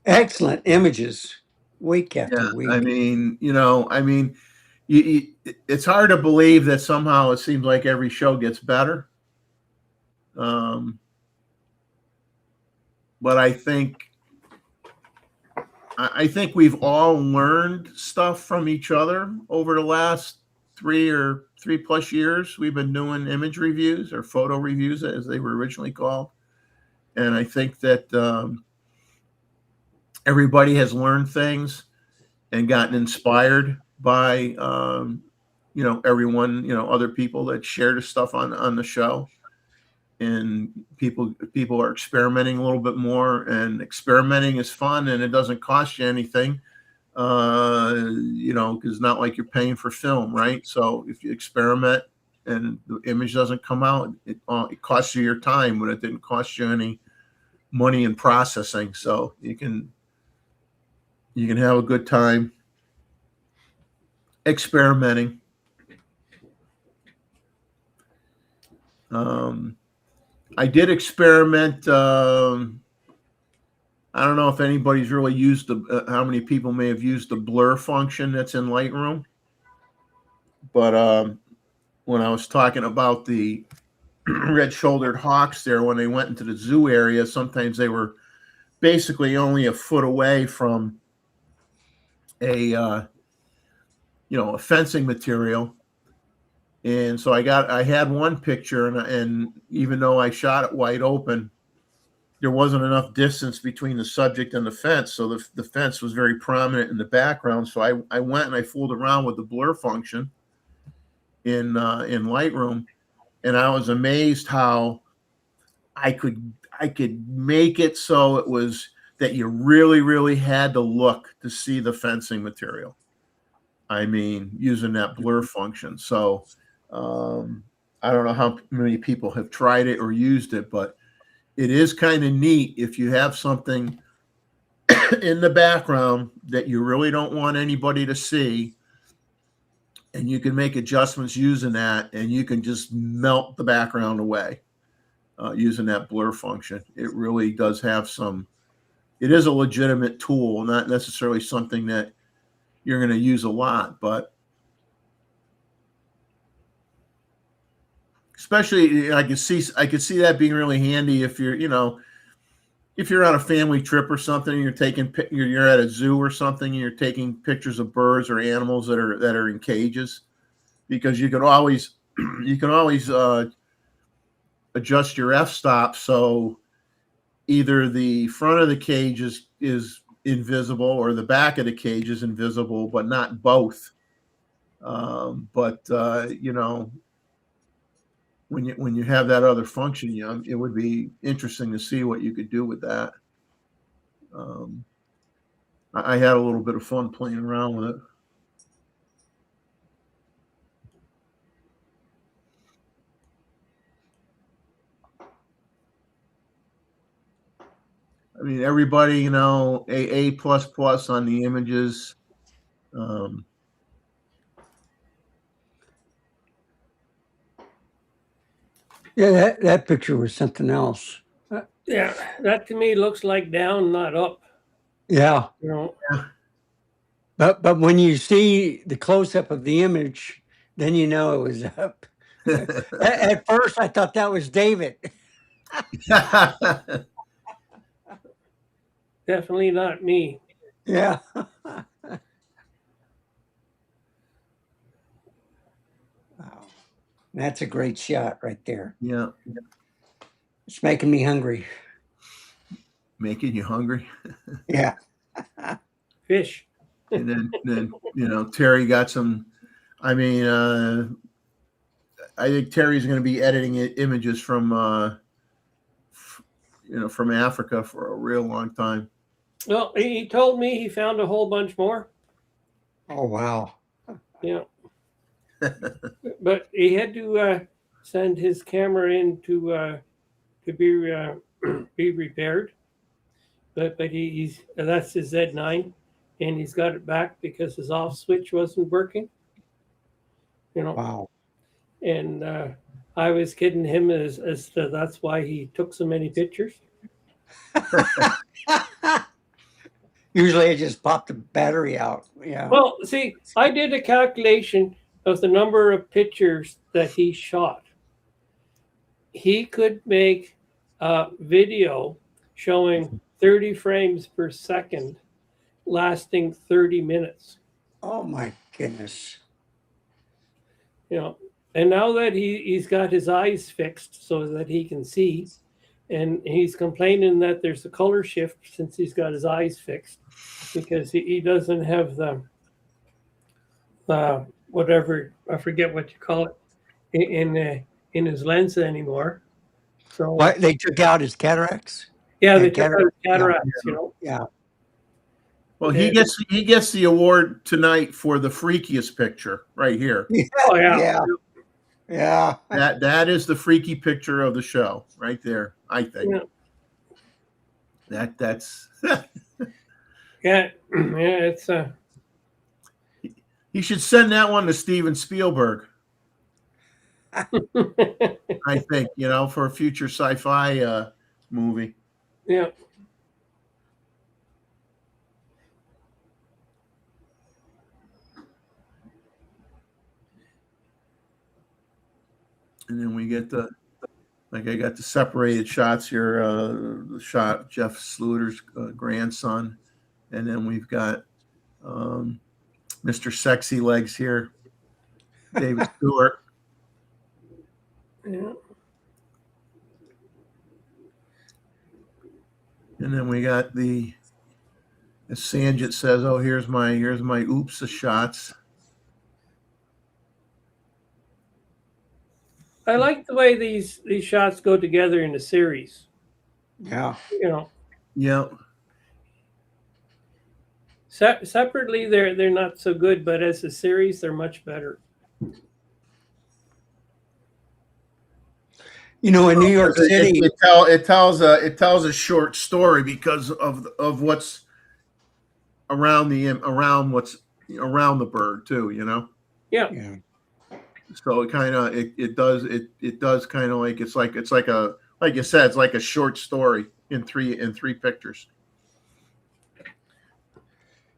Excellent images, week after week. It's hard to believe that somehow it seems like every show gets better. But I think we've all learned stuff from each other over the last 3+ years. We've been doing image reviews or photo reviews, as they were originally called. And I think that everybody has learned things and gotten inspired by, everyone, other people that share the stuff on the show. And people are experimenting a little bit more, and experimenting is fun and it doesn't cost you anything, because it's not like you're paying for film, right? So if you experiment and the image doesn't come out, it costs you your time, but it didn't cost you any money in processing. So you can have a good time experimenting. I did experiment. I don't know if anybody's really used how many people may have used the blur function that's in Lightroom. But when I was talking about the red-shouldered hawks there, when they went into the zoo area, sometimes they were basically only a foot away from a fencing material. And so I had one picture, and even though I shot it wide open, there wasn't enough distance between the subject and the fence. So the fence was very prominent in the background. So I went and I fooled around with the blur function in Lightroom, and I was amazed how I could make it so it was that you really had to look to see the fencing material. I mean, using that blur function. So I don't know how many people have tried it or used it, but it is kind of neat if you have something in the background that you really don't want anybody to see, and you can make adjustments using that, and you can just melt the background away using that blur function. It really does have some, it is a legitimate tool, not necessarily something that you're going to use a lot, but especially I could see that being really handy if you're, if you're on a family trip or something, you're at a zoo or something, and you're taking pictures of birds or animals that are in cages, because you can always adjust your f-stop so either the front of the cage is invisible or the back of the cage is invisible, but not both. When you have that other function, it would be interesting to see what you could do with that. I had a little bit of fun playing around with it. I mean, everybody, A plus plus on the images. Yeah, that picture was something else. Yeah, that to me looks like down, not up. Yeah. Yeah. But when you see the close up of the image, then you know it was up. At first, I thought that was David. Definitely not me. Yeah. Wow. That's a great shot right there. Yeah. It's making me hungry. Making you hungry. Yeah. Fish. And then Terry got some. I mean, I think Terry's going to be editing images from from Africa for a real long time. Well, he told me he found a whole bunch more. Oh, wow. Yeah. But he had to send his camera in to be repaired. But that's his Z9, and he's got it back because his off switch wasn't working. Wow. And I was kidding him as to that's why he took so many pictures. Usually I just pop the battery out. Yeah. Well, see, I did a calculation of the number of pictures that he shot. He could make a video showing 30 frames per second lasting 30 minutes. Oh my goodness. And now that he's got his eyes fixed so that he can see, and he's complaining that there's a color shift since he's got his eyes fixed, because he doesn't have the whatever, I forget what you call it, in his lens anymore. So what, they took out his cataracts? Yeah, they took out his cataracts. Yeah. Well, he gets the award tonight for the freakiest picture right here. Oh yeah. Yeah. Yeah. That is the freaky picture of the show right there, I think. Yeah. That's Yeah, it's he should send that one to Steven Spielberg. I think, for a future sci-fi movie. Yeah. And then we get I got the separated shots here, the shot Jeff Sluter's grandson. And then we've got Mr. Sexy Legs here, David Stewart. Yeah. And then we got as Sanjit says, oh, here's my oops shots. I like the way these shots go together in a series. Yeah. You know, Yeah. separately they're not so good, but as a series they're much better. You know, in New York City, It tells a short story because of what's around what's around the bird too. You know. Yeah. yeah. So it kind of it does kind of like it's like a like you said, it's like a short story in three pictures.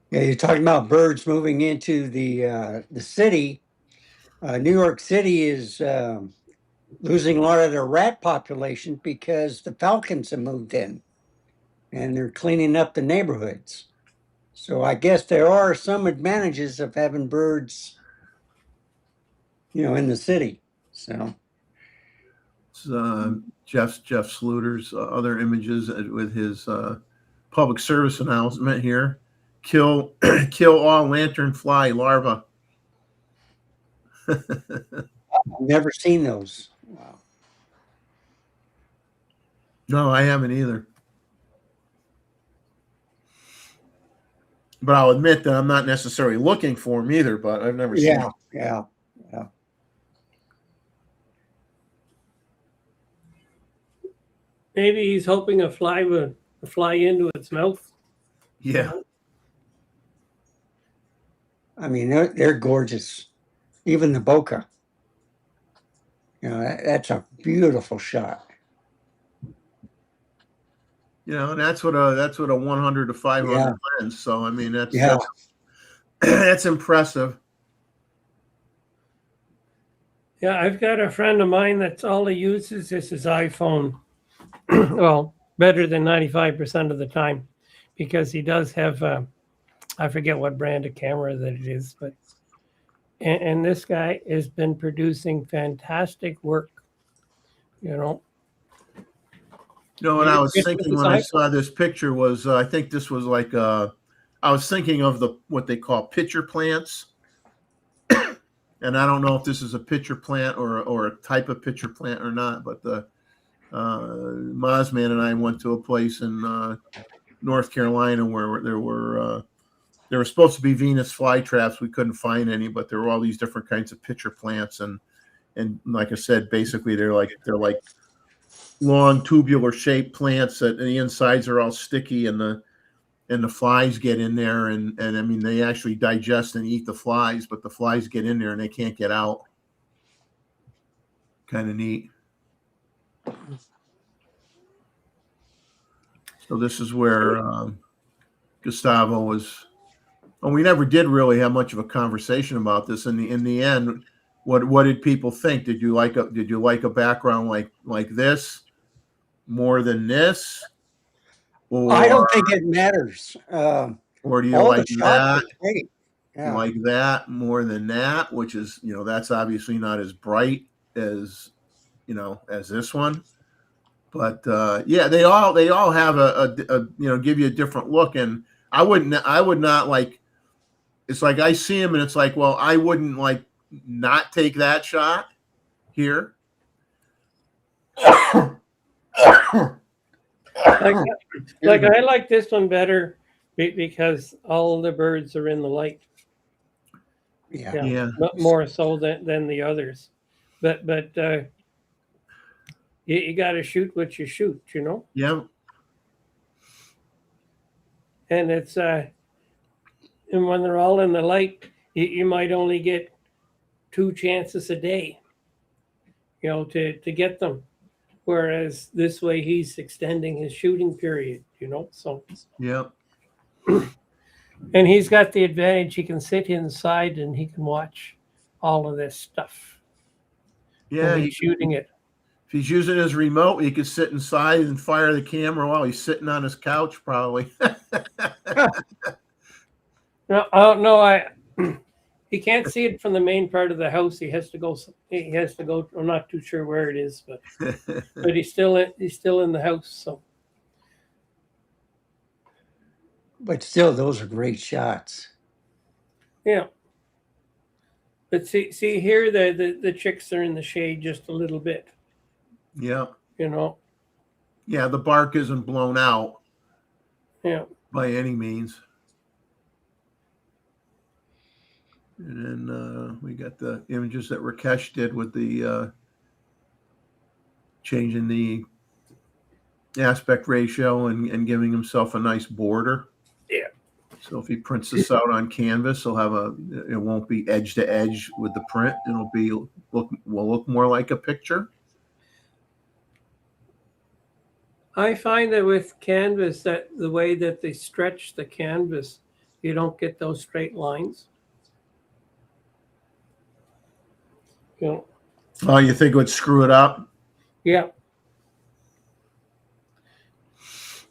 Yeah, you're talking about birds moving into the city. New York City is losing a lot of their rat population because the falcons have moved in and they're cleaning up the neighborhoods. So I guess there are some advantages of having birds, you know, in the city. So It's, Jeff Sluter's other images with his public service announcement here: kill kill all lanternfly larvae. I've never seen those. Wow. No, I haven't either. But I'll admit that I'm not necessarily looking for them either. But I've never seen them. Yeah. Maybe he's hoping a fly would fly into its mouth. Yeah. I mean, they're gorgeous. Even the bokeh. You know, that's a beautiful shot. You know, and that's what a 100 to 500 Yeah. lens. So I mean, Yeah. that's impressive. Yeah, I've got a friend of mine that's all he uses is his iPhone. Well, better than 95% of the time, because he does have I forget what brand of camera that it is, but and this guy has been producing fantastic work. You know, You know, what I was It's thinking his when I iPhone. saw this picture was I think this was like I was thinking of what they call pitcher plants, and I don't know if this is a pitcher plant or a type of pitcher plant or not. But the Mosman and I went to a place in North Carolina where there were supposed to be Venus flytraps. We couldn't find any, but there were all these different kinds of pitcher plants, and like I said, basically they're like long tubular shaped plants that the insides are all sticky and the flies get in there and I mean they actually digest and eat the flies, but the flies get in there and they can't get out. Kind of neat. So this is where Gustavo was. And we never did really have much of a conversation about this. In the end, what did people think? Did you like a background like this more than this? Or, I don't think it matters. or do you All like the shots that? are great. You Yeah. like that more than that, which is, that's obviously not as bright as, as this one. But yeah, they all have a give you a different look. And I would not like, it's like I see him and it's like, well, I wouldn't like not take that shot here. Like I like this one better because all the birds are in the light. Yeah. Yeah. More so than the others. But you got to shoot what you shoot, Yeah. And it's and when they're all in the light, you might only get 2 chances a day, to get them. Whereas this way he's extending his shooting period, so. Yeah. And he's got the advantage, he can sit inside and he can watch all of this stuff. Yeah. He's shooting it. If he's using his remote, he could sit inside and fire the camera while he's sitting on his couch, probably. No, he can't see it from the main part of the house. He has to go. I'm not too sure where it is, but he's still in the house. So, But still, those are great shots. yeah. But see here, the chicks are in the shade just a little bit, Yeah. you know. Yeah, the bark isn't blown out Yeah. by any means. And then we got the images that Rakesh did with the changing the aspect ratio and giving himself a nice border. Yeah. So if he prints this out on canvas, he'll have it won't be edge to edge with the print. Will look more like a picture. I find that with canvas, that the way that they stretch the canvas, you don't get those straight lines. You know. Oh, you think it would screw it up? Yeah.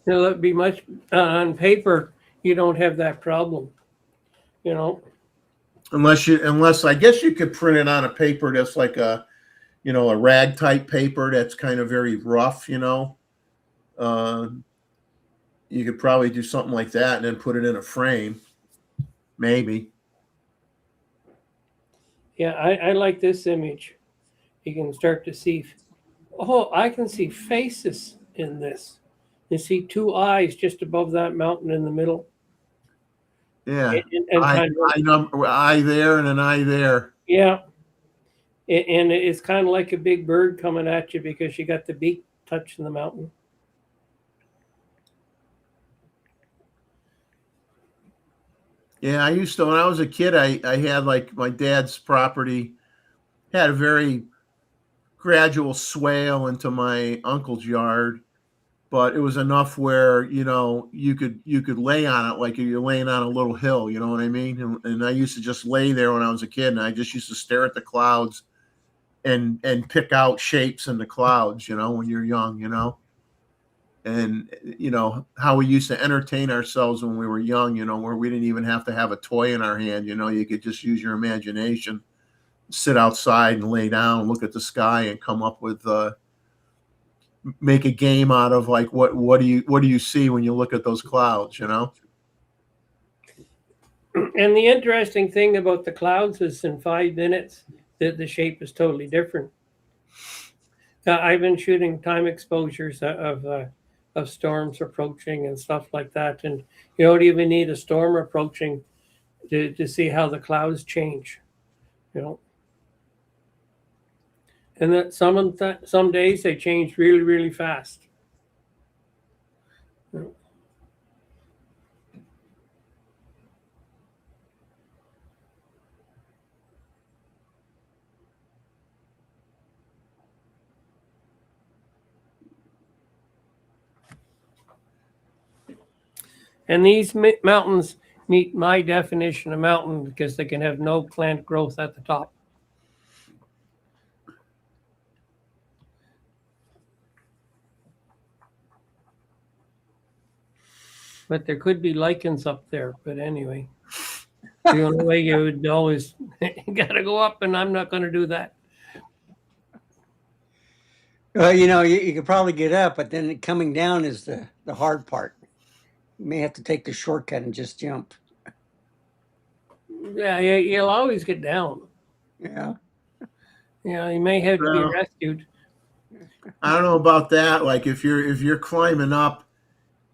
It'd be much on paper. You don't have that problem, you know. Unless I guess you could print it on a paper that's like a rag type paper that's kind of very rough, you know. You could probably do something like that and then put it in a frame, maybe. Yeah, I like this image. You can start to see. Oh, I can see faces in this. You see two eyes just above that mountain in the middle. Yeah, And eye there and an eye there. Yeah, and it's kind of like a big bird coming at you because you got the beak touching the mountain. Yeah, I used to, when I was a kid, I had like my dad's property had a very gradual swale into my uncle's yard, but it was enough where, you could lay on it like you're laying on a little hill, you know what I mean? And I used to just lay there when I was a kid, and I just used to stare at the clouds and pick out shapes in the clouds, when you're young, and how we used to entertain ourselves when we were young, where we didn't even have to have a toy in our hand, you could just use your imagination, sit outside and lay down, look at the sky, and come up with make a game out of like what do you see when you look at those clouds, And the interesting thing about the clouds is in 5 minutes the shape is totally different. I've been shooting time exposures of storms approaching and stuff like that, and you don't even need a storm approaching to see how the clouds change, and that some days they change really, really fast. And these mountains meet my definition of mountain because they can have no plant growth at the top. But there could be lichens up there. But anyway, the only way you would know is you got to go up, and I'm not going to do that. Well, you could probably get up, but then coming down is the hard part. You may have to take the shortcut and just jump. Yeah, you'll always get down. Yeah. Yeah, you may have to be rescued. I don't know about that. Like if you're climbing up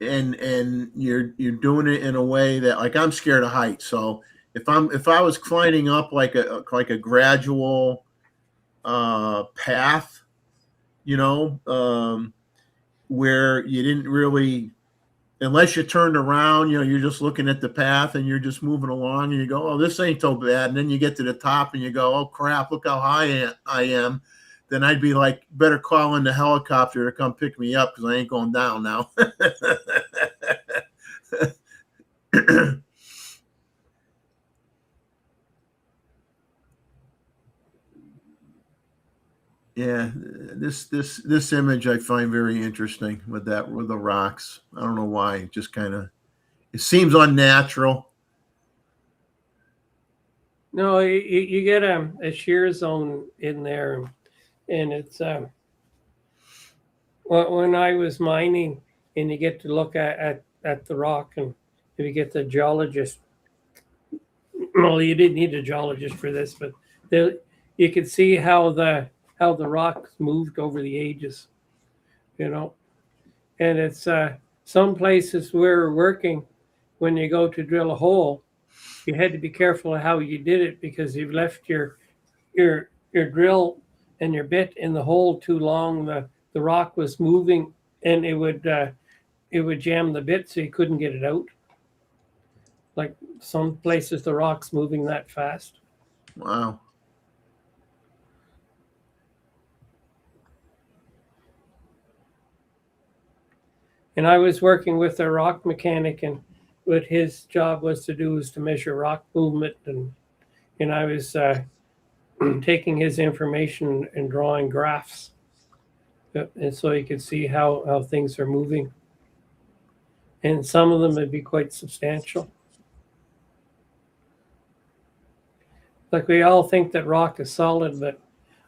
and you're doing it in a way that, like, I'm scared of heights. So if I was climbing up like a gradual path, where you didn't really, unless you turned around, you're just looking at the path and you're just moving along and you go, oh, this ain't so bad. And then you get to the top and you go, oh crap, look how high I am. Then I'd be like, better call in the helicopter to come pick me up because I ain't going down now. Yeah, this image I find very interesting with the rocks. I don't know why. It just it seems unnatural. No, you get a shear zone in there, and it's when I was mining, and you get to look at the rock, and if you get the geologist, well, you didn't need a geologist for this, but you could see how the rocks moved over the ages, you know. And it's some places we're working, when you go to drill a hole, you had to be careful of how you did it, because you've left your drill and your bit in the hole too long. The rock was moving, and it would jam the bit, so you couldn't get it out. Like some places, the rock's moving that fast. Wow. And I was working with a rock mechanic, and what his job was to do was to measure rock movement, and I was taking his information and drawing graphs, and so you could see how things are moving. And some of them would be quite substantial. Like, we all think that rock is solid, but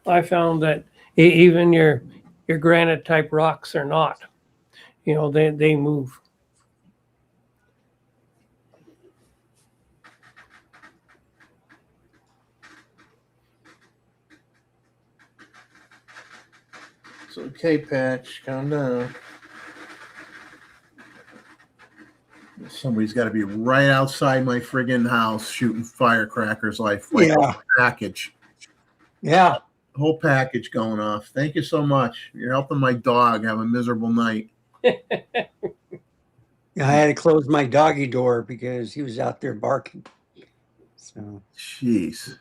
I found that even your granite type rocks are not. You know, they move. It's okay, Patch. Calm down. Somebody's got to be right outside my friggin' house shooting firecrackers like Yeah. a package. Yeah. Whole package going off. Thank you so much. You're helping my dog have a miserable night. Yeah, I had to close my doggy door because he was out there barking. So Jeez.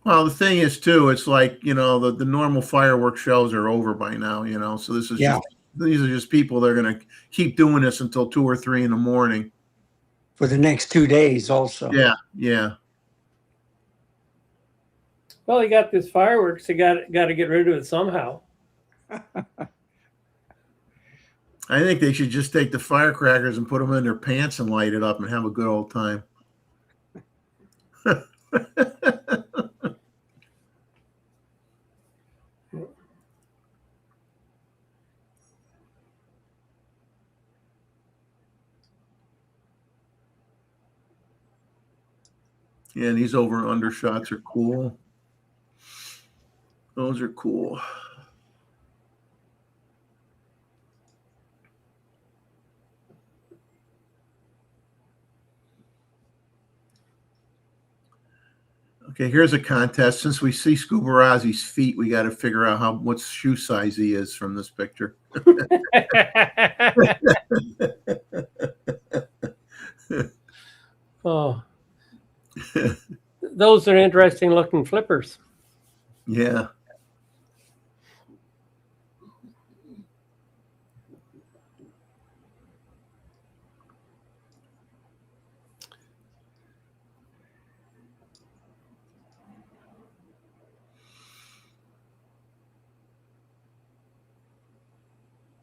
Well, the thing is, too, it's like, you know, the normal fireworks shows are over by now, you know, so this is these are just people that are going to keep doing this until 2 or 3 in the morning. for the next 2 days also. Yeah, yeah. Well, you got this fireworks. You got to get rid of it somehow. I think they should just take the firecrackers and put them in their pants and light it up and have a good old time. Yeah, these over and under shots are cool. Those are cool. Okay, here's a contest. Since we see Scubarazzi's feet, we got to figure out what shoe size he is from this picture. Oh, those are interesting looking flippers. Yeah.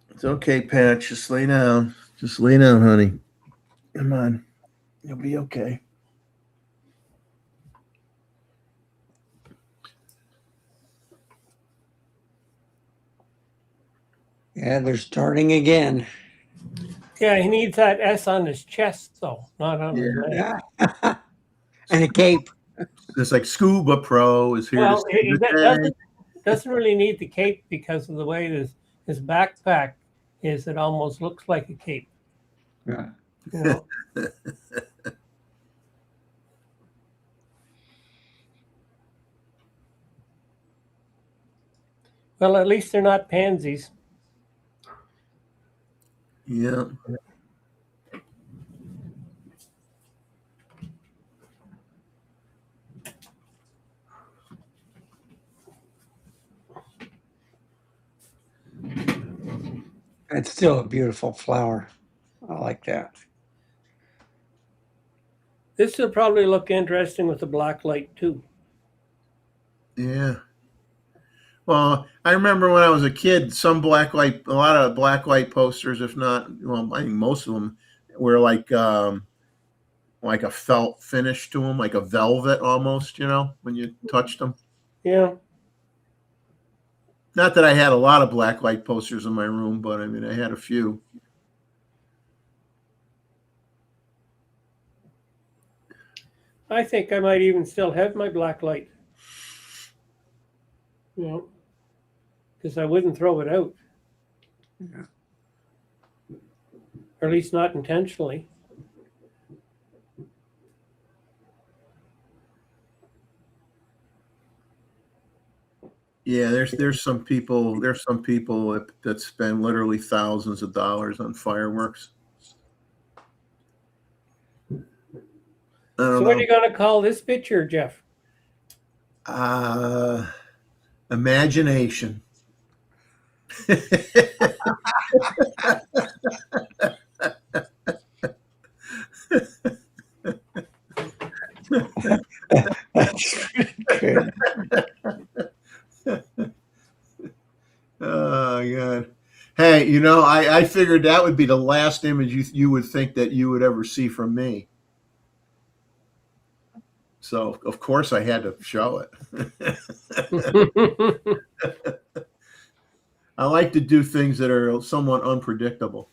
It's okay, Pat. Just lay down. Just lay down, honey. Come on. You'll be okay. Yeah, they're starting again. Yeah, he needs that S on his chest, though, not on his leg. Yeah. And a cape. It's like Scuba Pro is here. Well, to save he the day. doesn't really need the cape, because of the way his backpack is. It almost looks like a cape. Yeah. You know? Well, at least they're not pansies. Yeah. It's still a beautiful flower. I like that. This will probably look interesting with the black light too. Yeah. Well, I remember when I was a kid, a lot of black light posters, if not, well, I think most of them were like a felt finish to them, like a velvet almost, you know, when you touched them. Yeah. Not that I had a lot of black light posters in my room, but I mean, I had a few. I think I might even still have my black light. You know, because I wouldn't throw it out. Yeah. Or at least not intentionally. Yeah, there's some people that spend literally thousands of dollars on fireworks. I don't So what are know. you going to call this picture, Jeff? Imagination. That's good. Oh God. Hey, you know, I figured that would be the last image you would think that you would ever see from me. So of course I had to show it. I like to do things that are somewhat unpredictable.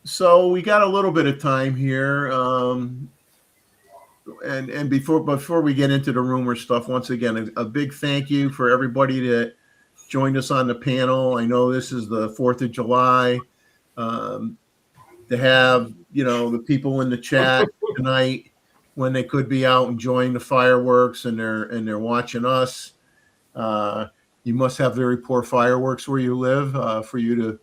So we got a little bit of time here. And before we get into the rumor stuff, once again, a big thank you for everybody that joined us on the panel. I know this is the 4th of July. To have, you know, the people in the chat tonight when they could be out enjoying the fireworks and they're watching us. You must have very poor fireworks where you live for you to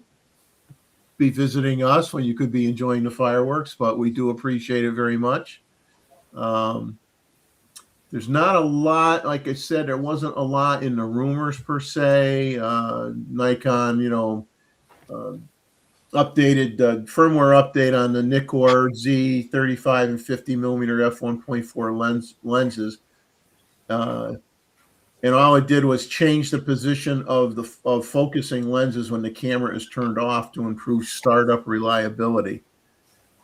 be visiting us when you could be enjoying the fireworks, but we do appreciate it very much. There's not a lot, like I said, there wasn't a lot in the rumors per se. Nikon, you know, updated firmware update on the Nikkor Z35 and 50 millimeter f1.4 lenses. And all it did was change the position of focusing lenses when the camera is turned off to improve startup reliability.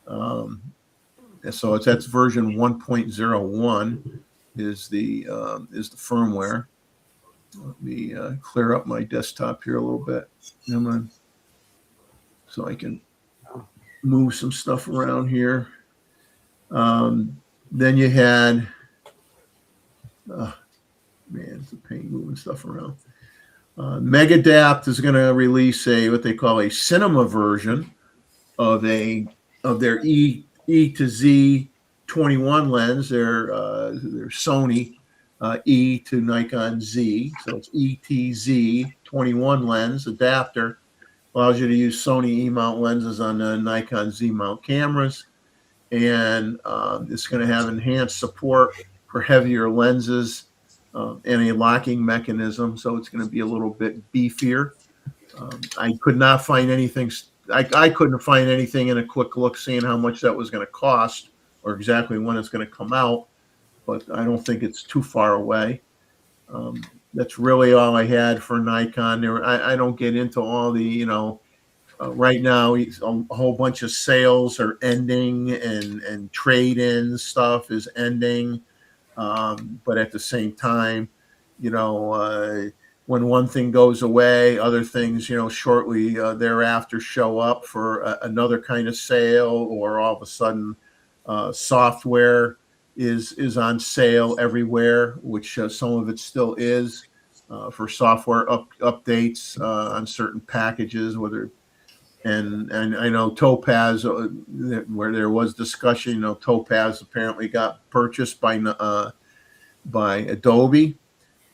So that's version 1.01 is the firmware. Let me clear up my desktop here a little bit, so I can move some stuff around here. Then you had, man, it's a pain moving stuff around. Megadapt is going to release what they call a cinema version of their E to Z 21 lens, their Sony E to Nikon Z. So it's ETZ 21 lens adapter. Allows you to use Sony E-mount lenses on the Nikon Z-mount cameras. And it's going to have enhanced support for heavier lenses and a locking mechanism. So it's going to be a little bit beefier. I could not find anything. I couldn't find anything in a quick look seeing how much that was going to cost or exactly when it's going to come out. But I don't think it's too far away. That's really all I had for Nikon. I don't get into all the, you know, right now a whole bunch of sales are ending and trade-in stuff is ending. But at the same time, you know, when one thing goes away, other things, you know, shortly thereafter show up for another kind of sale, or all of a sudden software is on sale everywhere, which some of it still is for software updates on certain packages, and I know Topaz, where there was discussion, you know, Topaz apparently got purchased by Adobe.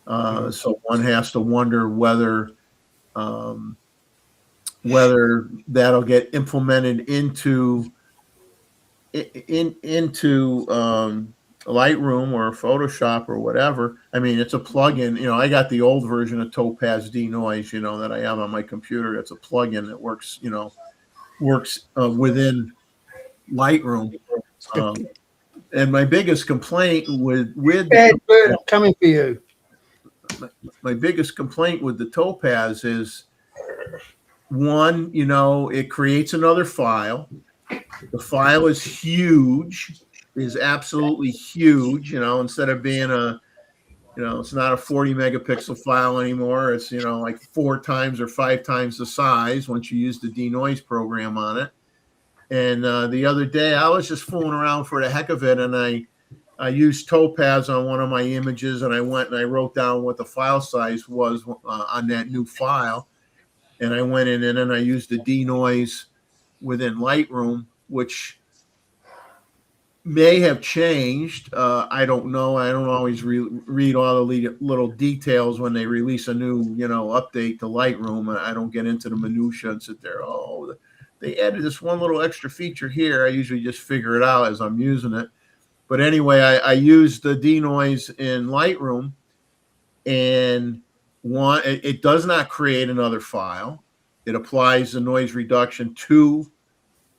So one has to wonder whether that'll get implemented into Lightroom or Photoshop or whatever. I mean, it's a plugin. You know, I got the old version of Topaz Denoise, you know, that I have on my computer. It's a plugin that works within Lightroom. And my biggest complaint with coming for you. My biggest complaint with the Topaz is, one, you know, it creates another file. The file is huge, is absolutely huge. You know, instead of being it's not a 40 megapixel file anymore. It's, you know, like 4 times or 5 times the size once you use the denoise program on it. And the other day, I was just fooling around for the heck of it, and I used Topaz on one of my images, and I went and I wrote down what the file size was on that new file, and I went in and then I used the denoise within Lightroom, which may have changed. I don't know. I don't always read all the little details when they release a new, update to Lightroom. I don't get into the minutia and sit there. Oh, they added this one little extra feature here. I usually just figure it out as I'm using it. But anyway, I used the denoise in Lightroom, and it does not create another file. It applies the noise reduction to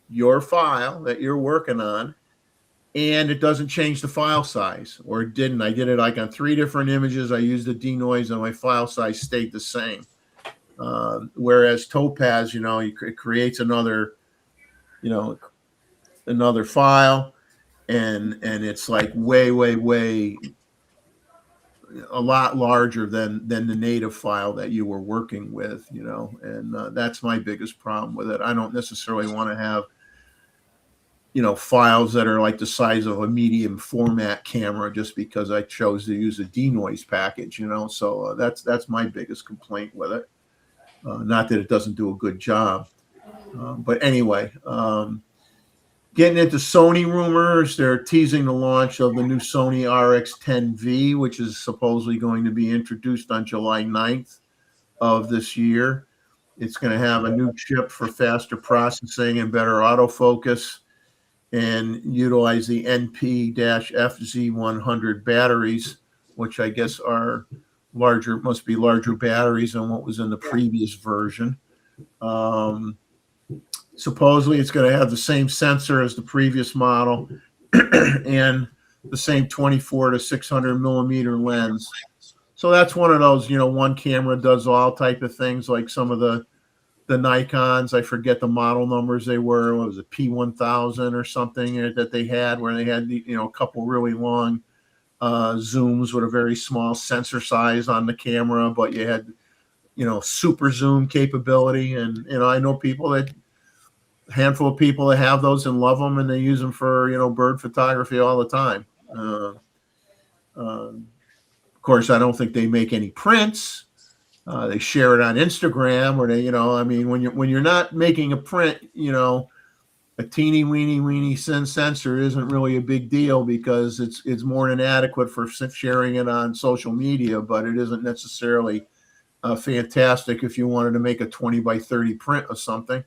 your file that you're working on, and it doesn't change the file size, or it didn't. I did it like on 3 different images. I used the denoise, and my file size stayed the same. Whereas Topaz, it creates another file, and it's like way a lot larger than the native file that you were working with, and that's my biggest problem with it. I don't necessarily want to have files that are like the size of a medium format camera just because I chose to use a denoise package, so that's my biggest complaint with it. Not that it doesn't do a good job, but anyway, getting into Sony rumors, they're teasing the launch of the new Sony RX10V, which is supposedly going to be introduced on July 9th of this year. It's going to have a new chip for faster processing and better autofocus, and utilize the NP-FZ100 batteries, which I guess are must be larger batteries than what was in the previous version. Supposedly it's going to have the same sensor as the previous model and the same 24 to 600 millimeter lens. So that's one of those, one camera does all type of things, like some of the Nikons. I forget the model numbers they were. What was it, P1000 or something that they had, where they had a couple really long zooms with a very small sensor size on the camera, but you had super zoom capability. And I know people that handful of people that have those and love them, and they use them for bird photography all the time. Of course, I don't think they make any prints. They share it on Instagram, or they, when you're not making a print, a teeny weeny sensor isn't really a big deal, because it's more than adequate for sharing it on social media, but it isn't necessarily fantastic if you wanted to make a 20 by 30 print of something.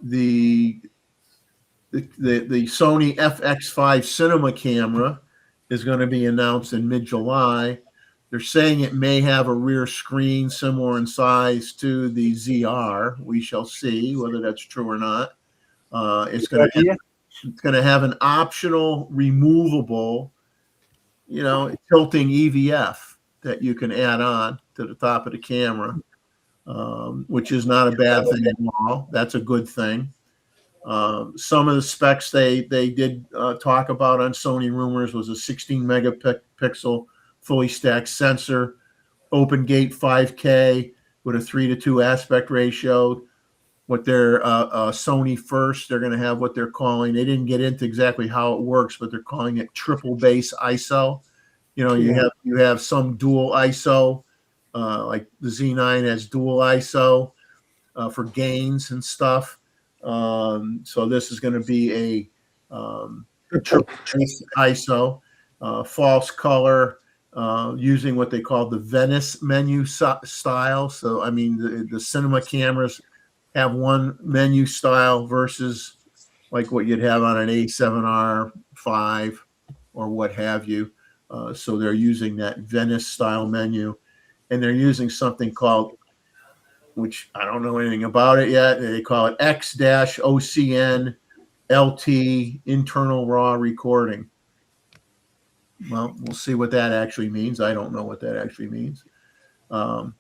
The Sony FX5 cinema camera is going to be announced in mid-July. They're saying it may have a rear screen similar in size to the ZR. We shall see whether that's true or not. It's going to have an optional removable, tilting EVF that you can add on to the top of the camera, which is not a bad thing at all. That's a good thing. Some of the specs they did talk about on Sony rumors was a 16 megapixel fully stacked sensor, open gate 5K with a 3:2 aspect ratio. What they're Sony first, they're going to have what they're calling, they didn't get into exactly how it works, but they're calling it triple base ISO. You have some dual ISO, like the Z9 has dual ISO for gains and stuff. So this is going to be a triple base ISO, false color, using what they call the Venice menu style. So, the cinema cameras have one menu style versus like what you'd have on an A7R5 or what have you. So they're using that Venice style menu, and they're using something called, which I don't know anything about it yet, they call it X-OCN LT internal raw recording. Well, we'll see what that actually means. I don't know what that actually means. A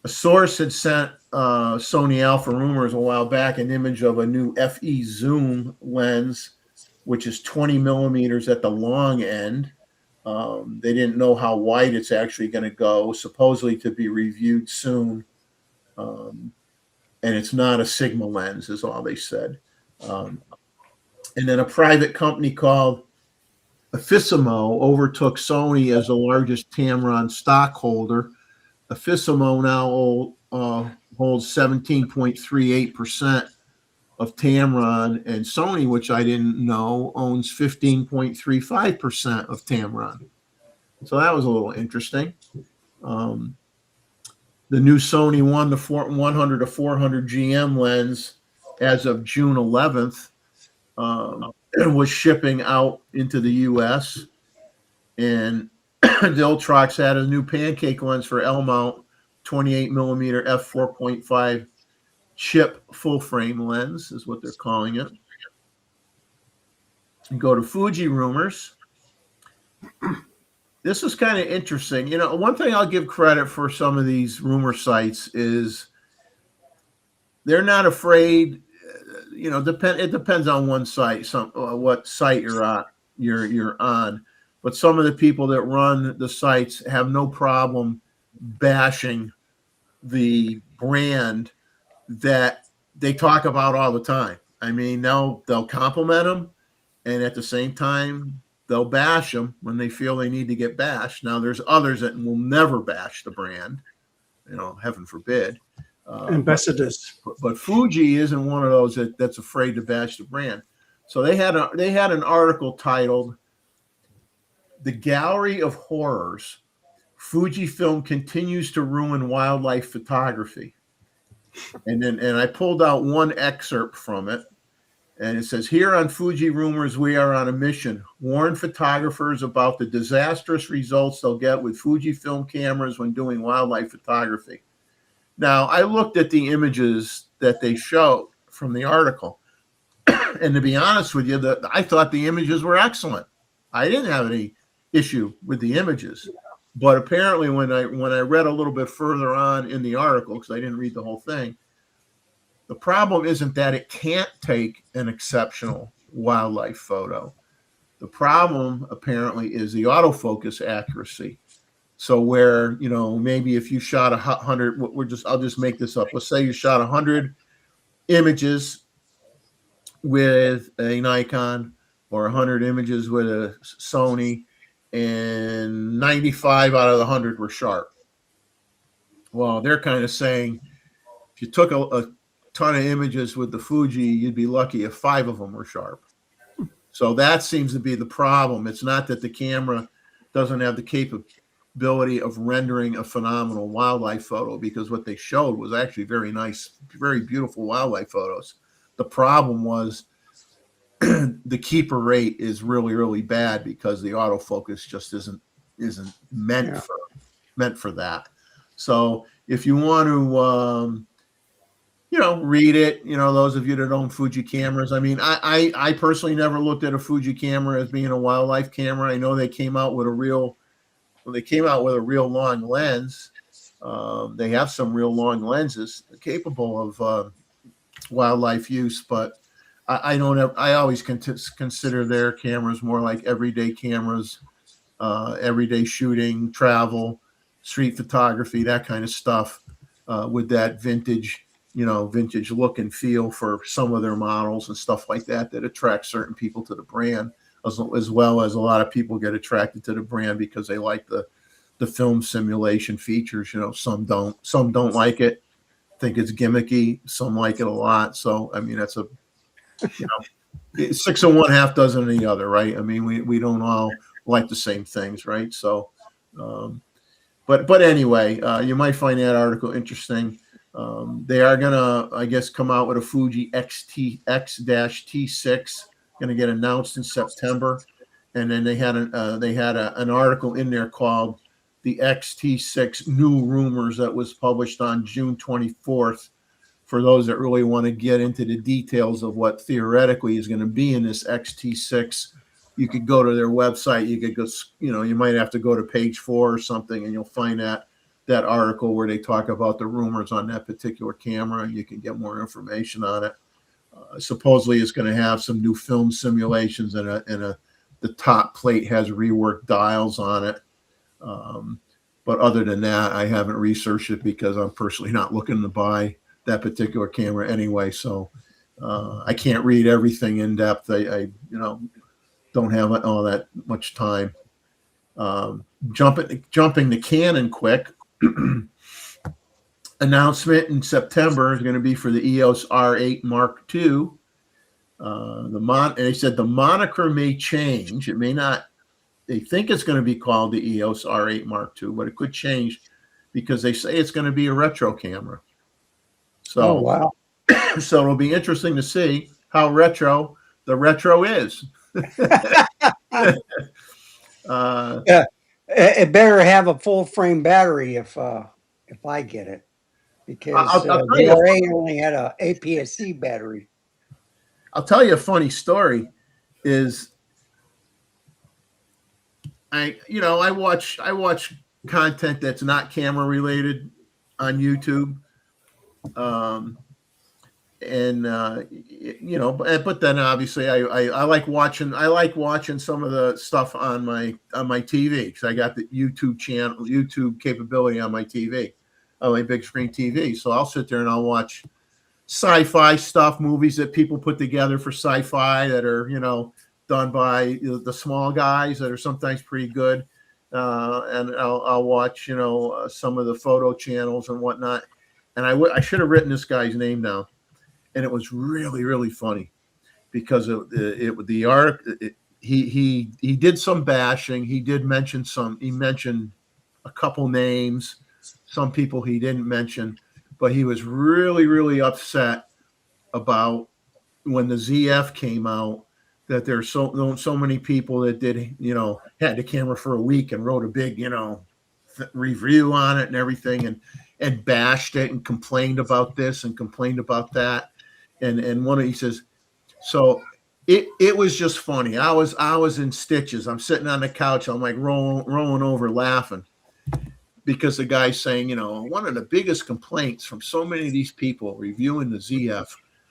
source had sent Sony Alpha Rumors a while back an image of a new FE zoom lens, which is 20 millimeters at the long end. They didn't know how wide it's actually going to go, supposedly to be reviewed soon. and it's not a Sigma lens, is all they said. And then a private company called Affisimo overtook Sony as the largest Tamron stockholder. Affisimo now holds 17.38% of Tamron, and Sony, which I didn't know, owns 15.35% of Tamron. So that was a little interesting. The new Sony 100 to 400 GM lens, as of June 11th, was shipping out into the U.S. And Viltrox had a new pancake lens for L-mount 28 millimeter f4.5 chip full frame lens, is what they're calling it. You go to Fuji rumors. This is kind of interesting. You know, one thing I'll give credit for some of these rumor sites is they're not afraid. You know, it depends on one site, what site you're on. But some of the people that run the sites have no problem bashing the brand that they talk about all the time. I mean, they'll compliment them, and at the same time, they'll bash them when they feel they need to get bashed. Now, there's others that will never bash the brand, you know, heaven forbid. Ambassadors. But Fuji isn't one of those that's afraid to bash the brand. So they had an article titled "The Gallery of Horrors: Fujifilm Continues to Ruin Wildlife Photography." And I pulled out one excerpt from it, and it says, "Here on Fuji Rumors, we are on a mission. Warn photographers about the disastrous results they'll get with Fujifilm cameras when doing wildlife photography." Now, I looked at the images that they showed from the article, and to be honest with you, I thought the images were excellent. I didn't have any issue with the images. But apparently when I read a little bit further on in the article, because I didn't read the whole thing, the problem isn't that it can't take an exceptional wildlife photo. The problem apparently is the autofocus accuracy. So where, you know, maybe if you shot 100, I'll just make this up. Let's say you shot 100 images with a Nikon or 100 images with a Sony, and 95 out of the 100 were sharp. Well, they're kind of saying if you took a ton of images with the Fuji, you'd be lucky if 5 of them were sharp. So that seems to be the problem. It's not that the camera doesn't have the capability of rendering a phenomenal wildlife photo, because what they showed was actually very nice, very beautiful wildlife photos. The problem was the keeper rate is really, really bad because the autofocus just isn't meant for that. So if you want to, you know, read it, you know, those of you that own Fuji cameras, I mean, I personally never looked at a Fuji camera as being a wildlife camera. I know they came out with a real long lens. They have some real long lenses capable of wildlife use, but I always consider their cameras more like everyday cameras, everyday shooting, travel, street photography, that kind of stuff, with that vintage look and feel for some of their models and stuff like that attracts certain people to the brand, as well as a lot of people get attracted to the brand because they like the film simulation features. You know, some don't like it, think it's gimmicky. Some like it a lot. So, I mean, that's 6 of one, half dozen of the other, right? I mean, we don't all like the same things, right? So, but anyway, you might find that article interesting. They are gonna, I guess, come out with a Fuji X-T6, gonna get announced in September, and then they had an article in there called "The X-T6 New Rumors" that was published on June 24th. For those that really want to get into the details of what theoretically is going to be in this X-T6, you could go to their website. You could go, you might have to go to page 4 or something, and you'll find that article where they talk about the rumors on that particular camera, and you can get more information on it. Supposedly, it's going to have some new film simulations, and the top plate has reworked dials on it. But other than that, I haven't researched it because I'm personally not looking to buy that particular camera anyway. So I can't read everything in depth. I don't have all that much time. Jumping to Canon quick. Announcement in September is going to be for the EOS R8 Mark II. And they said the moniker may change. It may not. They think it's going to be called the EOS R8 Mark II, but it could change because they say it's going to be a retro camera. So, Oh, wow. so it'll be interesting to see how retro the retro is. It better have a full frame battery if I get it, because I'll tell the you- RA only had a APS-C battery. I'll tell you a funny story. Is I watch content that's not camera related on YouTube, but then obviously I like watching some of the stuff on my TV because I got the YouTube capability on my TV, on my big screen TV. So I'll sit there and I'll watch sci-fi stuff, movies that people put together for sci-fi that are done by the small guys that are sometimes pretty good, and I'll watch some of the photo channels and whatnot. And I should have written this guy's name down, and it was really, really funny because he did some bashing. He mentioned a couple names, some people he didn't mention, but he was really, really upset about when the ZF came out, that there's so many people that had the camera for a week and wrote a big, review on it and everything, and bashed it and complained about this and complained about that. And he says, so it was just funny. I was in stitches. I'm sitting on the couch. I'm like rolling over laughing because the guy's saying, one of the biggest complaints from so many of these people reviewing the ZF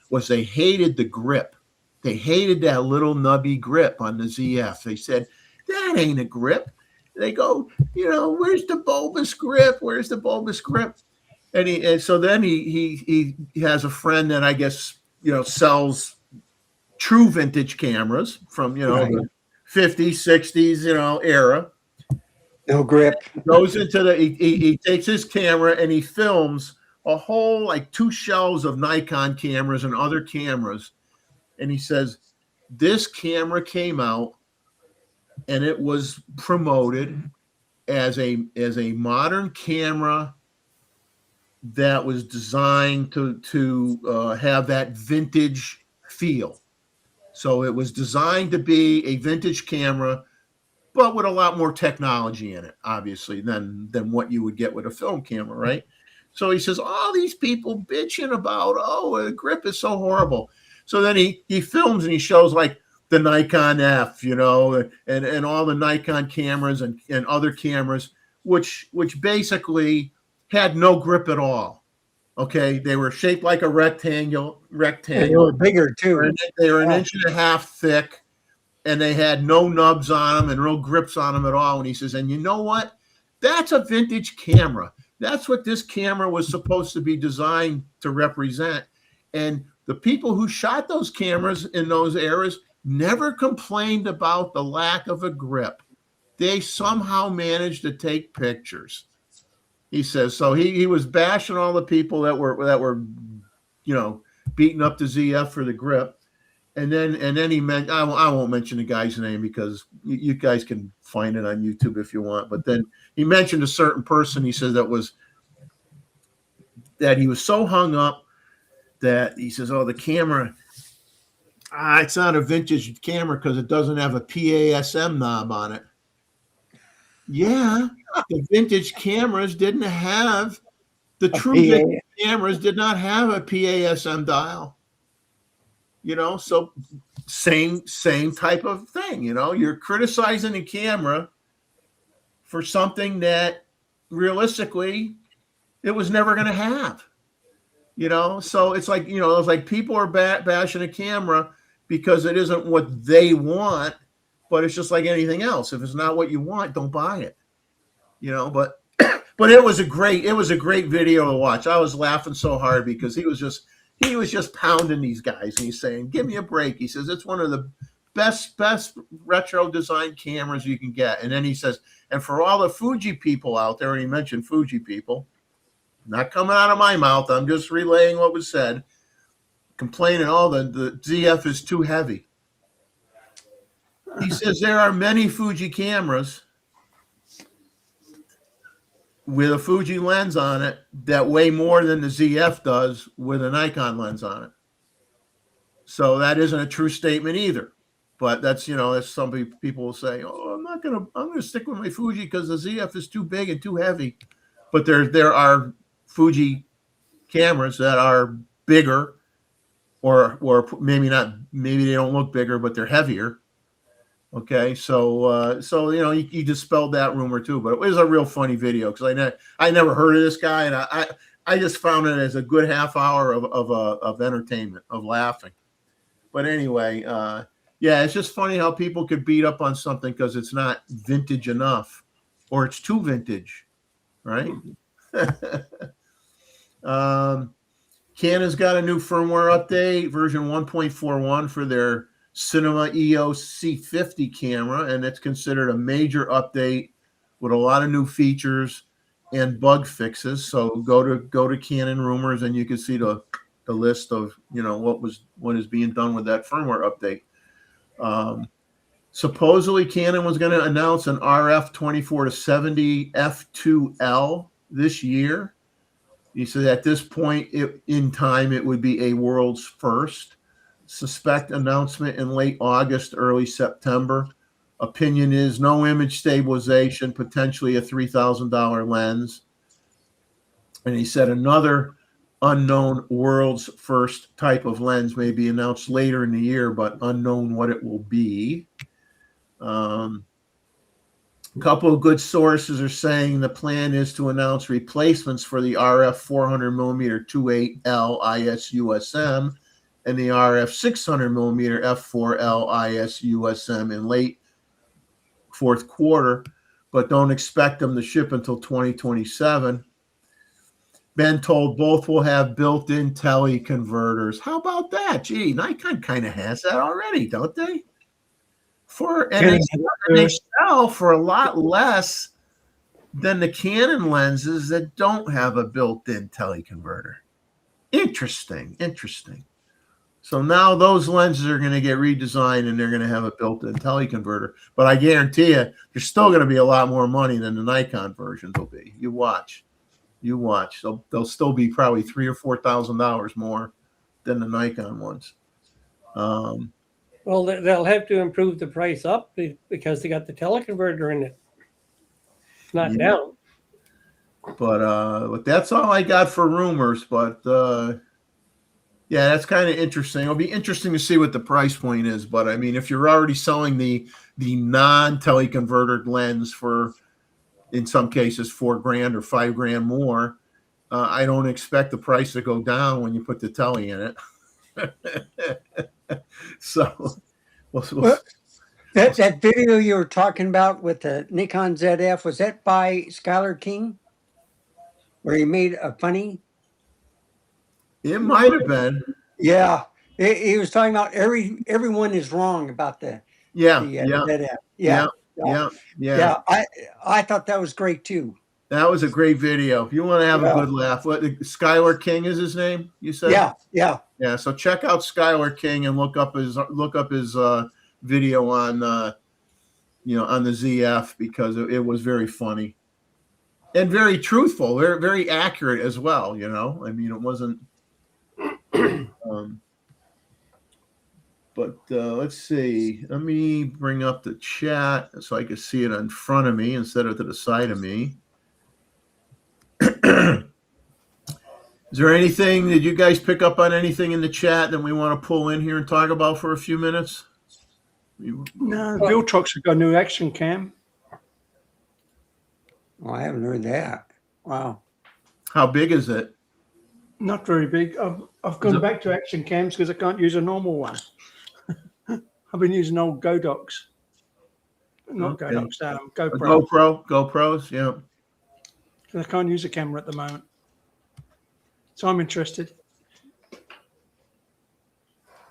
was they hated the grip. They hated that little nubby grip on the ZF. They said, that ain't a grip. They go, where's the bulbous grip? Where's the bulbous grip? And so then he has a friend that I guess, sells true vintage cameras from, Right. the 50s, 60s, era. No grip. Goes into he takes his camera and he films a whole like 2 shelves of Nikon cameras and other cameras. And he says, this camera came out and it was promoted as a modern camera that was designed to have that vintage feel. So it was designed to be a vintage camera, but with a lot more technology in it, obviously, than what you would get with a film camera, right? So he says, all these people bitching about, the grip is so horrible. So then he films and he shows like the Nikon F, and all the Nikon cameras and other cameras, which basically had no grip at all. Okay, they were shaped like a rectangle. They were bigger too. They were 1.5 inches thick, and they had no nubs on them and real grips on them at all. And he says, and you know what? That's a vintage camera. That's what this camera was supposed to be designed to represent. And the people who shot those cameras in those eras never complained about the lack of a grip. They somehow managed to take pictures. He says, so he was bashing all the people that were beating up the ZF for the grip. And then he meant, I won't mention the guy's name because you guys can find it on YouTube if you want. But then he mentioned a certain person. He says that he was so hung up that he says, the camera, it's not a vintage camera because it doesn't have a PASM knob on it. Yeah, the vintage cameras didn't have, the true vintage cameras did not have a PASM dial. So same type of thing, you're criticizing a camera for something that realistically it was never going to have, so it's like, people are bashing a camera because it isn't what they want, but it's just like anything else. If it's not what you want, don't buy it, but But it was a great video to watch. I was laughing so hard because he was just pounding these guys, and he's saying, "Give me a break." He says it's one of the best retro design cameras you can get. And then he says, and for all the Fuji people out there, and he mentioned Fuji people, not coming out of my mouth, I'm just relaying what was said, complaining, oh, the ZF is too heavy. He says there are many Fuji cameras with a Fuji lens on it that weigh more than the ZF does with a Nikon lens on it. So that isn't a true statement either. But that's, that's some people will say, oh, I'm going to stick with my Fuji because the ZF is too big and too heavy. But there are Fuji cameras that are bigger or maybe not, maybe they don't look bigger, but they're heavier. Okay. So you dispelled that rumor too, but it was a real funny video because I never heard of this guy. And I just found it as a good half hour of entertainment, of laughing. But anyway, yeah, it's just funny how people could beat up on something because it's not vintage enough or it's too vintage, right? Canon's got a new firmware update, version 1.41 for their Cinema EOS C50 camera, and it's considered a major update with a lot of new features and bug fixes. So go to Canon Rumors and you can see the list of what is being done with that firmware update. Supposedly Canon was going to announce an RF 24-70 f2L this year. He said at this point in time it would be a world's first. Suspect announcement in late August, early September. Opinion is no image stabilization, potentially a $3,000 lens. And he said another unknown world's first type of lens may be announced later in the year, but unknown what it will be. A couple of good sources are saying the plan is to announce replacements for the RF 400mm 28L ISUSM and the RF 600mm f4L ISUSM in late fourth quarter, but don't expect them to ship until 2027. Ben told both will have built-in tele converters. How about that? Gee, Nikon kind of has that already, don't they? And they sell for a lot less than the Canon lenses that don't have a built-in tele converter. Interesting. So now those lenses are going to get redesigned and they're going to have a built-in tele converter. But I guarantee you, there's still going to be a lot more money than the Nikon versions will be. You watch. They'll still be probably $3,000 or $4,000 more than the Nikon ones. Well, they'll have to improve the price up because they got the teleconverter in it, not down. But that's all I got for rumors. But yeah, that's kind of interesting. It'll be interesting to see what the price point is. But I mean, if you're already selling the non-teleconverted lens for, in some cases, $4,000 or $5,000 more, I don't expect the price to go down when you put the tele in it. So that video you were talking about with the Nikon ZF, was that by Skylar King, where he made a funny? It might have been. Yeah, he was talking about everyone is wrong about the ZF. Yeah. I thought that was great too. That was a great video. If you want to have a good laugh, Skylar King is his name, you said? Yeah. So check out Skylar King and look up his video on on the ZF, because it was very funny and very truthful, very, very accurate as well. I mean, it wasn't. But let's see. Let me bring up the chat so I can see it in front of me instead of to the side of me. Is there anything, did you guys pick up on anything in the chat that we want to pull in here and talk about for a few minutes? No, Viltrox have got a new action cam. Oh, I haven't heard that. Wow. How big is it? Not very big. I've gone back to action cams because I can't use a normal one. I've been using old Godox. Not Godox, GoPro. GoPros, yeah. 'cause I can't use a camera at the moment. So I'm interested.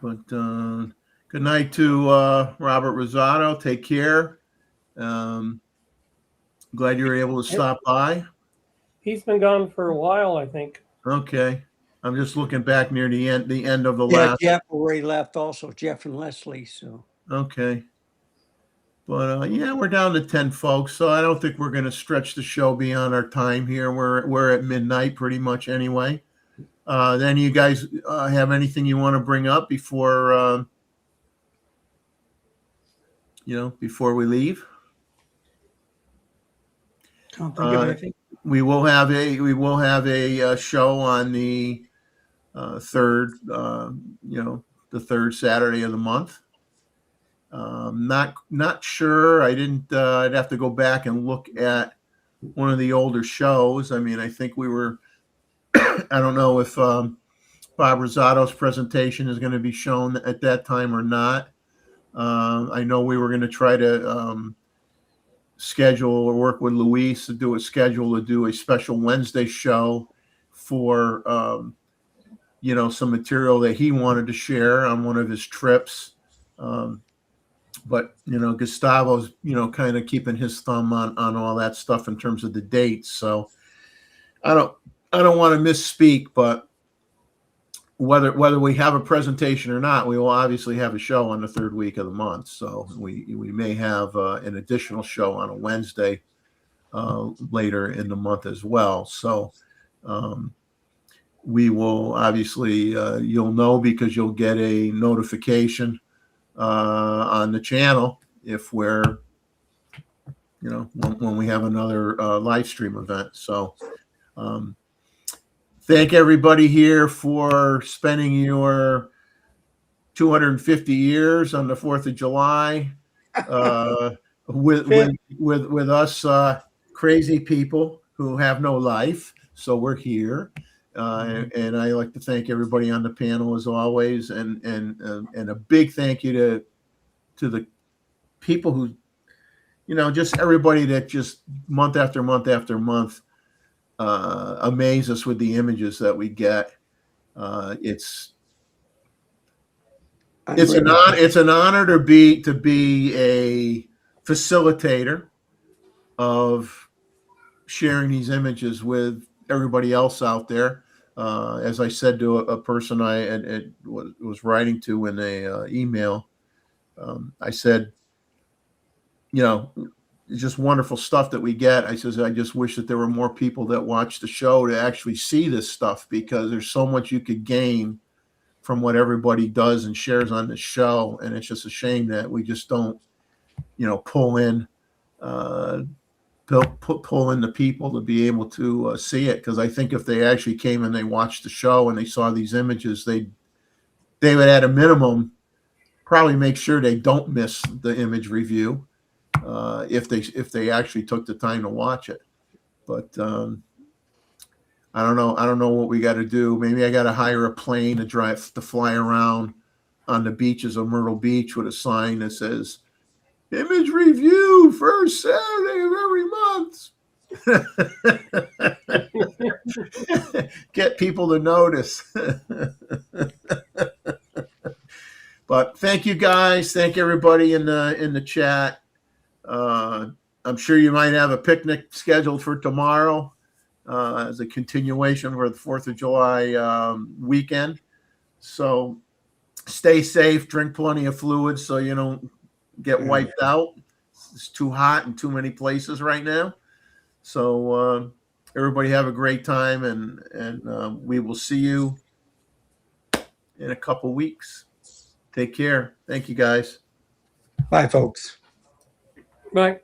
But good night to Robert Rosado. Take care. Glad you were able to stop by. He's been gone for a while, I think. Okay. I'm just looking back near the end of the Yeah, last. Jeff already left also, Jeff and Leslie, so. Okay. But yeah, we're down to 10 folks, so I don't think we're going to stretch the show beyond our time here. We're at midnight pretty much anyway. Then you guys have anything you want to bring up before before we leave? Can't think of anything. We will have a show on the third the third Saturday of the month. Not sure. I didn't. I'd have to go back and look at one of the older shows. I mean, I think we were. I don't know if Bob Rosado's presentation is going to be shown at that time or not. I know we were going to try to schedule or work with Luis to do a special Wednesday show for some material that he wanted to share on one of his trips. But Gustavo's kind of keeping his thumb on all that stuff in terms of the dates. So I don't want to misspeak, but whether we have a presentation or not, we will obviously have a show on the third week of the month. So we may have an additional show on a Wednesday later in the month as well. So we will obviously you'll know because you'll get a notification on the channel if we're when we have another live stream event. So thank everybody here for spending your 250 years on the 4th of July with us crazy people who have no life. So we're here. And I like to thank everybody on the panel as always, and a big thank you to the people who, just everybody that just month after month after month amaze us with the images that we get. It's an honor to be a facilitator of sharing these images with everybody else out there. As I said to a person I was writing to in a email, I said, it's just wonderful stuff that we get. I says, I just wish that there were more people that watch the show to actually see this stuff, because there's so much you could gain from what everybody does and shares on the show. And it's just a shame that we just don't, pull in the people to be able to see it. Because I think if they actually came and they watched the show and they saw these images, they would at a minimum probably make sure they don't miss the image review if they actually took the time to watch it. But I don't know what we got to do. Maybe I got to hire a plane to fly around on the beaches of Myrtle Beach with a sign that says image review first Saturday of every month. Get people to notice. But thank you guys. Thank everybody in the chat. I'm sure you might have a picnic scheduled for tomorrow as a continuation for the 4th of July weekend. So stay safe, drink plenty of fluids so you don't get wiped out. It's too hot in too many places right now. So everybody have a great time, and we will see you in a couple weeks. Take care. Thank you, guys. Bye, folks. Right.